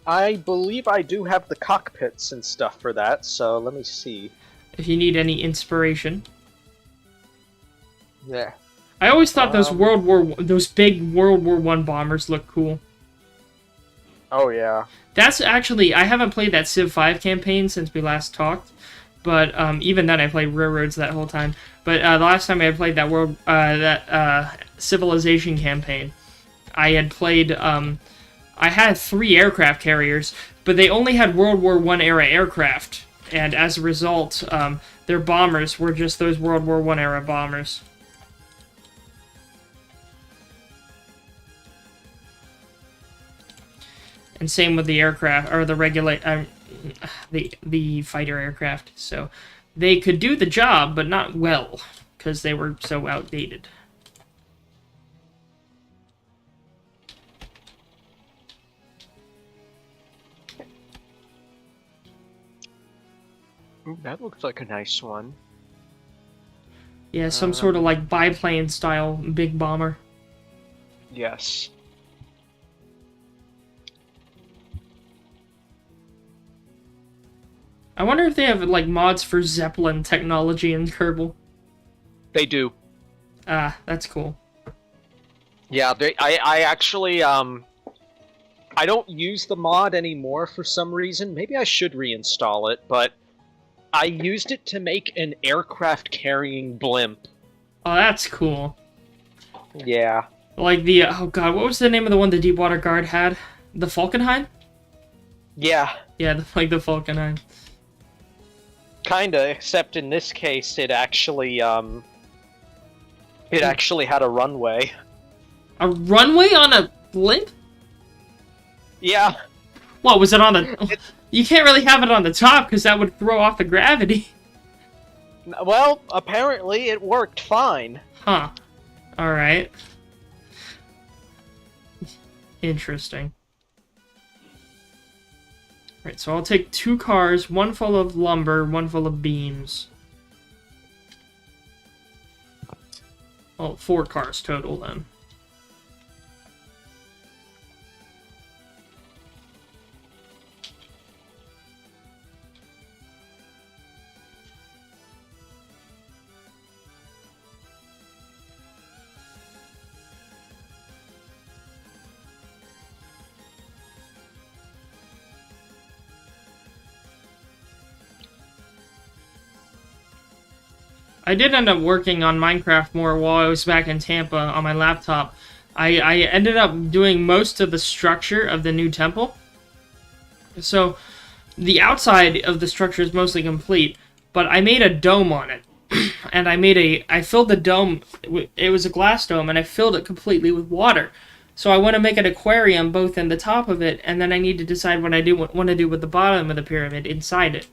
B: I believe I do have the cockpits and stuff for that, so let me see.
A: If you need any inspiration.
B: Yeah.
A: I always thought those big World War I bombers look cool.
B: Oh yeah.
A: That's actually, I haven't played that Civ 5 campaign since we last talked, but even then I played Railroads that whole time. But the last time I played that Civilization campaign, I had played, I had 3 aircraft carriers, but they only had World War I era aircraft, and as a result, their bombers were just those World War I era bombers. And same with the aircraft, or the fighter aircraft. So they could do the job, but not well, because they were so outdated.
B: Ooh, that looks like a nice one.
A: Yeah, some sort of like biplane style big bomber.
B: Yes.
A: I wonder if they have like mods for Zeppelin technology in Kerbal.
B: They do.
A: Ah, that's cool.
B: Yeah, I actually I don't use the mod anymore for some reason. Maybe I should reinstall it, but I used it to make an aircraft carrying blimp.
A: Oh, that's cool.
B: Yeah.
A: Like the oh god, what was the name of the one the Deepwater Guard had? The Falkenhayn?
B: Yeah.
A: Yeah, like the Falkenhayn.
B: Kinda, except in this case, it actually had a runway.
A: A runway on a blimp?
B: Yeah.
A: What, was it on the... You can't really have it on the top, because that would throw off the gravity.
B: Well, apparently it worked fine.
A: Huh. Alright. Interesting. Right, so I'll take 2 cars, one full of lumber, one full of beams. Oh, 4 cars total then. I did end up working on Minecraft more while I was back in Tampa on my laptop. I ended up doing most of the structure of the new temple. So, the outside of the structure is mostly complete, but I made a dome on it. And I filled the dome, it was a glass dome, and I filled it completely with water. So I want to make an aquarium both in the top of it, and then I need to decide what I want to do with the bottom of the pyramid inside it.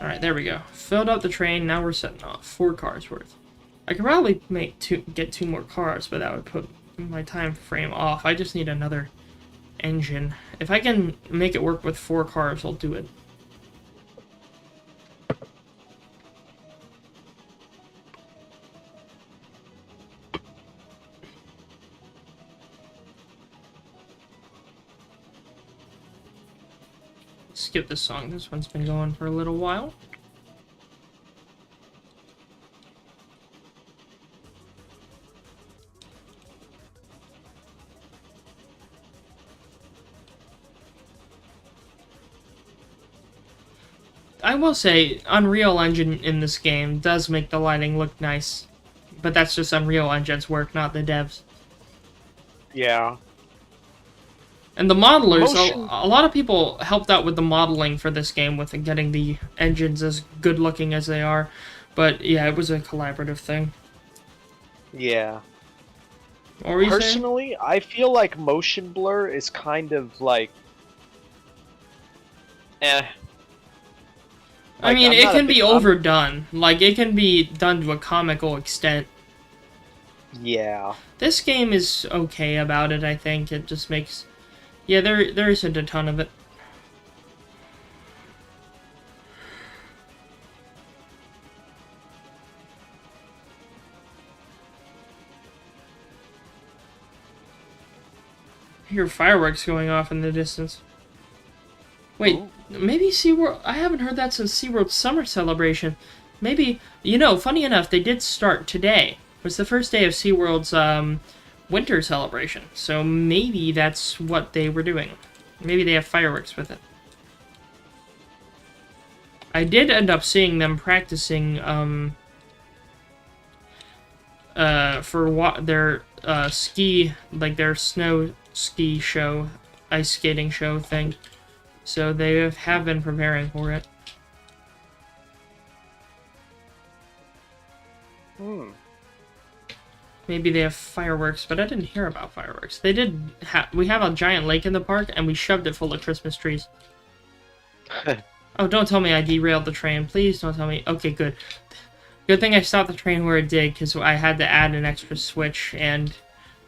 A: Alright, there we go. Filled up the train, now we're setting off. 4 cars worth. I could probably get 2 more cars, but that would put my time frame off. I just need another engine. If I can make it work with 4 cars, I'll do it. Skip this song. This one's been going for a little while. I will say, Unreal Engine in this game does make the lighting look nice. But that's just Unreal Engine's work, not the devs.
B: Yeah.
A: And the modelers, a lot of people helped out with the modeling for this game with getting the engines as good looking as they are. But yeah, it was a collaborative thing.
B: Yeah.
A: What were you saying?
B: Personally, I feel like motion blur is kind of like...
A: I mean,
B: I'm
A: it
B: not a
A: can be
B: big-
A: overdone. Like, it can be done to a comical extent.
B: Yeah.
A: This game is okay about it, I think. It just makes... Yeah, there isn't a ton of it. I hear fireworks going off in the distance. Wait,
B: Ooh.
A: maybe SeaWorld... I haven't heard that since SeaWorld's summer celebration. Maybe... You know, funny enough, they did start today. It was the first day of SeaWorld's, winter celebration. So maybe that's what they were doing. Maybe they have fireworks with it. I did end up seeing them practicing, for their, ski... Like, their snow ski show, ice skating show thing. So they have been preparing for it. Maybe they have fireworks, but I didn't hear about fireworks. They did we have a giant lake in the park, and we shoved it full of Christmas trees. Oh, don't tell me I derailed the train. Please don't tell me. Okay, good. Good thing I stopped the train where it did, because I had to add an extra switch, and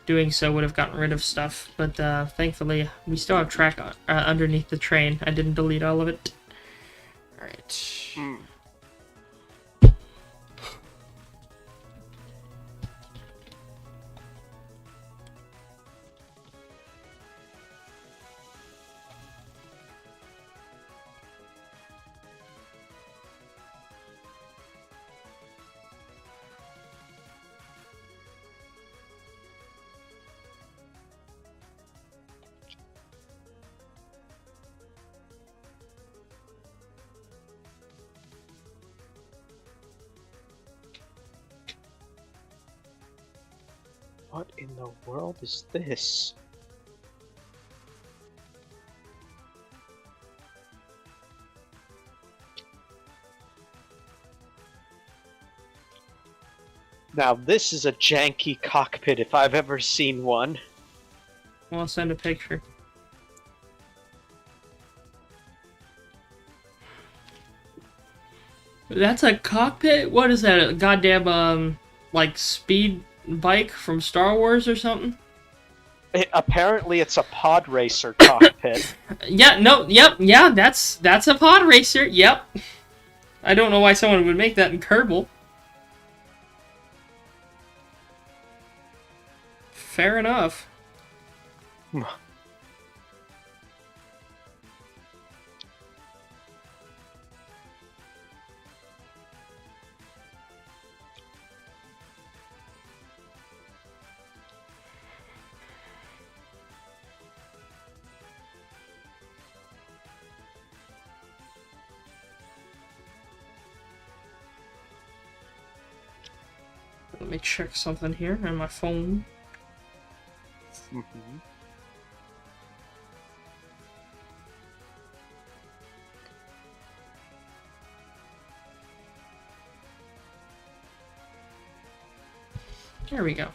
A: doing so would have gotten rid of stuff. But thankfully, we still have track underneath the train. I didn't delete all of it. Alright.
B: What in the world is this? Now this is a janky cockpit if I've ever seen one.
A: Well, I'll send a picture. That's a cockpit? What is that? A goddamn, like, speed bike from Star Wars or something?
B: Apparently it's a pod racer cockpit.
A: Yeah, no, yep, yeah, that's a pod racer, yep. I don't know why someone would make that in Kerbal. Fair enough. Let me check something here on my phone. There we go.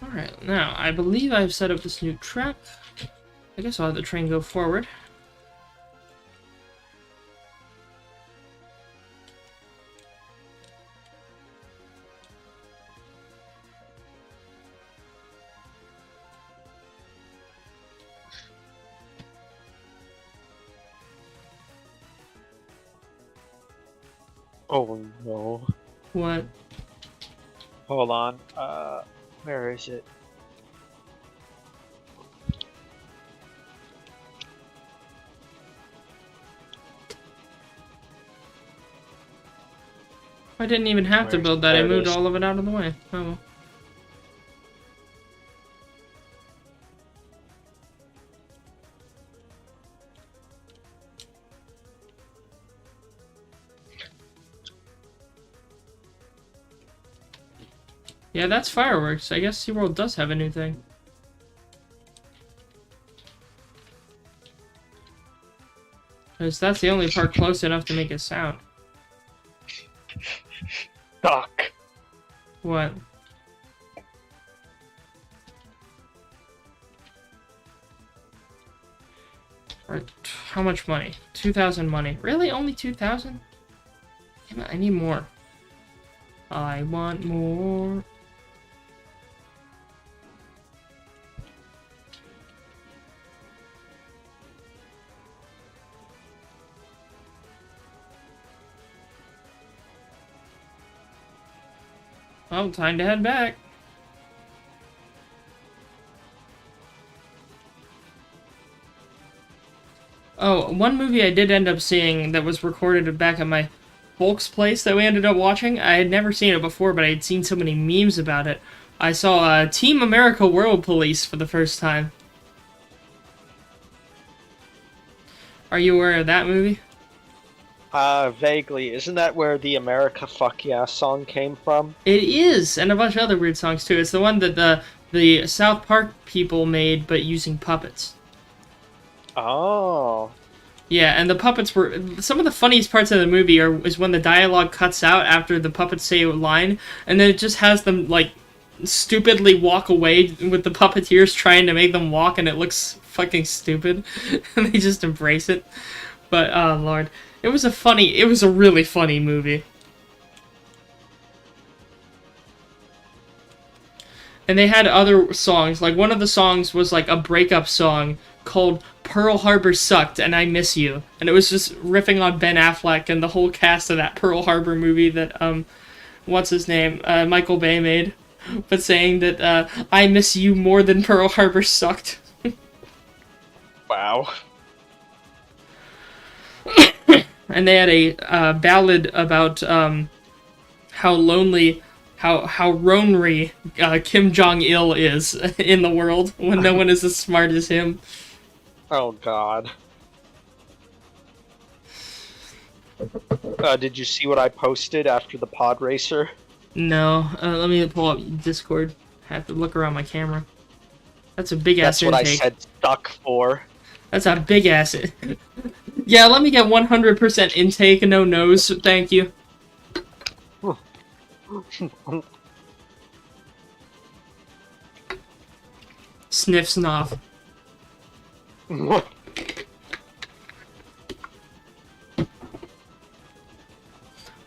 A: Alright, now, I believe I've set up this new track. I guess I'll have the train go forward.
B: Oh no.
A: What?
B: Hold on. Where is it?
A: I didn't even have to build that, I moved all of it out of the way. Oh well. Yeah, that's fireworks. I guess SeaWorld does have a new thing. Because that's the only part close enough to make a sound.
B: Doc.
A: What? Alright, how much money? 2,000 money. Really? Only 2,000? Damn it, I need more. I want more. Well, time to head back. Oh, one movie I did end up seeing that was recorded back at my folks' place that we ended up watching. I had never seen it before, but I had seen so many memes about it. I saw Team America World Police for the first time. Are you aware of that movie?
B: Vaguely. Isn't that where the America Fuck Yeah song came from?
A: It is, and a bunch of other weird songs too. It's the one that the South Park people made, but using puppets.
B: Oh.
A: Yeah, and the puppets were... Some of the funniest parts of the movie is when the dialogue cuts out after the puppets say a line, and then it just has them, like, stupidly walk away with the puppeteers trying to make them walk, and it looks fucking stupid. And they just embrace it. But, oh, Lord. It was a really funny movie. And they had other songs, like one of the songs was like a breakup song called Pearl Harbor Sucked and I Miss You. And it was just riffing on Ben Affleck and the whole cast of that Pearl Harbor movie that, what's his name, Michael Bay made. But saying that, I miss you more than Pearl Harbor sucked.
B: Wow.
A: And they had a ballad about, how lonely... How Ronry Kim Jong-il is in the world when no one is as smart as him.
B: Oh, God. Did you see what I posted after the pod racer?
A: No. Let me pull up Discord. I have to look around my camera. That's a big-ass intake.
B: That's what I said stuck for.
A: That's a big-ass... Yeah, let me get 100% intake, no nose, thank you. Sniff snoff.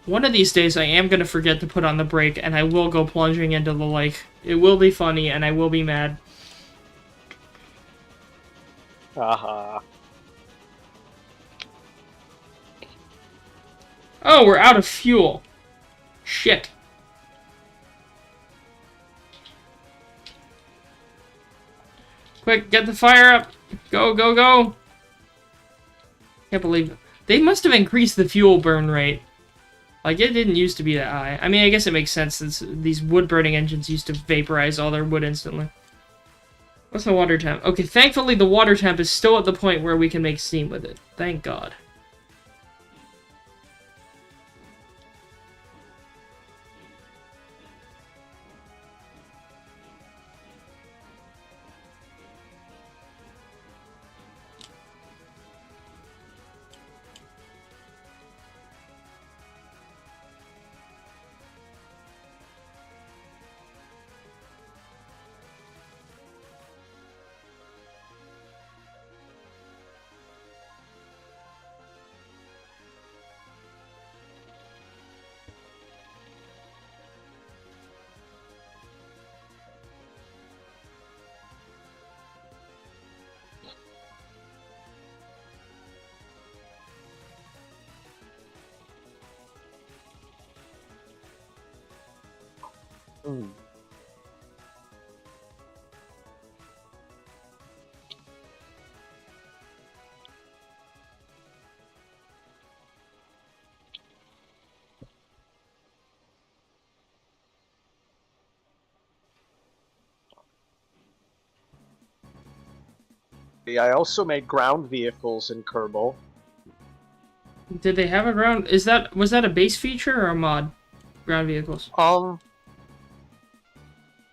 A: One of these days I am going to forget to put on the brake and I will go plunging into the lake. It will be funny and I will be mad.
B: Uh-huh.
A: Oh, we're out of fuel. Shit. Quick, get the fire up! Go, go, go! Can't believe it. They must have increased the fuel burn rate. Like, it didn't used to be that high. I mean, I guess it makes sense since these wood-burning engines used to vaporize all their wood instantly. What's the water temp? Okay, thankfully the water temp is still at the point where we can make steam with it. Thank God.
B: Mm. I also made ground vehicles in Kerbal.
A: Did they have a ground... was that a base feature or a mod? Ground vehicles.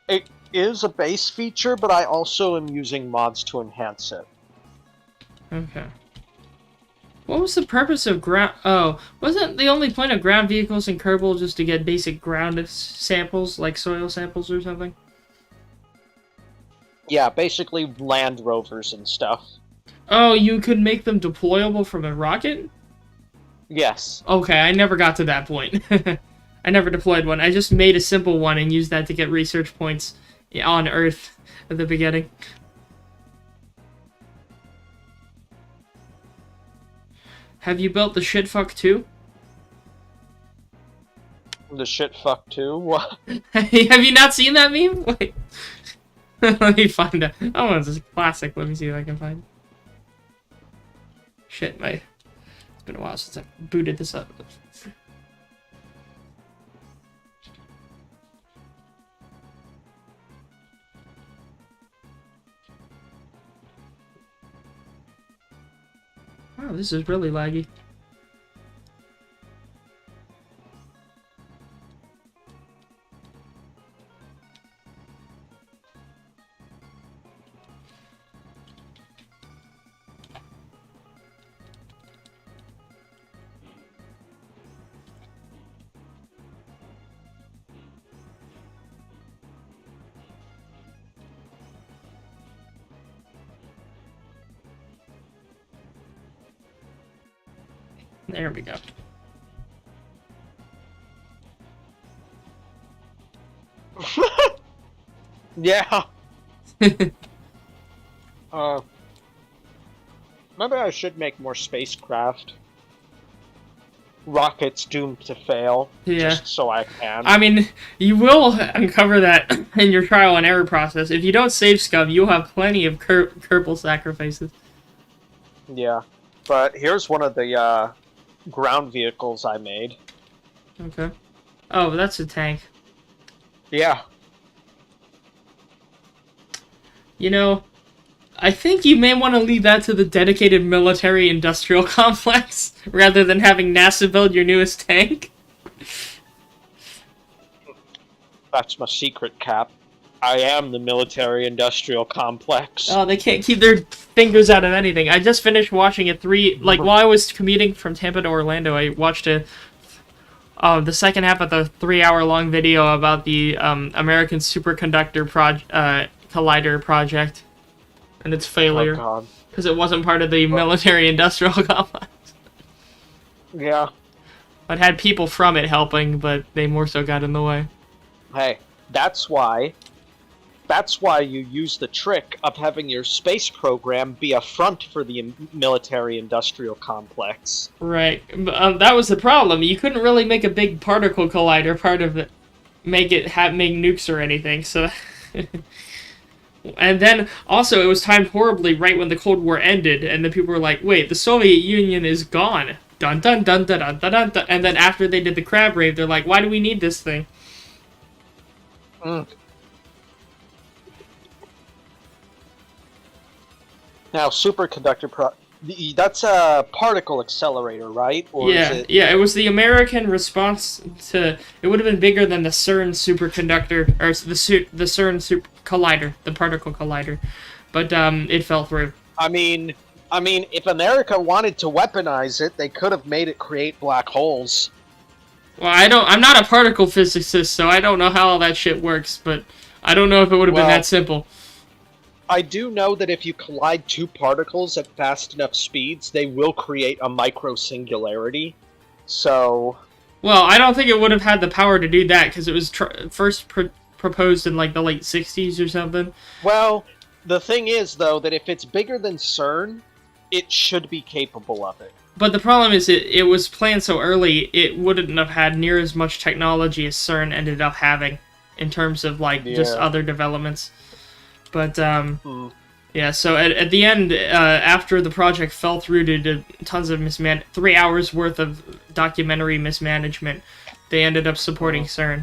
B: It is a base feature, but I also am using mods to enhance it.
A: Okay. What was the purpose of ground... Oh, wasn't the only point of ground vehicles in Kerbal just to get basic ground samples, like soil samples or something?
B: Yeah, basically land rovers and stuff.
A: Oh, you could make them deployable from a rocket?
B: Yes.
A: Okay, I never got to that point. I never deployed one. I just made a simple one and used that to get research points on Earth at the beginning. Have you built the shitfuck too?
B: The shitfuck too? What?
A: Have you not seen that meme? Wait. Let me find it. Oh, it's a classic. Let me see if I can find it. Shit, it's been a while since I booted this up. Wow, this is really laggy. There we go.
B: Yeah. Maybe I should make more spacecraft. Rockets doomed to fail.
A: Yeah.
B: Just so I can.
A: I mean, you will uncover that in your trial and error process. If you don't save scum, you'll have plenty of Kerbal sacrifices.
B: Yeah. But here's one of the ground vehicles I made.
A: Okay. Oh, that's a tank.
B: Yeah.
A: You know, I think you may want to leave that to the dedicated military-industrial complex, rather than having NASA build your newest tank.
B: That's my secret, Cap. I am the military-industrial complex.
A: Oh, they can't keep their fingers out of anything. I just finished watching while I was commuting from Tampa to Orlando, I watched the second half of the 3-hour-long video about the American Superconductor Collider project and its failure.
B: Oh,
A: because it wasn't part of the military-industrial complex.
B: Yeah.
A: It had people from it helping, but they more so got in the way.
B: Hey, that's why you use the trick of having your space program be a front for the military-industrial complex.
A: Right. That was the problem. You couldn't really make a big particle collider part of it. Make nukes or anything, so... And then, also, it was timed horribly right when the Cold War ended, and then people were like, wait, the Soviet Union is gone. Dun dun dun dun dun dun dun dun. And then after they did the crab rave, they're like, why do we need this thing?
B: Mm. Now, superconductor that's a particle accelerator, right? Or
A: yeah,
B: is it...
A: yeah, it was the American response to... It would have been bigger than the CERN superconductor, or the CERN super collider, the particle collider. But it fell through.
B: I mean, if America wanted to weaponize it, they could have made it create black holes.
A: Well, I'm not a particle physicist, so I don't know how all that shit works, but I don't know if it would have been that simple.
B: I do know that if you collide two particles at fast enough speeds, they will create a micro-singularity. So...
A: Well, I don't think it would have had the power to do that, because it was first proposed in, like, the late 60s or something.
B: Well, the thing is, though, that if it's bigger than CERN, it should be capable of it.
A: But the problem is, it was planned so early, it wouldn't have had near as much technology as CERN ended up having, in terms of, like, just other developments. But, yeah, so at the end, after the project fell through due to tons of 3 hours worth of documentary mismanagement, they ended up supporting CERN.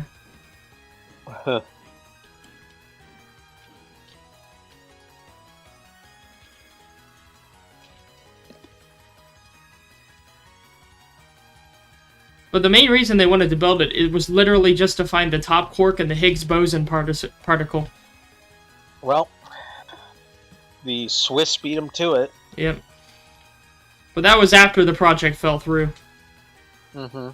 A: But the main reason they wanted to build it was literally just to find the top quark and the Higgs boson particle.
B: Well, the Swiss beat them to it.
A: Yep. But that was after the project fell through.
B: Mm-hmm.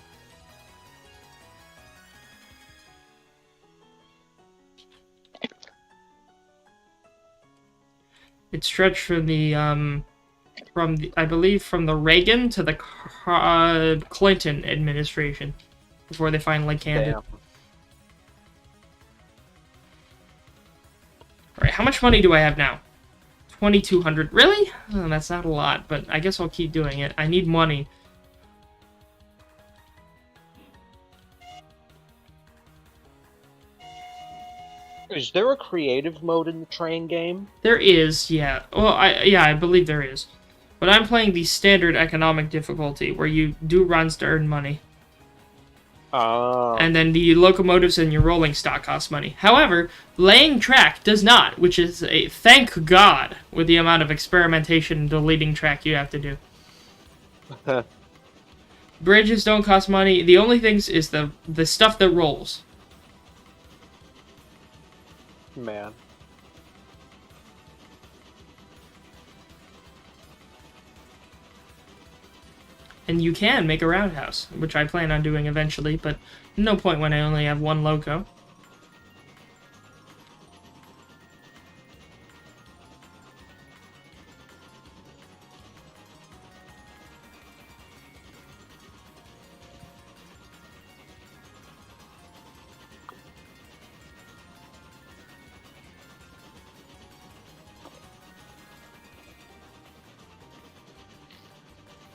A: It stretched from the from the, I believe from the Reagan to the Clinton administration before they finally canned it.
B: Damn.
A: Alright, how much money do I have now? 2,200. Really? Oh, that's not a lot, but I guess I'll keep doing it. I need money.
B: Is there a creative mode in the train game?
A: There is, yeah. Well, I believe there is. But I'm playing the standard economic difficulty, where you do runs to earn money. And then the locomotives and your rolling stock cost money. However, laying track does not, which is a thank God with the amount of experimentation and deleting track you have to do. Bridges don't cost money. The only things is the stuff that rolls.
B: Man.
A: And you can make a roundhouse, which I plan on doing eventually, but no point when I only have one loco.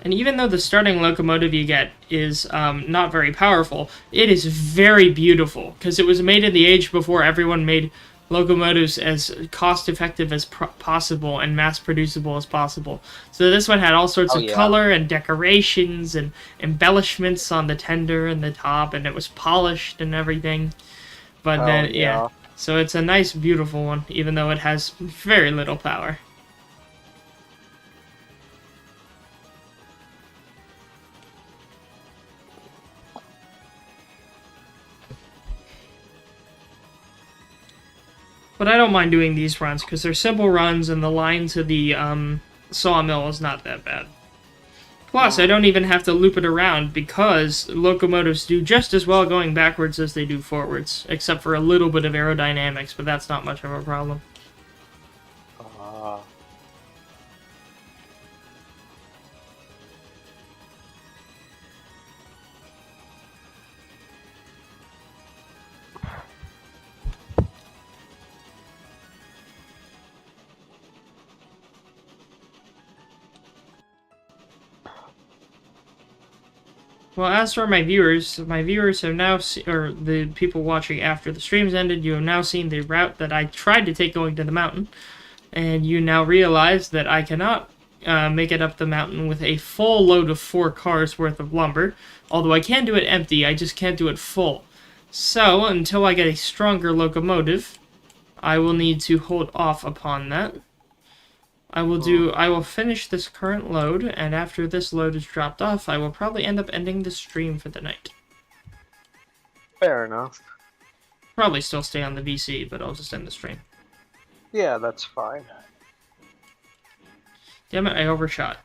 A: And even though the starting locomotive you get is not very powerful, it is very beautiful, because it was made in the age before everyone made locomotives as cost-effective as possible and mass-producible as possible. So this one had all sorts of color and decorations and embellishments on the tender and the top, and it was polished and everything. But then, yeah. So it's a nice, beautiful one, even though it has very little power. But I don't mind doing these runs, because they're simple runs, and the line to the sawmill is not that bad. Plus, I don't even have to loop it around, because locomotives do just as well going backwards as they do forwards, except for a little bit of aerodynamics, but that's not much of a problem. Well, as for my viewers have now or the people watching after the streams ended, you have now seen the route that I tried to take going to the mountain, and you now realize that I cannot make it up the mountain with a full load of 4 cars worth of lumber, although I can do it empty, I just can't do it full. So, until I get a stronger locomotive, I will need to hold off upon that. I will finish this current load, and after this load is dropped off, I will probably end up ending the stream for the night.
B: Fair enough.
A: Probably still stay on the VC, but I'll just end the stream.
B: Yeah, that's fine.
A: Damn it, I overshot.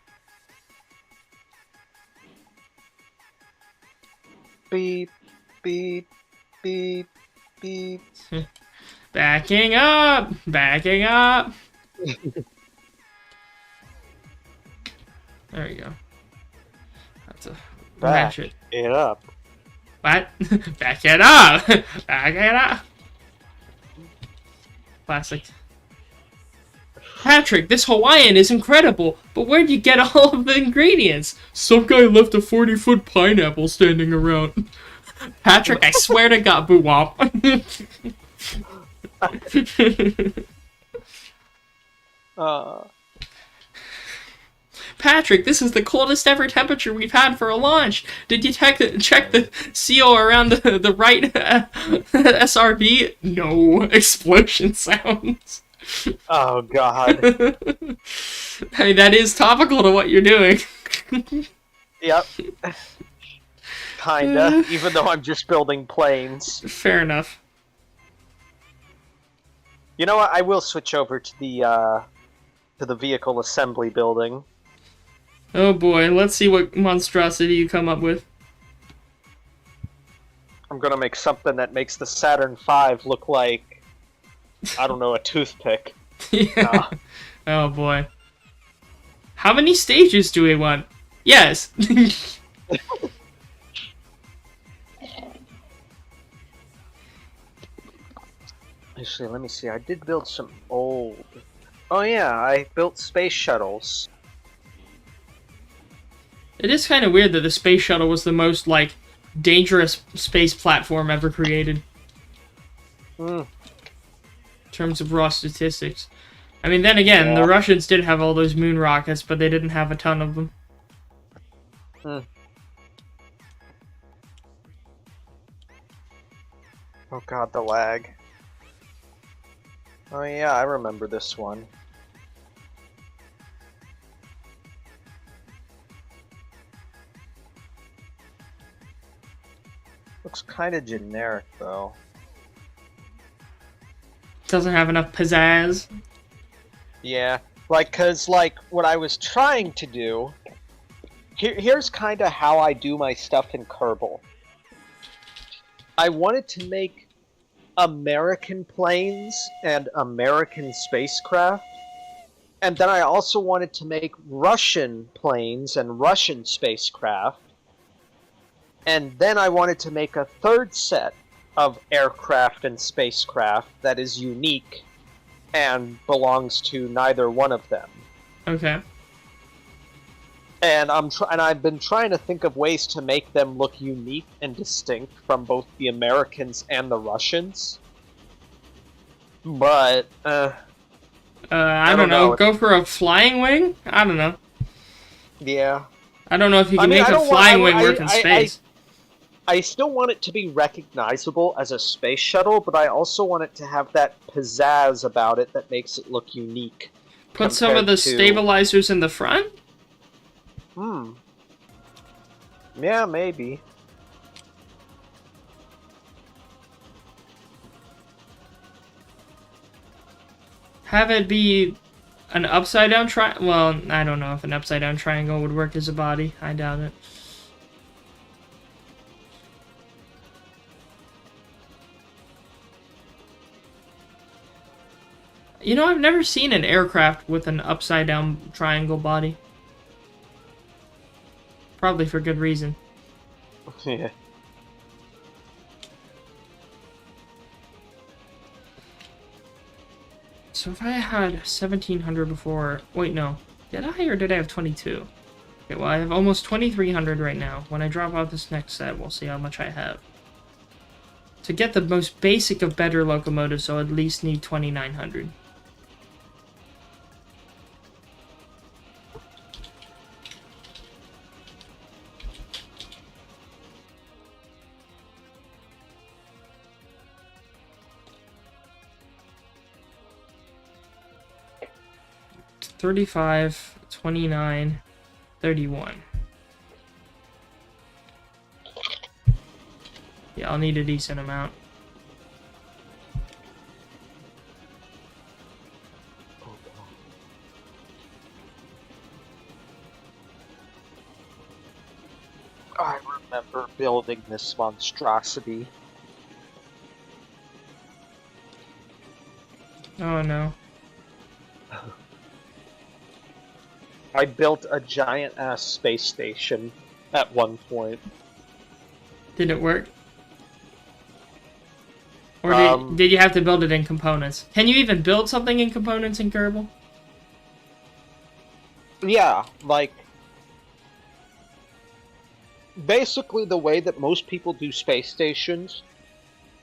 B: Beep, beep, beep, beep.
A: Backing up! Backing up! There you go. That's a match it.
B: It up.
A: What? Back it up! Back it up! Classic. Patrick, this Hawaiian is incredible, but where'd you get all of the ingredients? Some guy left a 40-foot pineapple standing around. Patrick, I swear to God, boo-womp. Patrick, this is the coldest ever temperature we've had for a launch. Did you check the CO around the right SRB? No. Explosion sounds.
B: Oh, God.
A: Hey, that is topical to what you're doing.
B: Yep. Kinda, even though I'm just building planes.
A: Fair enough.
B: You know what? I will switch over to the vehicle assembly building.
A: Oh boy, let's see what monstrosity you come up with.
B: I'm gonna make something that makes the Saturn V look like, I don't know, a toothpick.
A: Yeah. Oh boy. How many stages do we want? Yes.
B: Actually, let me see. I did build some old... Oh yeah, I built space shuttles.
A: It is kind of weird that the space shuttle was the most, like, dangerous space platform ever created. In terms of raw statistics. I mean, then again, the Russians did have all those moon rockets, but they didn't have a ton of them.
B: Oh god, the lag. Oh yeah, I remember this one. Looks kind of generic, though.
A: Doesn't have enough pizzazz.
B: Yeah, like, cause, like, what I was trying to do... Here's kind of how I do my stuff in Kerbal. I wanted to make American planes and American spacecraft, and then I also wanted to make Russian planes and Russian spacecraft, and then I wanted to make a third set of aircraft and spacecraft that is unique and belongs to neither one of them.
A: Okay.
B: And I've been trying to think of ways to make them look unique and distinct from both the Americans and the Russians. But
A: I don't know. Go for a flying wing? I don't know.
B: Yeah.
A: I don't know if you can make a flying wing work in space.
B: I still want it to be recognizable as a space shuttle, but I also want it to have that pizzazz about it that makes it look unique.
A: Put some of the stabilizers in the front?
B: Yeah, maybe.
A: Have it be an upside down triangle. Well, I don't know if an upside down triangle would work as a body. I doubt it. You know, I've never seen an aircraft with an upside down triangle body. Probably for good reason.
B: Yeah.
A: So if I had 1,700 before... Wait, no. Did I, or did I have 22? Okay, well, I have almost 2,300 right now. When I drop out this next set, we'll see how much I have. To get the most basic of better locomotives, I'll at least need 2,900. $35, $29, $31. Yeah, I'll need a decent amount.
B: I remember building this monstrosity.
A: Oh no.
B: I built a giant-ass space station at one point.
A: Did it work? Or did you have to build it in components? Can you even build something in components in Kerbal?
B: Yeah, like... Basically the way that most people do space stations...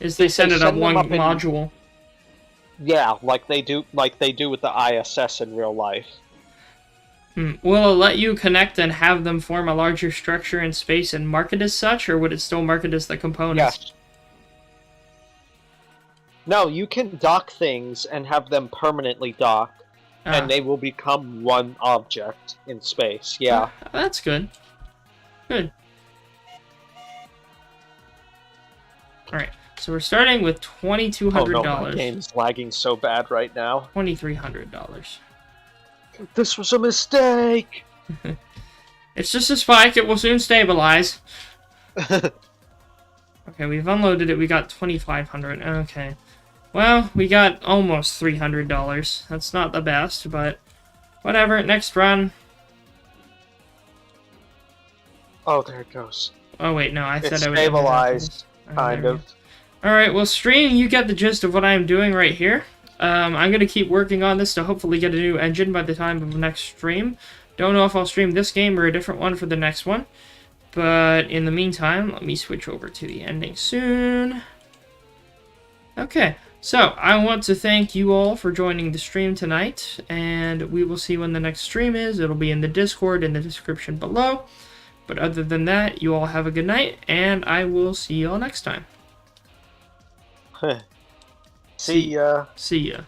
A: Is they send it up one module.
B: Yeah, like they do with the ISS in real life.
A: Will it let you connect and have them form a larger structure in space and mark it as such, or would it still mark it as the components?
B: Yes. No, you can dock things and have them permanently dock, and they will become one object in space, yeah.
A: That's good. Good. Alright, so we're starting with $2,200.
B: Oh no, my game's lagging so bad right now.
A: $2,300.
B: This was a mistake!
A: It's just a spike, it will soon stabilize. Okay, we've unloaded it, we got $2,500, okay. Well, we got almost $300. That's not the best, but whatever, next run.
B: Oh, there it goes.
A: Oh wait, no, I
B: It's
A: said I would
B: stabilized,
A: Oh,
B: kind
A: there we
B: of.
A: go. Alright, well, stream, you get the gist of what I'm doing right here. I'm going to keep working on this to hopefully get a new engine by the time of the next stream. Don't know if I'll stream this game or a different one for the next one. But in the meantime, let me switch over to the ending soon. Okay, so I want to thank you all for joining the stream tonight, and we will see when the next stream is. It'll be in the Discord in the description below. But other than that, you all have a good night, and I will see you all next time.
B: See ya.
A: See ya.